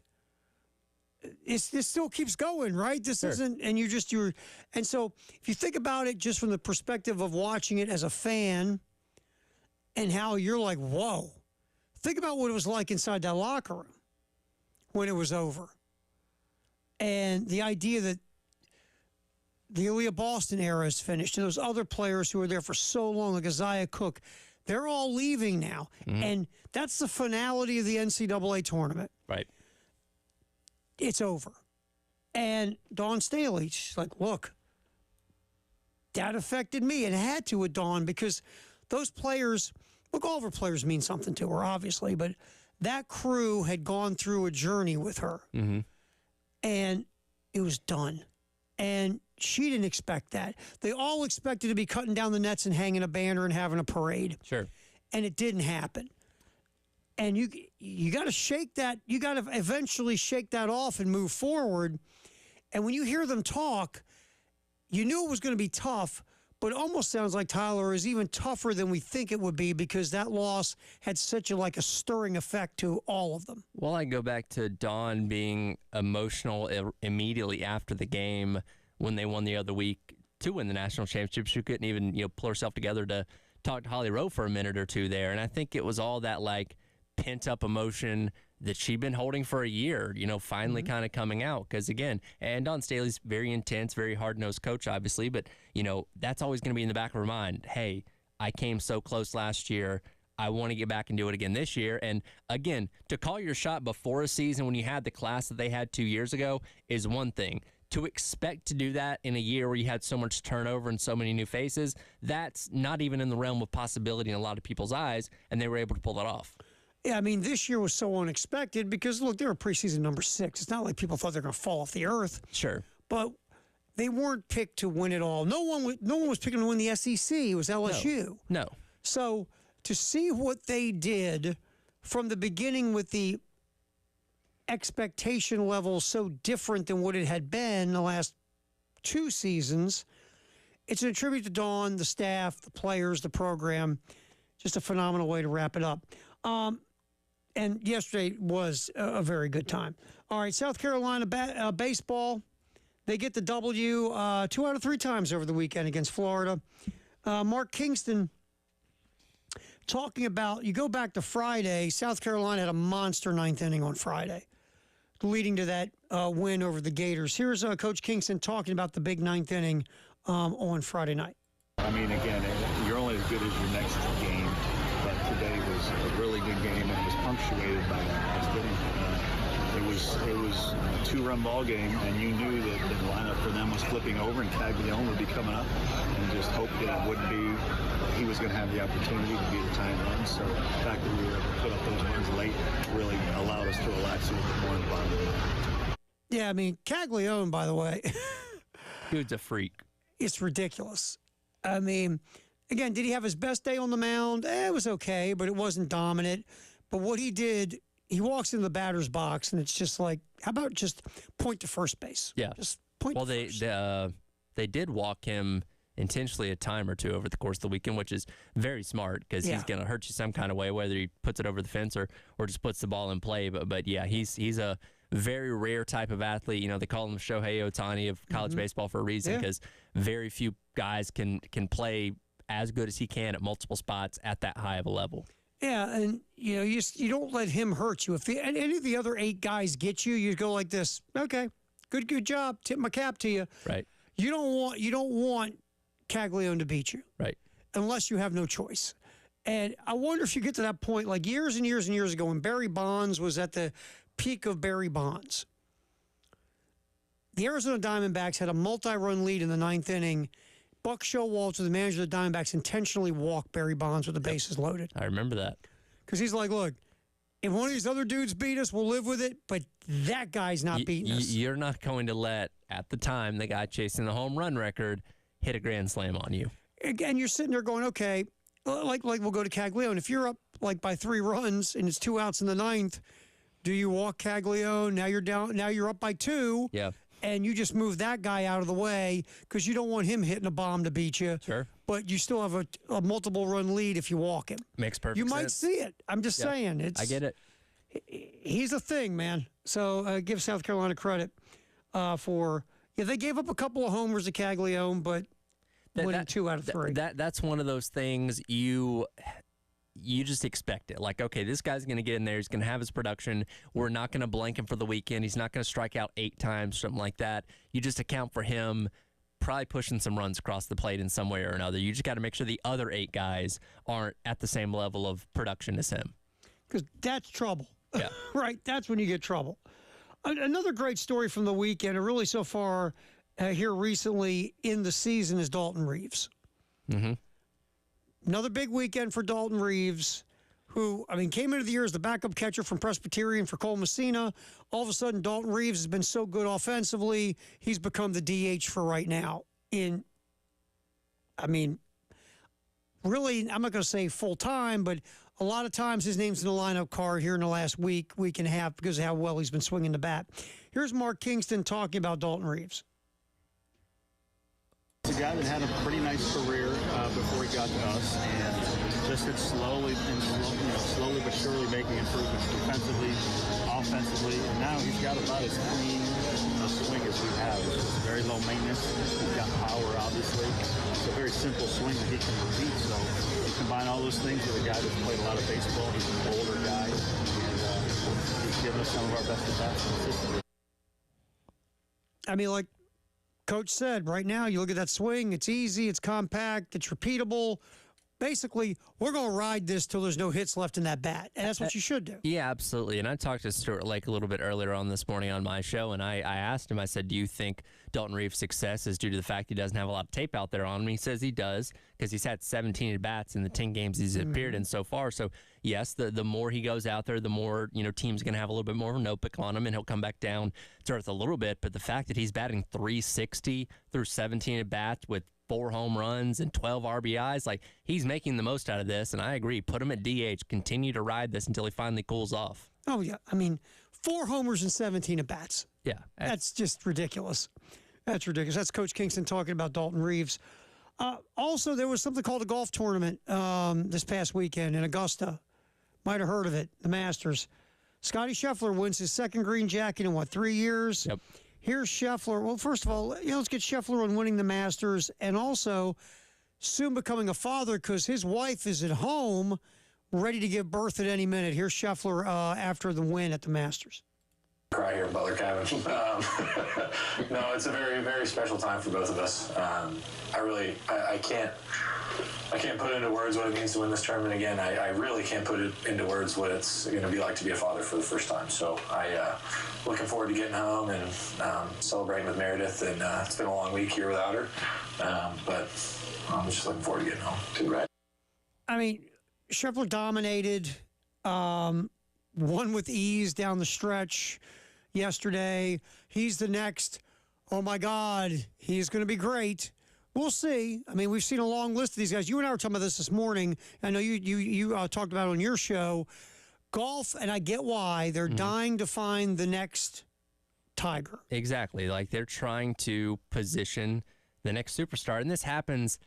[SPEAKER 1] This still keeps going, right? This
[SPEAKER 2] Sure.
[SPEAKER 1] isn't, and and so if you think about it just from the perspective of watching it as a fan and how you're like, whoa, think about what it was like inside that locker room when it was over. And the idea that the Aaliyah Boston era is finished, and those other players who were there for so long, like Isaiah Cook, they're all leaving now.
[SPEAKER 2] Mm-hmm.
[SPEAKER 1] And that's the finality of the NCAA tournament.
[SPEAKER 2] Right.
[SPEAKER 1] It's over. And Dawn Staley, she's like, look, that affected me. It had to with Dawn, because those players, look, all of her players mean something to her, obviously, but that crew had gone through a journey with her.
[SPEAKER 2] Mm-hmm.
[SPEAKER 1] And it was done. And she didn't expect that. They all expected to be cutting down the nets and hanging a banner and having a parade.
[SPEAKER 2] Sure.
[SPEAKER 1] And it didn't happen. And you got to shake that. You got to eventually shake that off and move forward. And when you hear them talk, you knew it was going to be tough, But it almost sounds like Tyler is even tougher than we think it would be because that loss had such a stirring effect to all of them.
[SPEAKER 2] Well, I go back to Dawn being emotional immediately after the game when they won the other week to win the national championship. She couldn't even pull herself together to talk to Holly Rowe for a minute or two there. And I think it was all that pent-up emotion that she'd been holding for a year, finally kind of coming out. Because, again, and Dawn Staley's very intense, very hard-nosed coach, obviously, but, that's always going to be in the back of her mind. Hey, I came so close last year. I want to get back and do it again this year. And, again, to call your shot before a season when you had the class that they had 2 years ago is one thing. To expect to do that in a year where you had so much turnover and so many new faces, that's not even in the realm of possibility in a lot of people's eyes, and they were able to pull that off.
[SPEAKER 1] Yeah, I mean, this year was so unexpected because, look, they were preseason number 6. It's not like people thought they were going to fall off the earth.
[SPEAKER 2] Sure.
[SPEAKER 1] But they weren't picked to win it all. No one was picking to win the SEC. It was LSU.
[SPEAKER 2] No.
[SPEAKER 1] So to see what they did from the beginning with the expectation level so different than what it had been the last 2 seasons, it's a tribute to Dawn, the staff, the players, the program. Just a phenomenal way to wrap it up. And yesterday was a very good time. All right, South Carolina baseball, they get the W 2 out of 3 times over the weekend against Florida. Mark Kingston talking about, you go back to Friday, South Carolina had a monster 9th inning on Friday, leading to that win over the Gators. Here's Coach Kingston talking about the big 9th inning on Friday night.
[SPEAKER 5] I mean, again, you're only as good as your next game, but today was a really good game, and it was punctuated by that last inning. It was a 2-run ball game, and you knew that the lineup for them was flipping over, and Caglione would be coming up, and just hoped that it wouldn't be. He was going to have the opportunity to be the time run. So the fact that we were able to put up those runs late really allowed us to relax a little bit more in the bottom of the ninth.
[SPEAKER 1] Yeah, I mean, Caglione, by the way,
[SPEAKER 2] dude's a freak.
[SPEAKER 1] It's ridiculous. I mean, again, did he have his best day on the mound? It was okay, but it wasn't dominant. But what he did, he walks into the batter's box, and it's just like, how about just point to first base?
[SPEAKER 2] Yeah.
[SPEAKER 1] Just point to first.
[SPEAKER 2] They did walk him intentionally a time or two over the course of the weekend, which is very smart because he's going to hurt you some kind of way, whether he puts it over the fence or just puts the ball in play. But yeah, he's a very rare type of athlete. They call him Shohei Ohtani of college baseball for a reason because very few guys can play as good as he can at multiple spots at that high of a level.
[SPEAKER 1] Yeah, and you don't let him hurt you. If any of the other 8 guys get you, you go like this. Okay, good job. Tip my cap to you.
[SPEAKER 2] Right.
[SPEAKER 1] You don't want Caglione to beat you.
[SPEAKER 2] Right.
[SPEAKER 1] Unless you have no choice. And I wonder if you get to that point, like years and years and years ago when Barry Bonds was at the peak of Barry Bonds. The Arizona Diamondbacks had a multi-run lead in the 9th inning. Buck Showalter, the manager of the Diamondbacks, intentionally walked Barry Bonds with the bases loaded.
[SPEAKER 2] I remember that.
[SPEAKER 1] Because he's like, look, if one of these other dudes beat us, we'll live with it, but that guy's not beating us.
[SPEAKER 2] You're not going to let, at the time, the guy chasing the home run record hit a grand slam on you.
[SPEAKER 1] And you're sitting there going, okay, like we'll go to Caglione. If you're up by 3 runs and it's 2 outs in the 9th, do you walk Caglione? Now you're down. Now you're up by 2.
[SPEAKER 2] Yeah.
[SPEAKER 1] And you just move that guy out of the way because you don't want him hitting a bomb to beat you.
[SPEAKER 2] Sure.
[SPEAKER 1] But you still have a multiple run lead if you walk him.
[SPEAKER 2] Makes perfect sense.
[SPEAKER 1] You might see it. I'm just saying.
[SPEAKER 2] I get it.
[SPEAKER 1] He's a thing, man. So give South Carolina credit for. Yeah, they gave up a couple of homers to Caglione, but winning 2 out of 3.
[SPEAKER 2] That's one of those things you just expect it. Like, okay, this guy's going to get in there. He's going to have his production. We're not going to blank him for the weekend. He's not going to strike out 8 times, something like that. You just account for him probably pushing some runs across the plate in some way or another. You just got to make sure the other 8 guys aren't at the same level of production as him.
[SPEAKER 1] Because that's trouble.
[SPEAKER 2] Yeah.
[SPEAKER 1] Right? That's when you get trouble. Another great story from the weekend, and really so far here recently in the season, is Dalton Reeves.
[SPEAKER 2] Mm-hmm.
[SPEAKER 1] Another big weekend for Dalton Reeves, who, came into the year as the backup catcher from Presbyterian for Cole Messina. All of a sudden, Dalton Reeves has been so good offensively, he's become the DH for right now. Really, I'm not going to say full-time, but a lot of times his name's in the lineup card here in the last week and a half because of how well he's been swinging the bat. Here's Mark Kingston talking about Dalton Reeves.
[SPEAKER 5] a guy that had a pretty nice career before he got to us, and just it's slowly but surely making improvements defensively, offensively, and now he's got about as clean a swing as we have. It's very low maintenance. He's got power, obviously. It's a very simple swing that he can repeat. So you combine all those things with a guy that's played a lot of baseball. He's an older guy, and he's given us some of our best at-bats consistently.
[SPEAKER 1] I mean, like Coach said, right now, you look at that swing, it's easy, it's compact, it's repeatable. Basically, we're going to ride this till there's no hits left in that bat, and that's what you should do.
[SPEAKER 2] Yeah, absolutely. And I talked to Stuart Lake a little bit earlier on this morning on my show, and I asked him, I said, do you think Dalton Reeves' success is due to the fact he doesn't have a lot of tape out there on him? He says he does, because he's had 17 at-bats in the 10 games he's appeared in so far. So, yes, the more he goes out there, the more, teams going to have a little bit more of a notebook on him, and he'll come back down to earth a little bit. But the fact that he's batting .360 through 17 at-bats with 4 home runs and 12 RBIs, like, he's making the most out of this, and I agree. Put him at DH. Continue to ride this until he finally cools off.
[SPEAKER 1] Oh, yeah. I mean, 4 homers and 17 at-bats.
[SPEAKER 2] Yeah.
[SPEAKER 1] That's just ridiculous. That's ridiculous. That's Coach Kingston talking about Dalton Reeves. Also, there was something called a golf tournament this past weekend in Augusta. Might have heard of it, the Masters. Scotty Scheffler wins his second green jacket in, 3 years?
[SPEAKER 2] Yep.
[SPEAKER 1] Here's Scheffler. Well, first of all, let's get Scheffler on winning the Masters and also soon becoming a father because his wife is at home ready to give birth at any minute. Here's Scheffler after the win at the Masters.
[SPEAKER 11] Cry here, Butler Cabin. No, it's a very, very special time for both of us. I can't put into words what it means to win this tournament again. I really can't put it into words what it's going to be like to be a father for the first time. So looking forward to getting home and celebrating with Meredith. And it's been a long week here without her, but I'm just looking forward to getting home. Congrats.
[SPEAKER 1] I mean, Scheffler dominated, won with ease down the stretch yesterday. He's the next. Oh my God, he's going to be great. We'll see. I mean, we've seen a long list of these guys. You and I were talking about this morning. I know you talked about it on your show. Golf, and I get why, they're dying to find the next Tiger.
[SPEAKER 2] Exactly. Like, they're trying to position the next superstar. And this happens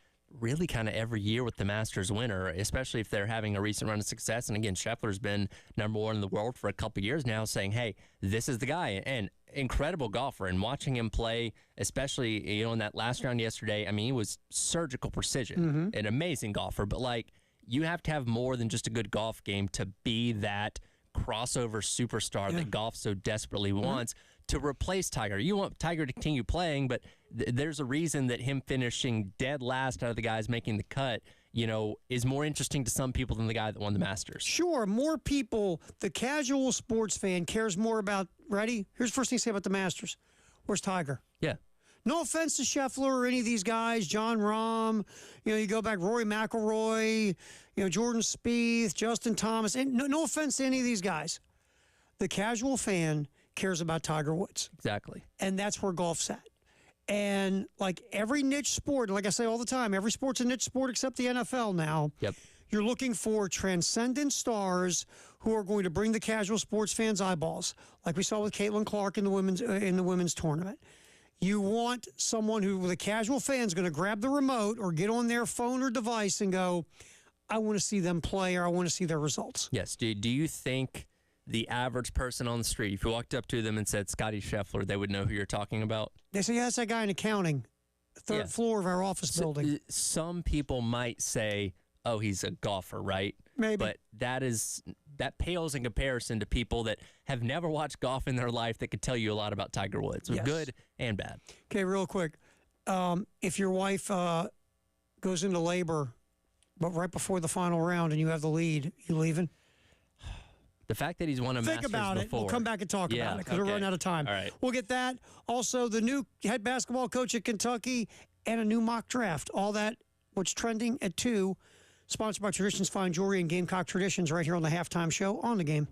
[SPEAKER 2] really kind of every year with the Masters winner, especially if they're having a recent run of success. And again, Scheffler's been number 1 in the world for a couple years now, saying, hey, this is the guy. And incredible golfer. And watching him play, especially, in that last round yesterday, I mean, he was surgical precision, an amazing golfer. But, like, you have to have more than just a good golf game to be that crossover superstar that golf so desperately wants to replace Tiger. You want Tiger to continue playing, but there's a reason that him finishing dead last out of the guys making the cut, is more interesting to some people than the guy that won the Masters.
[SPEAKER 1] Sure, more people, the casual sports fan cares more about, ready? Here's the first thing to say about the Masters. Where's Tiger?
[SPEAKER 2] Yeah.
[SPEAKER 1] No offense to Scheffler or any of these guys, John Rahm, you go back, Rory McIlroy, Jordan Spieth, Justin Thomas, and no offense to any of these guys. The casual fan cares about Tiger Woods.
[SPEAKER 2] Exactly.
[SPEAKER 1] And that's where golf's at. And like every niche sport, like I say all the time, every sport's a niche sport except the NFL now.
[SPEAKER 2] Yep.
[SPEAKER 1] You're looking for transcendent stars who are going to bring the casual sports fans eyeballs, like we saw with Caitlin Clark in the women's tournament. You want someone who, the casual fan's going to grab the remote or get on their phone or device and go, I want to see them play or I want to see their results.
[SPEAKER 2] Yes. Do you think the average person on the street, if you walked up to them and said Scotty Scheffler, they would know who you're talking about?
[SPEAKER 1] They say, yeah, that's that guy in accounting, third floor of our office building.
[SPEAKER 2] Some people might say, oh, he's a golfer, right?
[SPEAKER 1] Maybe.
[SPEAKER 2] But that pales in comparison to people that have never watched golf in their life that could tell you a lot about Tiger Woods, good and bad.
[SPEAKER 1] Okay, real quick. If your wife goes into labor, but right before the final round and you have the lead, you leaving?
[SPEAKER 2] The fact that he's won a Masters
[SPEAKER 1] Think about it. We'll come back and talk about it because we're running out of time.
[SPEAKER 2] All right.
[SPEAKER 1] We'll get that. Also, the new head basketball coach at Kentucky and a new mock draft. All that, what's trending at 2. Sponsored by Traditions Fine Jewelry and Gamecock Traditions right here on the Halftime Show on The Game.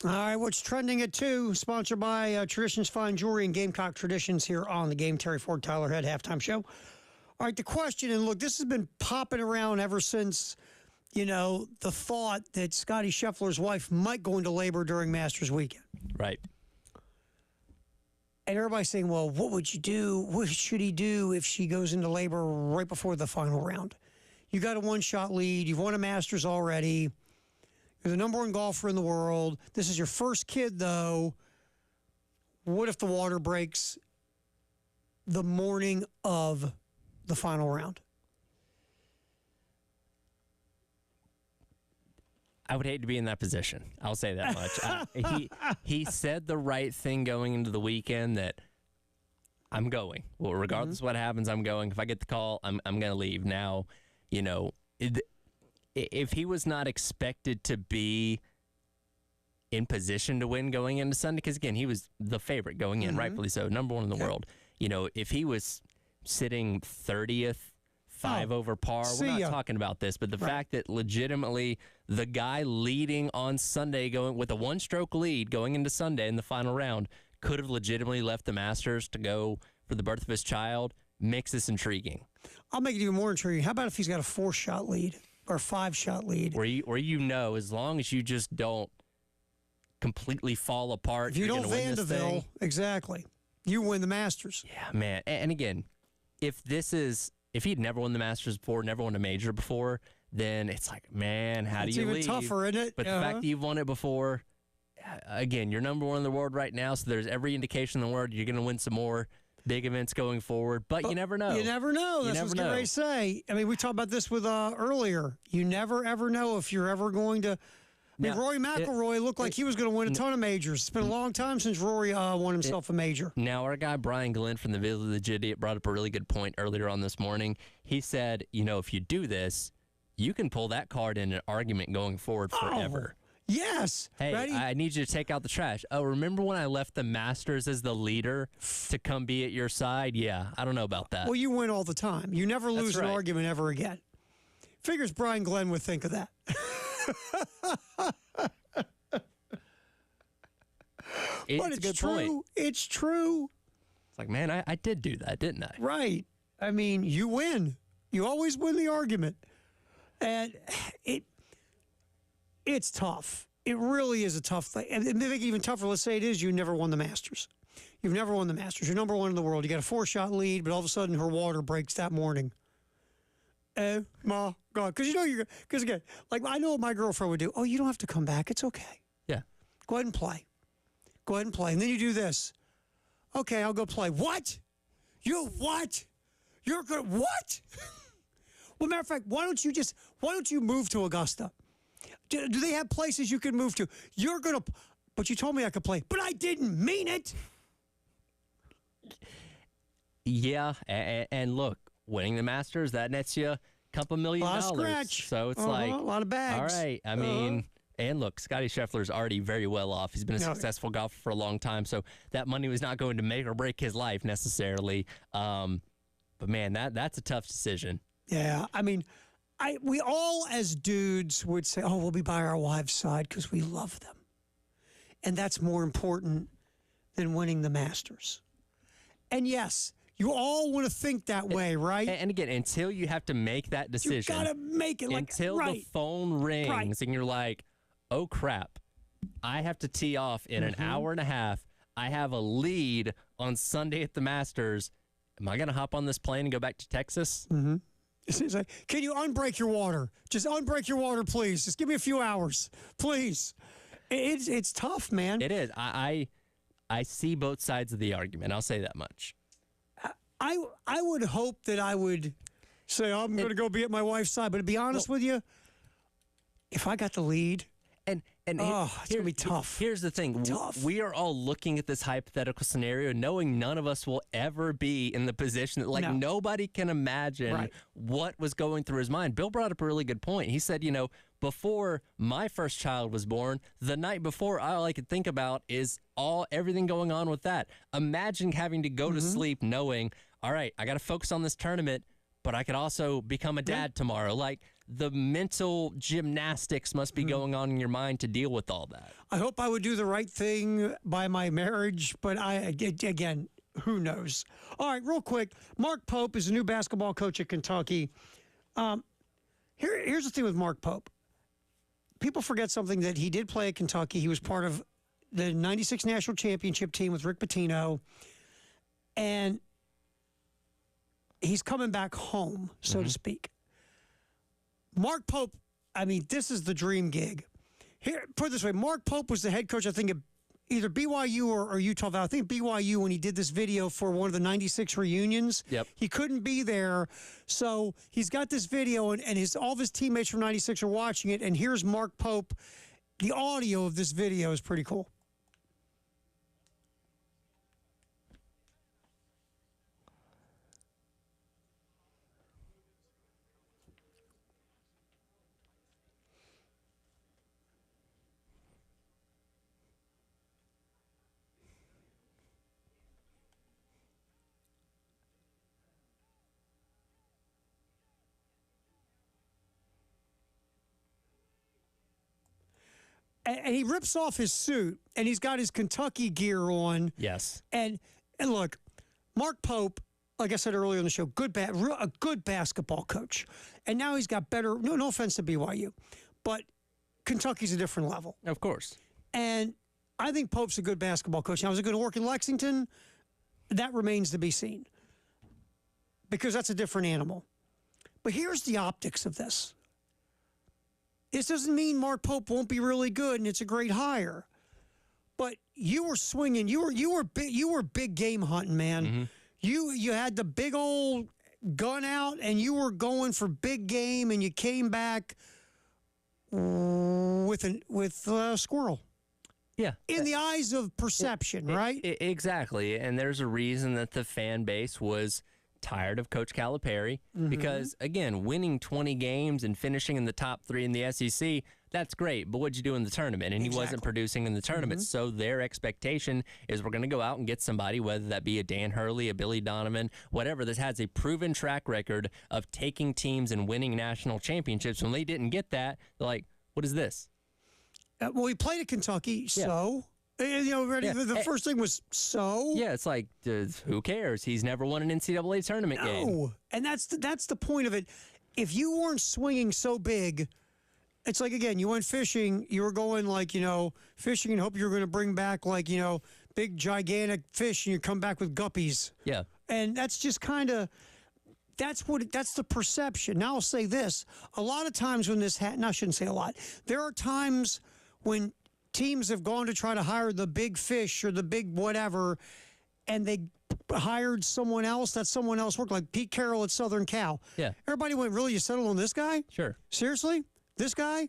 [SPEAKER 1] All right, what's trending at 2? Sponsored by Traditions Fine Jewelry and Gamecock Traditions here on the game. Terry Ford, Tyler Head, halftime show. All right, the question, and look, this has been popping around ever since, the thought that Scotty Scheffler's wife might go into labor during Masters weekend.
[SPEAKER 2] Right.
[SPEAKER 1] And everybody's saying, well, what would you do? What should he do if she goes into labor right before the final round? You got a one-shot lead. You've won a Masters already. You're the number 1 golfer in the world. This is your first kid, though. What if the water breaks the morning of the final round?
[SPEAKER 2] I would hate to be in that position. I'll say that much. He said the right thing going into the weekend that I'm going. Well, regardless of what happens, I'm going. If I get the call, I'm going to leave. Now, if he was not expected to be in position to win going into Sunday, because, again, he was the favorite going in, rightfully so, number 1 in the world. If he was sitting 30th, 5 over par, we're not talking about this, but the fact that legitimately the guy leading on Sunday, going with a 1-stroke lead going into Sunday in the final round, could have legitimately left the Masters to go for the birth of his child, makes this intriguing.
[SPEAKER 1] I'll make it even more intriguing. How about if he's got a 4-shot lead or a 5-shot lead?
[SPEAKER 2] Where as long as you just don't completely fall apart,
[SPEAKER 1] if you don't
[SPEAKER 2] win this
[SPEAKER 1] Vandeville,
[SPEAKER 2] thing,
[SPEAKER 1] exactly, you win the Masters.
[SPEAKER 2] Yeah, man. And again, if he'd never won the Masters before, never won a major before, then it's like, man, how do you leave?
[SPEAKER 1] It's even tougher, isn't it?
[SPEAKER 2] But the fact that you've won it before, again, you're number 1 in the world right now, so there's every indication in the world you're going to win some more big events going forward, but you never know.
[SPEAKER 1] You never know. That's what I was getting ready to say. I mean, we talked about this with earlier. You never, ever know if you're ever going to... Rory McIlroy looked like he was going to win a ton of majors. It's been a long time since Rory won himself a major.
[SPEAKER 2] Now, our guy Brian Glenn from the Village Idiot brought up a really good point earlier on this morning. He said, if you do this, you can pull that card in an argument going forward forever.
[SPEAKER 1] Yes.
[SPEAKER 2] Hey,
[SPEAKER 1] ready?
[SPEAKER 2] I need you to take out the trash. Oh, remember when I left the Masters as the leader to come be at your side? Yeah, I don't know about that.
[SPEAKER 1] Well, you win all the time. You never lose an argument ever again. Figures Brian Glenn would think of that. But it's true.
[SPEAKER 2] Point.
[SPEAKER 1] It's true.
[SPEAKER 2] It's like, man, I did do that, didn't I?
[SPEAKER 1] Right. I mean, you win. You always win the argument. And it's tough. It really is a tough thing. And to make it even tougher, let's say it is you never won the Masters. You've never won the Masters. You're number 1 in the world. You got a 4-shot lead, but all of a sudden her water breaks that morning. My God. Because again, like I know what my girlfriend would do. Oh, you don't have to come back. It's okay.
[SPEAKER 2] Yeah.
[SPEAKER 1] Go ahead and play. Go ahead and play. And then you do this. Okay, I'll go play. What? You what? You're going to what? Well, matter of fact, why don't you move to Augusta? Do they have places you can move to? You're going to, but you told me I could play. But I didn't mean it.
[SPEAKER 2] Yeah, and look, winning the Masters, that nets you a couple $1 million.
[SPEAKER 1] Scratch.
[SPEAKER 2] So it's like
[SPEAKER 1] a lot of bags.
[SPEAKER 2] All right. I mean, and look, Scotty Scheffler's already very well off. He's been a successful golfer for a long time, so that money was not going to make or break his life necessarily. But man, that's a tough decision.
[SPEAKER 1] Yeah, I mean, we all as dudes would say, "Oh, we'll be by our wives' side because we love them," and that's more important than winning the Masters. And yes, you all want to think that way, right?
[SPEAKER 2] And again, until you have to make that decision,
[SPEAKER 1] you got to make it
[SPEAKER 2] until the phone rings and you're like, "Oh crap, I have to tee off in an hour and a half. I have a lead on Sunday at the Masters. Am I going to hop on this plane and go back to Texas?"
[SPEAKER 1] Mm-hmm. It's like, can you unbreak your water? Just unbreak your water, please. Just give me a few hours, please. It's tough, man.
[SPEAKER 2] It is. I see both sides of the argument. I'll say that much.
[SPEAKER 1] I would hope that I would say, I'm going to go be at my wife's side. But to be honest with you, if I got the lead,
[SPEAKER 2] and
[SPEAKER 1] it's going to be tough.
[SPEAKER 2] Here's the thing. We are all looking at this hypothetical scenario knowing none of us will ever be in the position that, nobody can imagine what was going through his mind. Bill brought up a really good point. He said, before my first child was born, the night before, all I could think about is everything going on with that. Imagine having to go to sleep knowing, all right, I got to focus on this tournament, but I could also become a dad tomorrow. Like, the mental gymnastics must be going on in your mind to deal with all that.
[SPEAKER 1] I hope I would do the right thing by my marriage, but again, who knows? All right, real quick. Mark Pope is a new basketball coach at Kentucky. Here's the thing with Mark Pope. People forget something, that he did play at Kentucky. He was part of the 96 national championship team with Rick Pitino. And he's coming back home, so to speak. Mark Pope, I mean, this is the dream gig. Here, put it this way, Mark Pope was the head coach, I think, at either BYU or Utah Valley. I think BYU, when he did this video for one of the 96 reunions.
[SPEAKER 2] Yep.
[SPEAKER 1] He couldn't be there, so he's got this video, and all of his teammates from 96 are watching it, and here's Mark Pope. The audio of this video is pretty cool. And he rips off his suit, and he's got his Kentucky gear on.
[SPEAKER 2] Yes.
[SPEAKER 1] And look, Mark Pope, like I said earlier in the show, a good basketball coach. And now he's got better, no offense to BYU, but Kentucky's a different level.
[SPEAKER 2] Of course.
[SPEAKER 1] And I think Pope's a good basketball coach. Now, is it going to work in Lexington? That remains to be seen, because that's a different animal. But here's the optics of this. This doesn't mean Mark Pope won't be really good and it's a great hire. But you were swinging. You were big game hunting, man.
[SPEAKER 2] Mm-hmm.
[SPEAKER 1] You had the big old gun out and you were going for big game, and you came back with a squirrel.
[SPEAKER 2] Yeah.
[SPEAKER 1] In the eyes of perception, right?
[SPEAKER 2] Exactly. And there's a reason that the fan base was tired of Coach Calipari, because, again, winning 20 games and finishing in the top 3 in the SEC, that's great, but what'd you do in the tournament? And he wasn't producing in the tournament, so their expectation is we're going to go out and get somebody, whether that be a Dan Hurley, a Billy Donovan, whatever, that has a proven track record of taking teams and winning national championships. When they didn't get that, they're like, what is this?
[SPEAKER 1] Well, he played at Kentucky, so... You know, the first thing was, so?
[SPEAKER 2] Yeah, it's like, who cares? He's never won an NCAA tournament game.
[SPEAKER 1] No, and that's the point of it. If you weren't swinging so big, it's like, again, you went fishing, you were going like, fishing and hope you were going to bring back like, big gigantic fish, and you come back with guppies.
[SPEAKER 2] Yeah.
[SPEAKER 1] And that's just kind of, that's the perception. Now I'll say this. A lot of times when I shouldn't say a lot. There are times when teams have gone to try to hire the big fish or the big whatever, and they hired someone else. That someone else worked, like Pete Carroll at Southern Cal.
[SPEAKER 2] Yeah.
[SPEAKER 1] Everybody went, really? You settled on this guy?
[SPEAKER 2] Sure.
[SPEAKER 1] Seriously? This guy?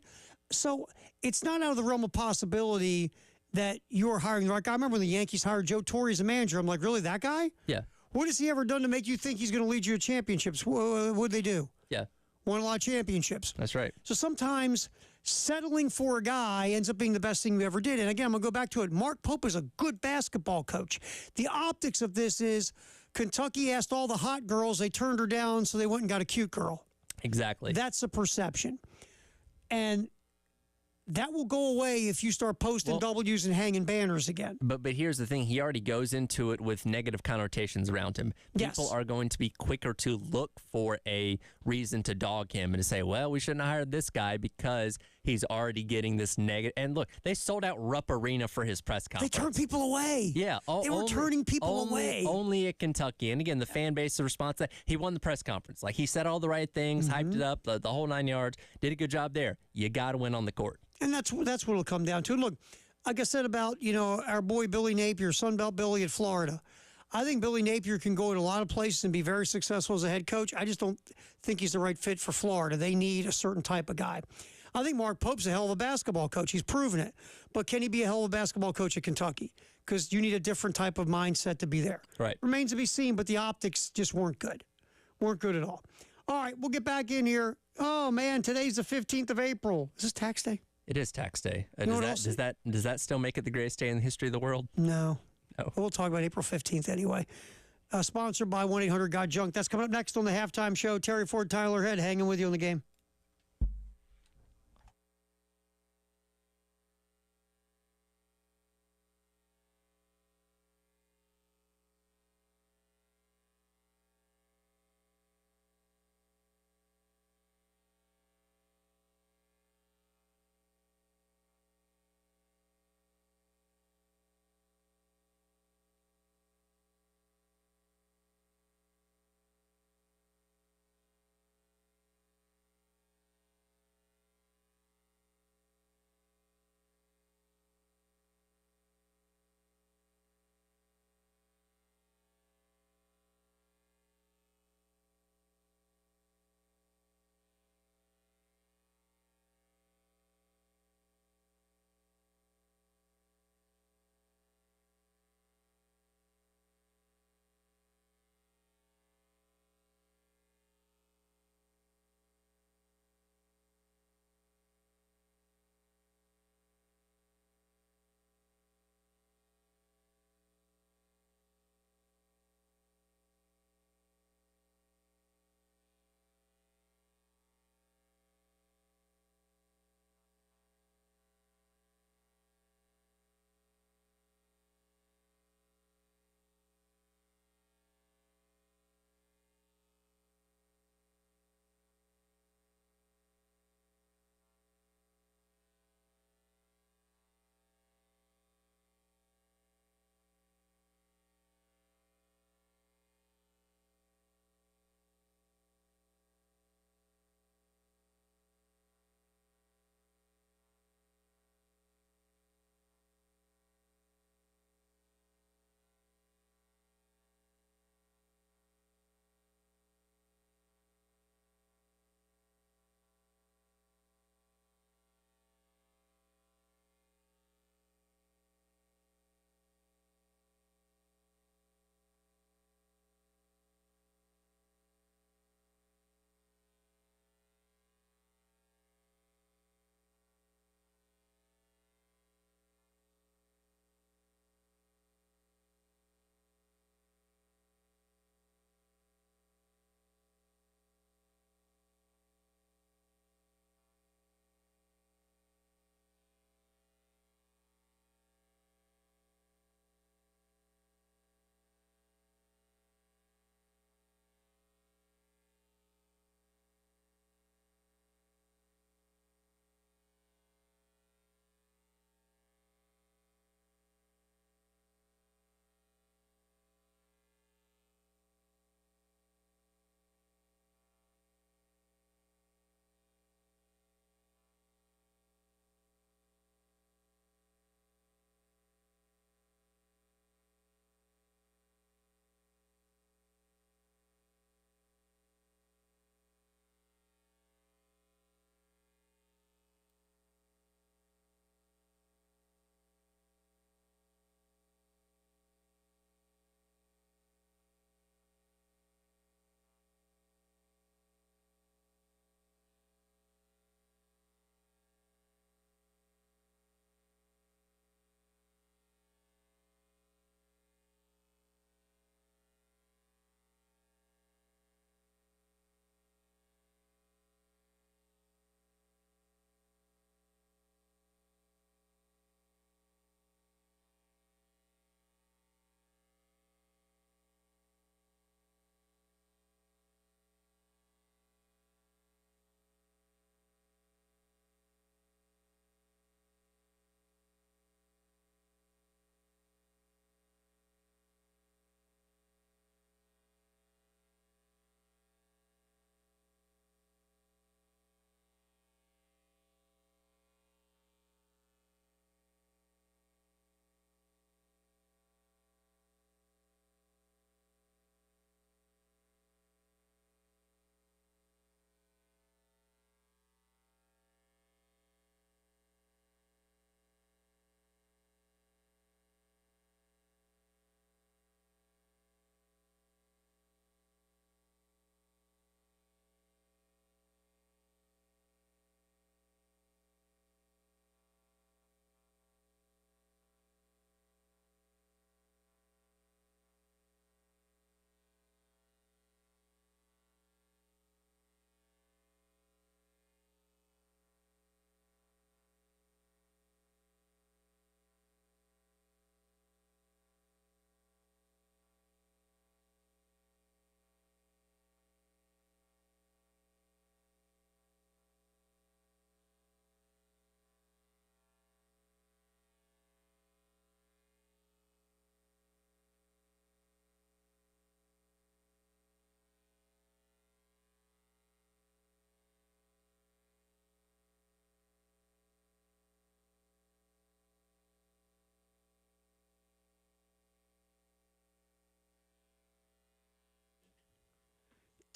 [SPEAKER 1] So it's not out of the realm of possibility that you're hiring the right guy. I remember when the Yankees hired Joe Torre as a manager. I'm like, really, that guy?
[SPEAKER 2] Yeah.
[SPEAKER 1] What has he ever done to make you think he's going to lead you to championships? What'd they do?
[SPEAKER 2] Yeah.
[SPEAKER 1] Won a lot of championships.
[SPEAKER 2] That's right.
[SPEAKER 1] So sometimes settling for a guy ends up being the best thing you ever did. And again, I'm going to go back to it. Mark Pope is a good basketball coach. The optics of this is Kentucky asked all the hot girls. They turned her down, so they went and got a cute girl.
[SPEAKER 2] Exactly.
[SPEAKER 1] That's the perception. And that will go away if you start posting W's and hanging banners again.
[SPEAKER 2] But here's the thing. He already goes into it with negative connotations around him. People are going to be quicker to look for a reason to dog him and to say, well, we shouldn't have hired this guy because he's already getting this negative. And look, they sold out Rupp Arena for his press conference.
[SPEAKER 1] They turned people away.
[SPEAKER 2] Yeah.
[SPEAKER 1] They were turning people away.
[SPEAKER 2] Only at Kentucky. And again, the fan base, the response, that he won the press conference. Like, he said all the right things, hyped it up, the whole 9 yards, did a good job there. You got to win on the court.
[SPEAKER 1] And that's what it'll come down to. Look, like I said about, our boy Billy Napier, Sunbelt Billy at Florida. I think Billy Napier can go in a lot of places and be very successful as a head coach. I just don't think he's the right fit for Florida. They need a certain type of guy. I think Mark Pope's a hell of a basketball coach. He's proven it. But can he be a hell of a basketball coach at Kentucky? Because you need a different type of mindset to be there.
[SPEAKER 2] Right.
[SPEAKER 1] Remains to be seen, but the optics just weren't good. Weren't good at all. All right, we'll get back in here. Oh, man, today's the 15th of April. Is this tax day?
[SPEAKER 2] It is tax day.
[SPEAKER 1] Does
[SPEAKER 2] that still make it the greatest day in the history of the world?
[SPEAKER 1] No.
[SPEAKER 2] No.
[SPEAKER 1] We'll talk about April 15th anyway. Sponsored by 1-800-GOT-JUNK. That's coming up next on the halftime show. Terry Ford, Tyler Head, hanging with you on the game.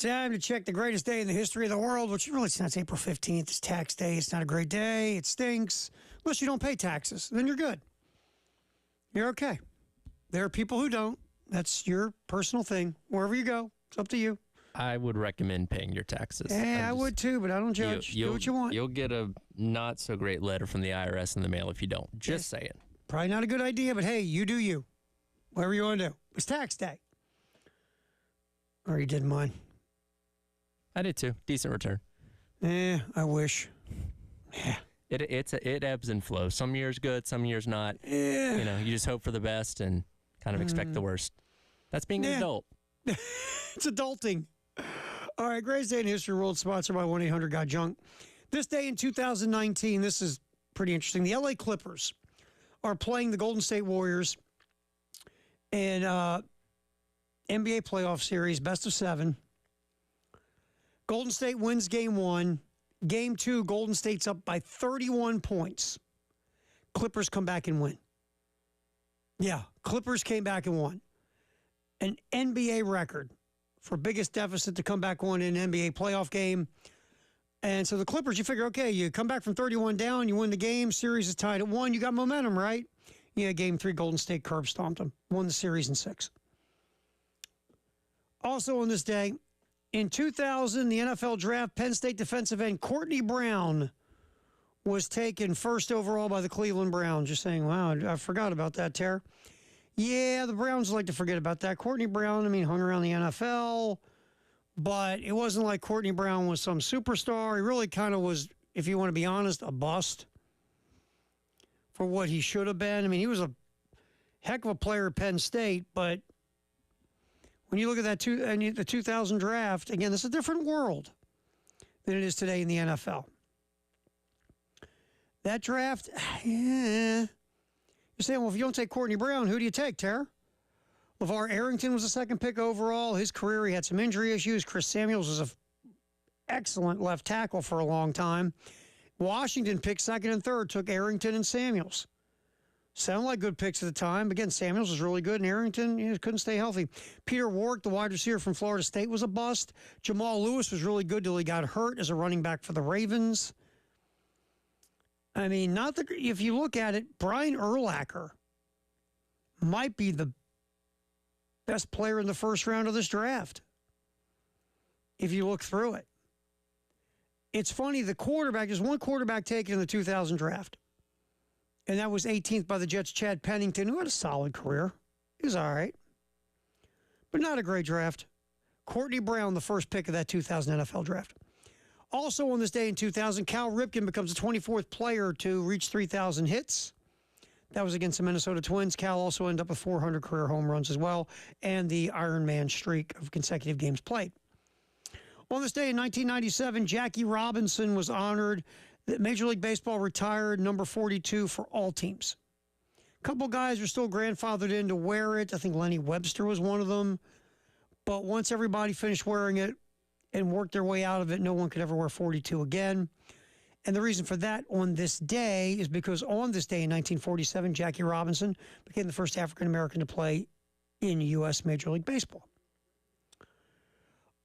[SPEAKER 1] Time to check the greatest day in the history of the world, which really it's not. It's April 15th. It's tax day. It's not a great day. It stinks. Unless you don't pay taxes. Then you're good. You're okay. There are people who don't. That's your personal thing. Wherever you go, it's up to you.
[SPEAKER 2] I would recommend paying your taxes.
[SPEAKER 1] Yeah, I would too, but I don't judge. Do what you want.
[SPEAKER 2] You'll get a not so great letter from the IRS in the mail if you don't. Just saying.
[SPEAKER 1] Probably not a good idea, but hey, you do you. Whatever you want to do. It's tax day. I already did mine.
[SPEAKER 2] I did too. Decent return.
[SPEAKER 1] I wish. Yeah.
[SPEAKER 2] It ebbs and flows. Some years good, some years not.
[SPEAKER 1] Yeah.
[SPEAKER 2] You know, you just hope for the best and kind of expect the worst. That's being an adult.
[SPEAKER 1] It's adulting. All right, greatest day in history world, sponsored by 1-800-GOT-JUNK. This day in 2019, this is pretty interesting. The LA Clippers are playing the Golden State Warriors in NBA playoff series, best of 7. Golden State wins game 1. Game 2, Golden State's up by 31 points. Clippers come back and win. Yeah, Clippers came back and won. An NBA record for biggest deficit to come back on in an NBA playoff game. And so the Clippers, you figure, okay, you come back from 31 down, you win the game, series is tied at 1, you got momentum, right? Yeah, game 3, Golden State curb stomped them, won the series in 6. Also on this day, in 2000, the NFL draft, Penn State defensive end Courtney Brown was taken first overall by the Cleveland Browns. Just saying, wow, I forgot about that, Tara. Yeah, the Browns like to forget about that. Courtney Brown, hung around the NFL, but it wasn't like Courtney Brown was some superstar. He really kind of was, if you want to be honest, a bust for what he should have been. He was a heck of a player at Penn State, but when you look at that the 2000 draft, again, this is a different world than it is today in the NFL. That draft, yeah. You're saying, well, if you don't take Courtney Brown, who do you take, Tara? LeVar Arrington was the second pick overall. His career, he had some injury issues. Chris Samuels was an excellent left tackle for a long time. Washington picked second and third, took Arrington and Samuels. Sound like good picks at the time. Again, Samuels was really good, and Arrington couldn't stay healthy. Peter Warrick, the wide receiver from Florida State, was a bust. Jamal Lewis was really good till he got hurt as a running back for the Ravens. If you look at it, Brian Urlacher might be the best player in the first round of this draft. If you look through it. It's funny, there's one quarterback taken in the 2000 draft. And that was 18th by the Jets, Chad Pennington, who had a solid career. He was all right. But not a great draft. Courtney Brown, the first pick of that 2000 NFL draft. Also on this day in 2000, Cal Ripken becomes the 24th player to reach 3,000 hits. That was against the Minnesota Twins. Cal also ended up with 400 career home runs as well, and the Iron Man streak of consecutive games played. On this day in 1997, Jackie Robinson was honored. Major League Baseball retired number 42 for all teams. A couple guys are still grandfathered in to wear it. I think Lenny Webster was one of them. But once everybody finished wearing it and worked their way out of it, no one could ever wear 42 again. And the reason for that on this day is because on this day in 1947, Jackie Robinson became the first African-American to play in U.S. Major League Baseball.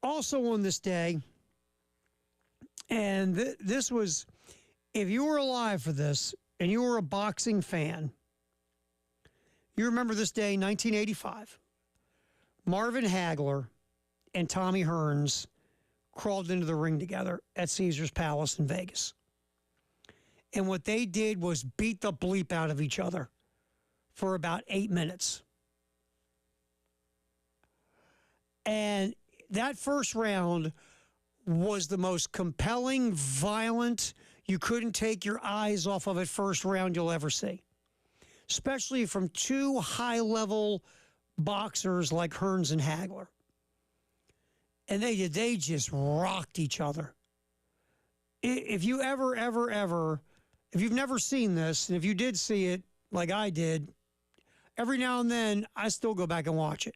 [SPEAKER 1] Also on this day, and this was, if you were alive for this and you were a boxing fan, you remember this day, 1985. Marvin Hagler and Tommy Hearns crawled into the ring together at Caesars Palace in Vegas. And what they did was beat the bleep out of each other for about 8 minutes. And that first round was the most compelling, violent, you couldn't take your eyes off of it first round you'll ever see. Especially from two high-level boxers like Hearns and Hagler. And they just rocked each other. If you if you've never seen this, and if you did see it like I did, every now and then I still go back and watch it.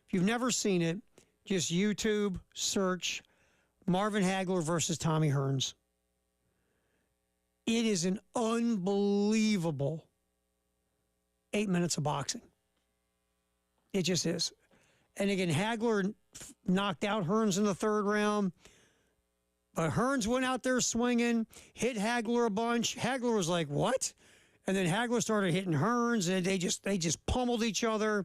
[SPEAKER 1] If you've never seen it, just YouTube, search Marvin Hagler versus Tommy Hearns. It is an unbelievable 8 minutes of boxing. It just is. And again, Hagler knocked out Hearns in the third round. But Hearns went out there swinging, hit Hagler a bunch. Hagler was like, what? And then Hagler started hitting Hearns, and they just pummeled each other.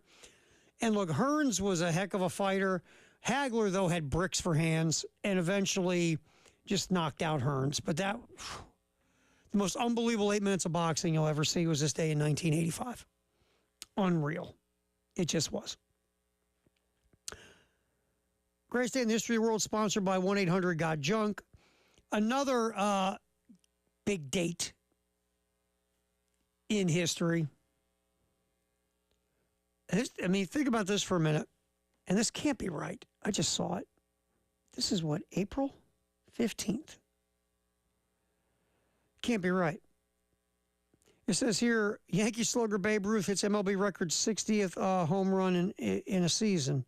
[SPEAKER 1] And look, Hearns was a heck of a fighter. Hagler, though, had bricks for hands and eventually just knocked out Hearns. But the most unbelievable 8 minutes of boxing you'll ever see was this day in 1985. Unreal. It just was. Greatest day in the history of the world, sponsored by 1-800-GOT-JUNK. Another big date in history. Think about this for a minute. And this can't be right. I just saw it. This is what, April 15th? Can't be right. It says here, Yankee slugger Babe Ruth hits MLB record 60th home run in a season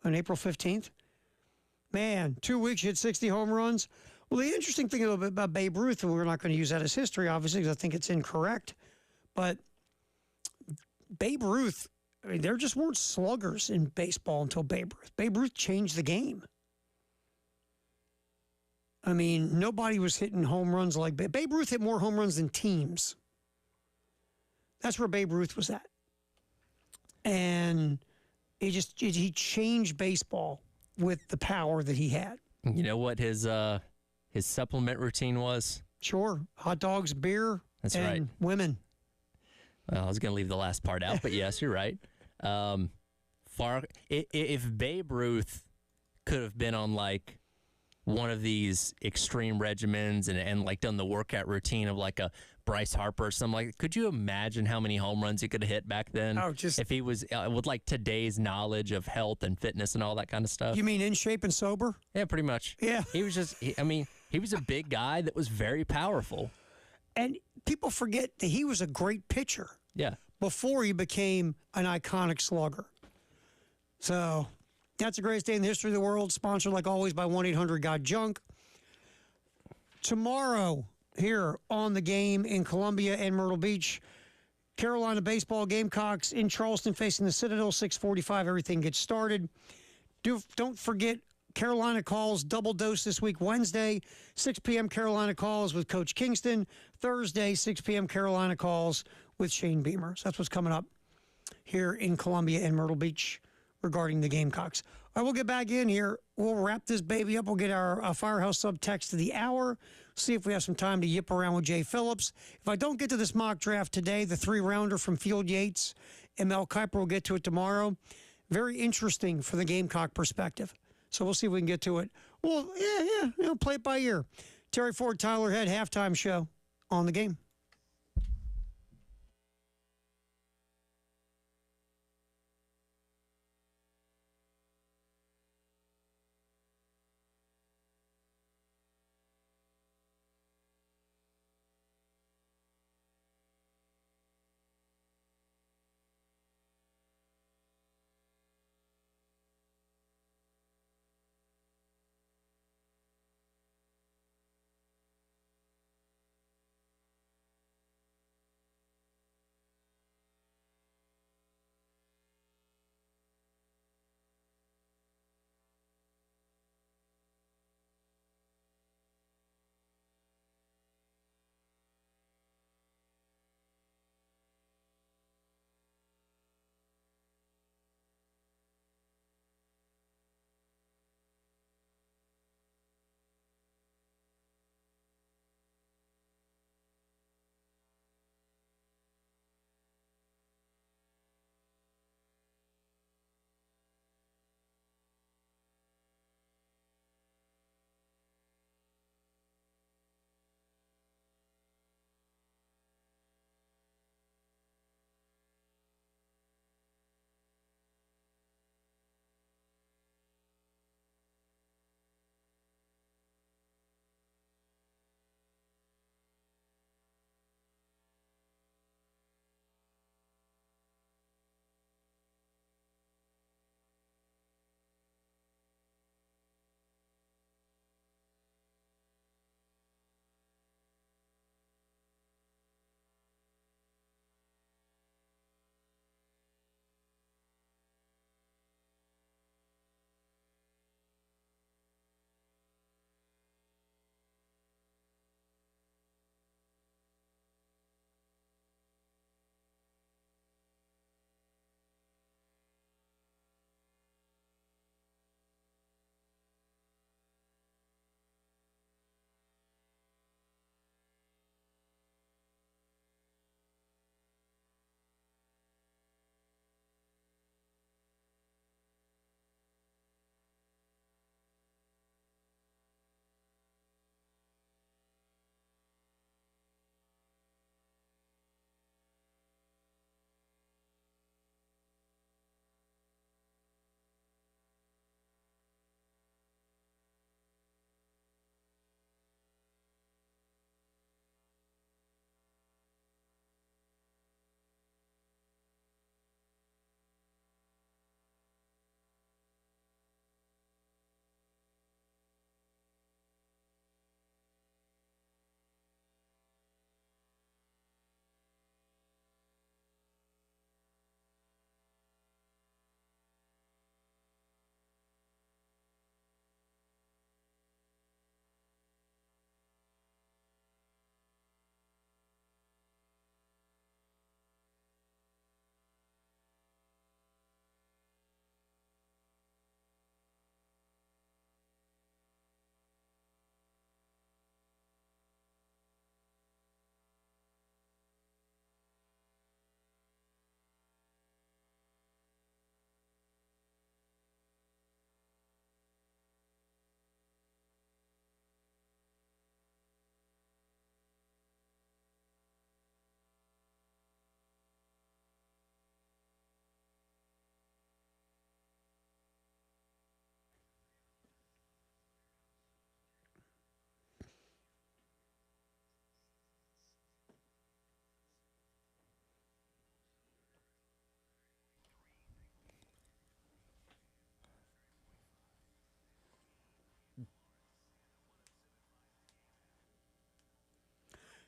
[SPEAKER 1] on April 15th. Man, 2 weeks, you hit 60 home runs. Well, the interesting thing about Babe Ruth, and we're not going to use that as history, obviously, because I think it's incorrect, but Babe Ruth, there just weren't sluggers in baseball until Babe Ruth. Babe Ruth changed the game. Nobody was hitting home runs like Babe. Babe Ruth hit more home runs than teams. That's where Babe Ruth was at. And he changed baseball with the power that he had.
[SPEAKER 2] You know what his supplement routine was?
[SPEAKER 1] Sure. Hot dogs, beer,
[SPEAKER 2] That's
[SPEAKER 1] and
[SPEAKER 2] right.
[SPEAKER 1] Women.
[SPEAKER 2] Well, I was going to leave the last part out, but yes, you're right. If Babe Ruth could have been on like one of these extreme regimens and like done the workout routine of like a Bryce Harper or something like, could you imagine how many home runs he could have hit back then? If he was with like today's knowledge of health and fitness and all that kind of stuff.
[SPEAKER 1] You mean in shape and sober?
[SPEAKER 2] Yeah, pretty much.
[SPEAKER 1] Yeah.
[SPEAKER 2] He was just, he was a big guy that was very powerful.
[SPEAKER 1] And people forget that he was a great pitcher.
[SPEAKER 2] Yeah.
[SPEAKER 1] Before he became an iconic slugger. So that's the greatest day in the history of the world, sponsored like always by 1-800-GOT-JUNK. Tomorrow, here on the game in Columbia and Myrtle Beach, Carolina baseball Gamecocks in Charleston facing the Citadel, 6:45. Everything gets started. Don't forget, Carolina Calls double dose this week. Wednesday, 6 p.m. Carolina Calls with Coach Kingston. Thursday, 6 p.m. Carolina Calls with Shane Beamer. So that's what's coming up here in Columbia and Myrtle Beach regarding the Gamecocks. All right, we'll get back in here. We'll wrap this baby up. We'll get our Firehouse subtext of the hour. See if we have some time to yip around with Jay Phillips. If I don't get to this mock draft today, the 3-rounder from Field Yates and Mel Kiper will get to it tomorrow. Very interesting from the Gamecock perspective. So we'll see if we can get to it. Well, play it by ear. Terry Ford, Tyler Head, halftime show on the game.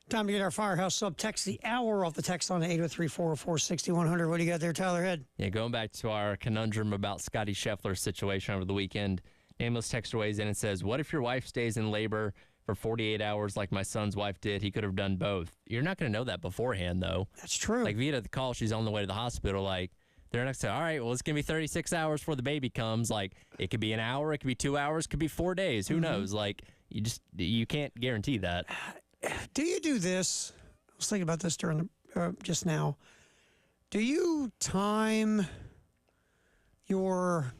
[SPEAKER 1] Time to get our Firehouse sub text the hour off the text on 803-404-6100. What do you got there, Tyler Head?
[SPEAKER 2] Yeah, going back to our conundrum about Scotty Scheffler's situation over the weekend, Nameless texter weighs in and says, what if your wife stays in labor for 48 hours like my son's wife did? He could have done both. You're not going to know that beforehand, though.
[SPEAKER 1] That's true.
[SPEAKER 2] Like, via the call, she's on the way to the hospital. Like, they're not going to say, all right, well, it's going to be 36 hours before the baby comes. Like, it could be an hour, it could be 2 hours, it could be 4 days. Who knows? Like, you can't guarantee that.
[SPEAKER 1] Do you do this? I was thinking about this during the, just now. Do you time your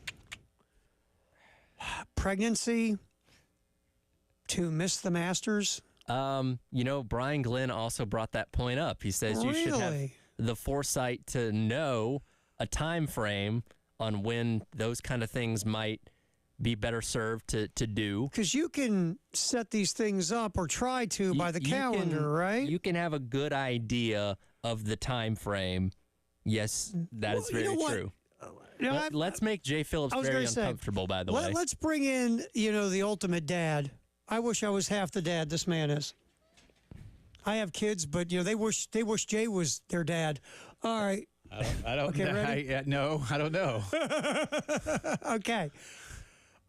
[SPEAKER 1] pregnancy to miss the Masters?
[SPEAKER 2] Brian Glenn also brought that point up. He says you should have the foresight to know a time frame on when those kind of things might be better served to do.
[SPEAKER 1] Because you can set these things up or try to by the calendar, right?
[SPEAKER 2] You can have a good idea of the time frame. Yes, that is very true. Let's make Jay Phillips very uncomfortable, by the way.
[SPEAKER 1] Let's bring in, the ultimate dad. I wish I was half the dad this man is. I have kids, but they wish Jay was their dad. All right.
[SPEAKER 12] I don't
[SPEAKER 1] okay,
[SPEAKER 12] know.
[SPEAKER 1] ready?
[SPEAKER 12] No, I don't know.
[SPEAKER 1] Okay.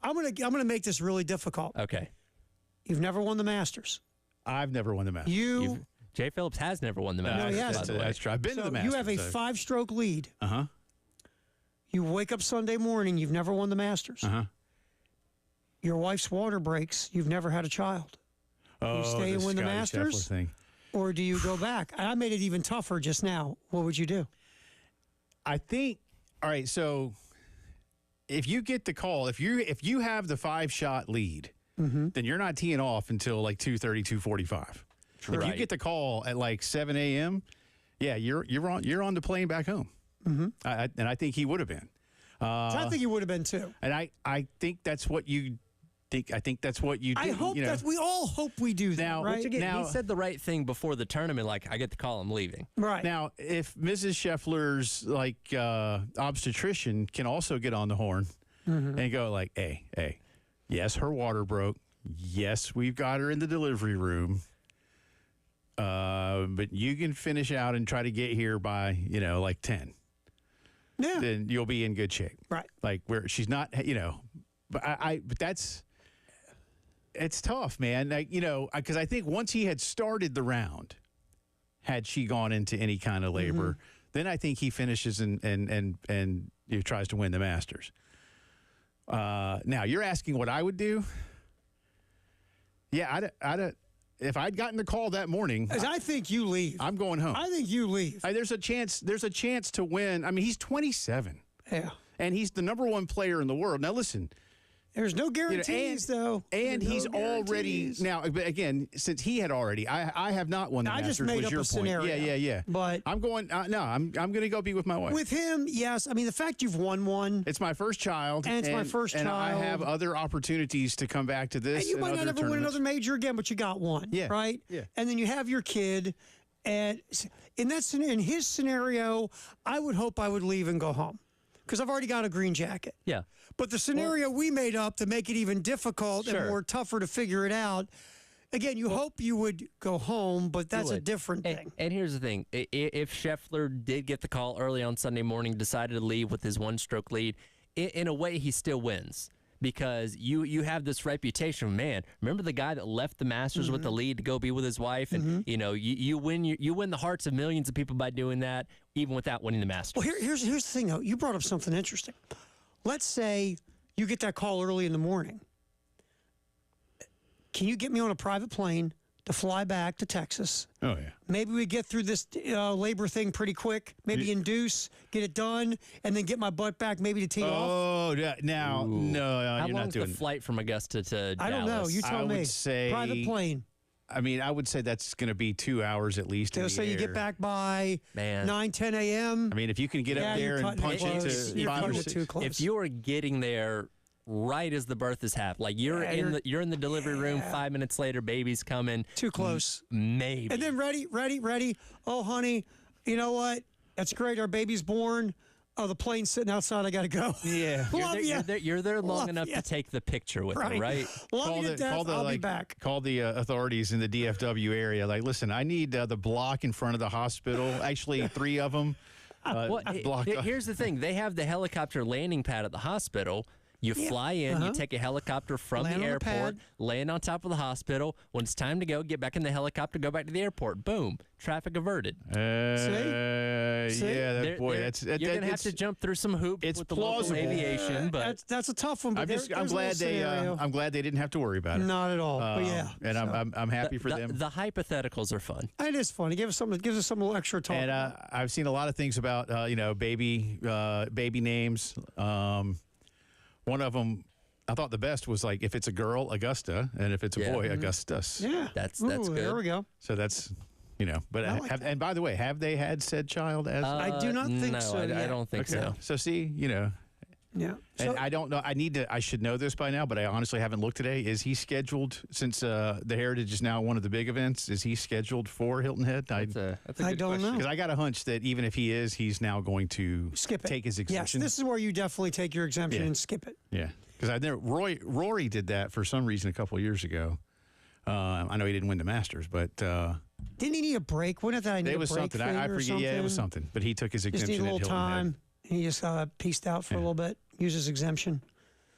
[SPEAKER 1] I'm gonna make this really difficult.
[SPEAKER 2] Okay.
[SPEAKER 1] You've never won the Masters.
[SPEAKER 12] I've never won the Masters.
[SPEAKER 2] Jay Phillips has never won the Masters.
[SPEAKER 1] No, he hasn't.
[SPEAKER 12] That's true. I've been to the Masters.
[SPEAKER 1] You have a 5-stroke lead.
[SPEAKER 12] Uh-huh.
[SPEAKER 1] You wake up Sunday morning. You've never won the Masters.
[SPEAKER 12] Uh-huh.
[SPEAKER 1] Your wife's water breaks. You've never had a child.
[SPEAKER 12] Oh,
[SPEAKER 1] you stay and win the
[SPEAKER 12] Scotty
[SPEAKER 1] Masters,
[SPEAKER 12] Scheffler thing.
[SPEAKER 1] Or do you go back? I made it even tougher just now. What would you do?
[SPEAKER 12] I think. All right. So, if you get the call, if you have the 5-shot lead, then you're not teeing off until like 2:30, 2:45. If you get the call at like 7 a.m., yeah, you're on the plane back home. And I think he would have been.
[SPEAKER 1] I think he would have been too.
[SPEAKER 12] And I think that's what you think. I think that's what you do.
[SPEAKER 1] I hope we all hope we do that.
[SPEAKER 12] Now,
[SPEAKER 1] right?
[SPEAKER 2] Again, he said the right thing before the tournament. Like, I get the call, I'm leaving.
[SPEAKER 1] Right.
[SPEAKER 12] Now, if Mrs. Scheffler's obstetrician can also get on the horn and go like, hey, yes, her water broke. Yes, we've got her in the delivery room. But you can finish out and try to get here by, like 10.
[SPEAKER 1] Yeah.
[SPEAKER 12] Then you'll be in good shape.
[SPEAKER 1] Right.
[SPEAKER 12] Like where she's not, but it's tough, man. Like, because I think once he had started the round, had she gone into any kind of labor, then I think he finishes and he tries to win the Masters. Now you're asking what I would do. Yeah, if I'd gotten the call that morning,
[SPEAKER 1] I think you leave.
[SPEAKER 12] I'm going home.
[SPEAKER 1] I think you leave.
[SPEAKER 12] There's a chance to win. I mean, he's 27.
[SPEAKER 1] Yeah.
[SPEAKER 12] And he's the number one player in the world. Now, listen.
[SPEAKER 1] There's no guarantees, though.
[SPEAKER 12] And he's already now. Again, since he had already, I have not won the Masters.
[SPEAKER 1] I just made
[SPEAKER 12] was
[SPEAKER 1] up
[SPEAKER 12] your
[SPEAKER 1] a
[SPEAKER 12] point.
[SPEAKER 1] scenario.
[SPEAKER 12] Yeah.
[SPEAKER 1] But
[SPEAKER 12] I'm going. No, I'm going to go be with my wife.
[SPEAKER 1] With him, yes. I mean, the fact you've won one.
[SPEAKER 12] It's my first child.
[SPEAKER 1] And it's my first
[SPEAKER 12] and
[SPEAKER 1] child.
[SPEAKER 12] I have other opportunities to come back to this.
[SPEAKER 1] And you might not ever win another major again, but you got one.
[SPEAKER 12] Yeah.
[SPEAKER 1] Right.
[SPEAKER 12] Yeah.
[SPEAKER 1] And then you have your kid, and in his scenario, I would hope I would leave and go home, because I've already got a green jacket.
[SPEAKER 2] Yeah.
[SPEAKER 1] But the scenario we made up to make it even difficult and more tougher to figure it out, again, you hope you would go home, but that's a different thing.
[SPEAKER 2] And here's the thing. If Scheffler did get the call early on Sunday morning, decided to leave with his 1-stroke lead, in a way he still wins. Because you have this reputation, man. Remember the guy that left the Masters with the lead to go be with his wife, and you win the hearts of millions of people by doing that, even without winning the Masters.
[SPEAKER 1] Well, here's the thing, though. You brought up something interesting. Let's say you get that call early in the morning. Can you get me on a private plane to fly back to Texas?
[SPEAKER 12] Oh, yeah.
[SPEAKER 1] Maybe we get through this labor thing pretty quick. Maybe induce, get it done, and then get my butt back maybe to tee off.
[SPEAKER 12] Oh, no,
[SPEAKER 2] How
[SPEAKER 12] you're not
[SPEAKER 2] long's
[SPEAKER 12] doing
[SPEAKER 2] the flight from Augusta to Dallas?
[SPEAKER 1] I don't know. You tell me.
[SPEAKER 12] I would say
[SPEAKER 1] private plane.
[SPEAKER 12] I mean, I would say that's going to be 2 hours at least.
[SPEAKER 1] They'll say you get back by 9, 10 a.m.
[SPEAKER 12] I mean, if you can get up there and punch it to 5 or 6.
[SPEAKER 2] If you are getting there right as the birth is happening, like you're in the delivery room, 5 minutes later, baby's coming.
[SPEAKER 1] Too close.
[SPEAKER 2] Maybe.
[SPEAKER 1] And then ready. Oh, honey, you know what? That's great. Our baby's born. Oh, the plane's sitting outside. I got to go.
[SPEAKER 12] Yeah.
[SPEAKER 1] Love you.
[SPEAKER 2] You're there long
[SPEAKER 1] Love
[SPEAKER 2] enough
[SPEAKER 1] ya.
[SPEAKER 2] to take the picture with her,
[SPEAKER 1] Right.
[SPEAKER 2] right?
[SPEAKER 1] Love you to death. I'll be back.
[SPEAKER 12] Call the authorities in the DFW area. Like, listen, I need the block in front of the hospital. Actually, 3 of them.
[SPEAKER 2] Well, here's the thing. They have the helicopter landing pad at the hospital. You fly in, you take a helicopter from
[SPEAKER 1] Land
[SPEAKER 2] the
[SPEAKER 1] on the
[SPEAKER 2] airport,
[SPEAKER 1] pad.
[SPEAKER 2] land on top of the hospital. When it's time to go, get back in the helicopter, go back to the airport. Boom. Traffic averted.
[SPEAKER 1] See?
[SPEAKER 12] Yeah,
[SPEAKER 2] You're going to have to jump through some hoops with the local aviation, but
[SPEAKER 1] That's a tough one. But
[SPEAKER 12] I'm glad they didn't have to worry about it.
[SPEAKER 1] Not at all. But yeah.
[SPEAKER 12] And I'm happy for them.
[SPEAKER 2] The hypotheticals are fun.
[SPEAKER 1] It is fun. It gives us some little extra talk.
[SPEAKER 12] And I've seen a lot of things about baby names. One of them, I thought the best was like if it's a girl, Augusta, and if it's a boy, Augustus.
[SPEAKER 1] Yeah,
[SPEAKER 2] that's
[SPEAKER 1] Ooh,
[SPEAKER 2] good.
[SPEAKER 1] There we go.
[SPEAKER 12] So that's But
[SPEAKER 1] I like
[SPEAKER 12] and by the way, have they had said child as?
[SPEAKER 1] I do not think so.
[SPEAKER 2] I
[SPEAKER 1] yet.
[SPEAKER 2] don't think
[SPEAKER 12] Okay.
[SPEAKER 2] so.
[SPEAKER 12] So see,
[SPEAKER 1] Yeah.
[SPEAKER 12] and I don't know. I should know this by now, but I honestly haven't looked today. Is he scheduled since the Heritage is now one of the big events? Is he scheduled for Hilton Head?
[SPEAKER 2] That's a
[SPEAKER 1] I
[SPEAKER 2] good
[SPEAKER 1] don't
[SPEAKER 2] question.
[SPEAKER 1] know.
[SPEAKER 12] Because I got a hunch that even if he is, he's now going to
[SPEAKER 1] Skip it.
[SPEAKER 12] take his
[SPEAKER 1] Yes,
[SPEAKER 12] exemption.
[SPEAKER 1] this is where you definitely take your exemption
[SPEAKER 12] Yeah.
[SPEAKER 1] and skip it.
[SPEAKER 12] Yeah, because I know Rory did that for some reason a couple of years ago. I know he didn't win the Masters, but
[SPEAKER 1] Didn't he need a break? Wasn't it that I need
[SPEAKER 12] it
[SPEAKER 1] a
[SPEAKER 12] was
[SPEAKER 1] break
[SPEAKER 12] something.
[SPEAKER 1] thing
[SPEAKER 12] I
[SPEAKER 1] or
[SPEAKER 12] forget. Yeah, it was something. But he took his
[SPEAKER 1] Just
[SPEAKER 12] exemption
[SPEAKER 1] need a little
[SPEAKER 12] at Hilton Head.
[SPEAKER 1] time. And he just pieced out for a little bit. Use his exemption.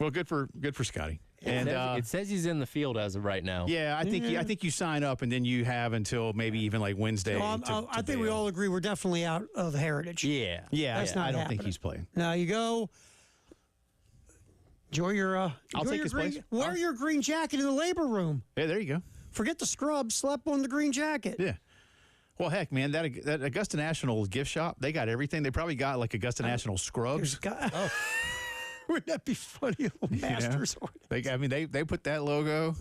[SPEAKER 12] Well, good for Scotty. And
[SPEAKER 2] it says he's in the field as of right now.
[SPEAKER 12] yeah, I think you sign up and then you have until maybe even like Wednesday.
[SPEAKER 1] I think we all agree we're definitely out of the Heritage.
[SPEAKER 2] Yeah.
[SPEAKER 12] Yeah,
[SPEAKER 1] That's not
[SPEAKER 12] I don't
[SPEAKER 1] happening.
[SPEAKER 12] think he's playing.
[SPEAKER 1] Now you go. Enjoy your.
[SPEAKER 12] I'll
[SPEAKER 1] enjoy
[SPEAKER 12] take
[SPEAKER 1] your
[SPEAKER 12] his
[SPEAKER 1] green,
[SPEAKER 12] place.
[SPEAKER 1] Wear your green jacket in the labor room.
[SPEAKER 12] Yeah, there you go.
[SPEAKER 1] Forget the scrub. Slap on the green jacket.
[SPEAKER 12] Yeah. Well, heck, man, that Augusta National gift shop, they got everything. They probably got like Augusta National scrubs.
[SPEAKER 1] Wouldn't that be funny? Masters.
[SPEAKER 12] They put that logo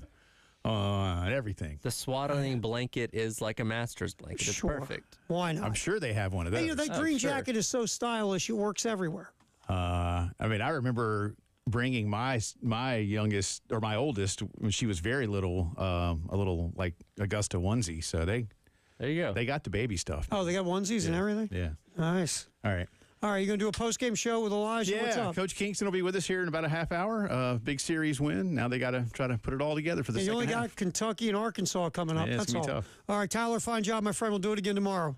[SPEAKER 12] on everything.
[SPEAKER 2] The swaddling blanket is like a Master's blanket. It's
[SPEAKER 1] Sure.
[SPEAKER 2] perfect.
[SPEAKER 1] Why not?
[SPEAKER 12] I'm sure they have one of those.
[SPEAKER 1] Hey, that green jacket is so stylish. It works everywhere.
[SPEAKER 12] I remember bringing my youngest or my oldest when she was very little, a little like Augusta onesie. So there
[SPEAKER 2] you go.
[SPEAKER 12] They got the baby stuff.
[SPEAKER 1] Oh, they got onesies and everything?
[SPEAKER 12] Yeah.
[SPEAKER 1] Nice.
[SPEAKER 12] All right.
[SPEAKER 1] All right, you going to do a post-game show with Elijah?
[SPEAKER 12] Yeah,
[SPEAKER 1] What's up?
[SPEAKER 12] Coach Kingston will be with us here in about a half hour. Big series win. Now they got to try to put it all together for the
[SPEAKER 1] You
[SPEAKER 12] second
[SPEAKER 1] only
[SPEAKER 12] half.
[SPEAKER 1] got Kentucky and Arkansas coming up.
[SPEAKER 12] Yeah, it's
[SPEAKER 1] That's
[SPEAKER 12] gonna
[SPEAKER 1] all.
[SPEAKER 12] be tough.
[SPEAKER 1] All right, Tyler, fine job, my friend. We'll do it again tomorrow.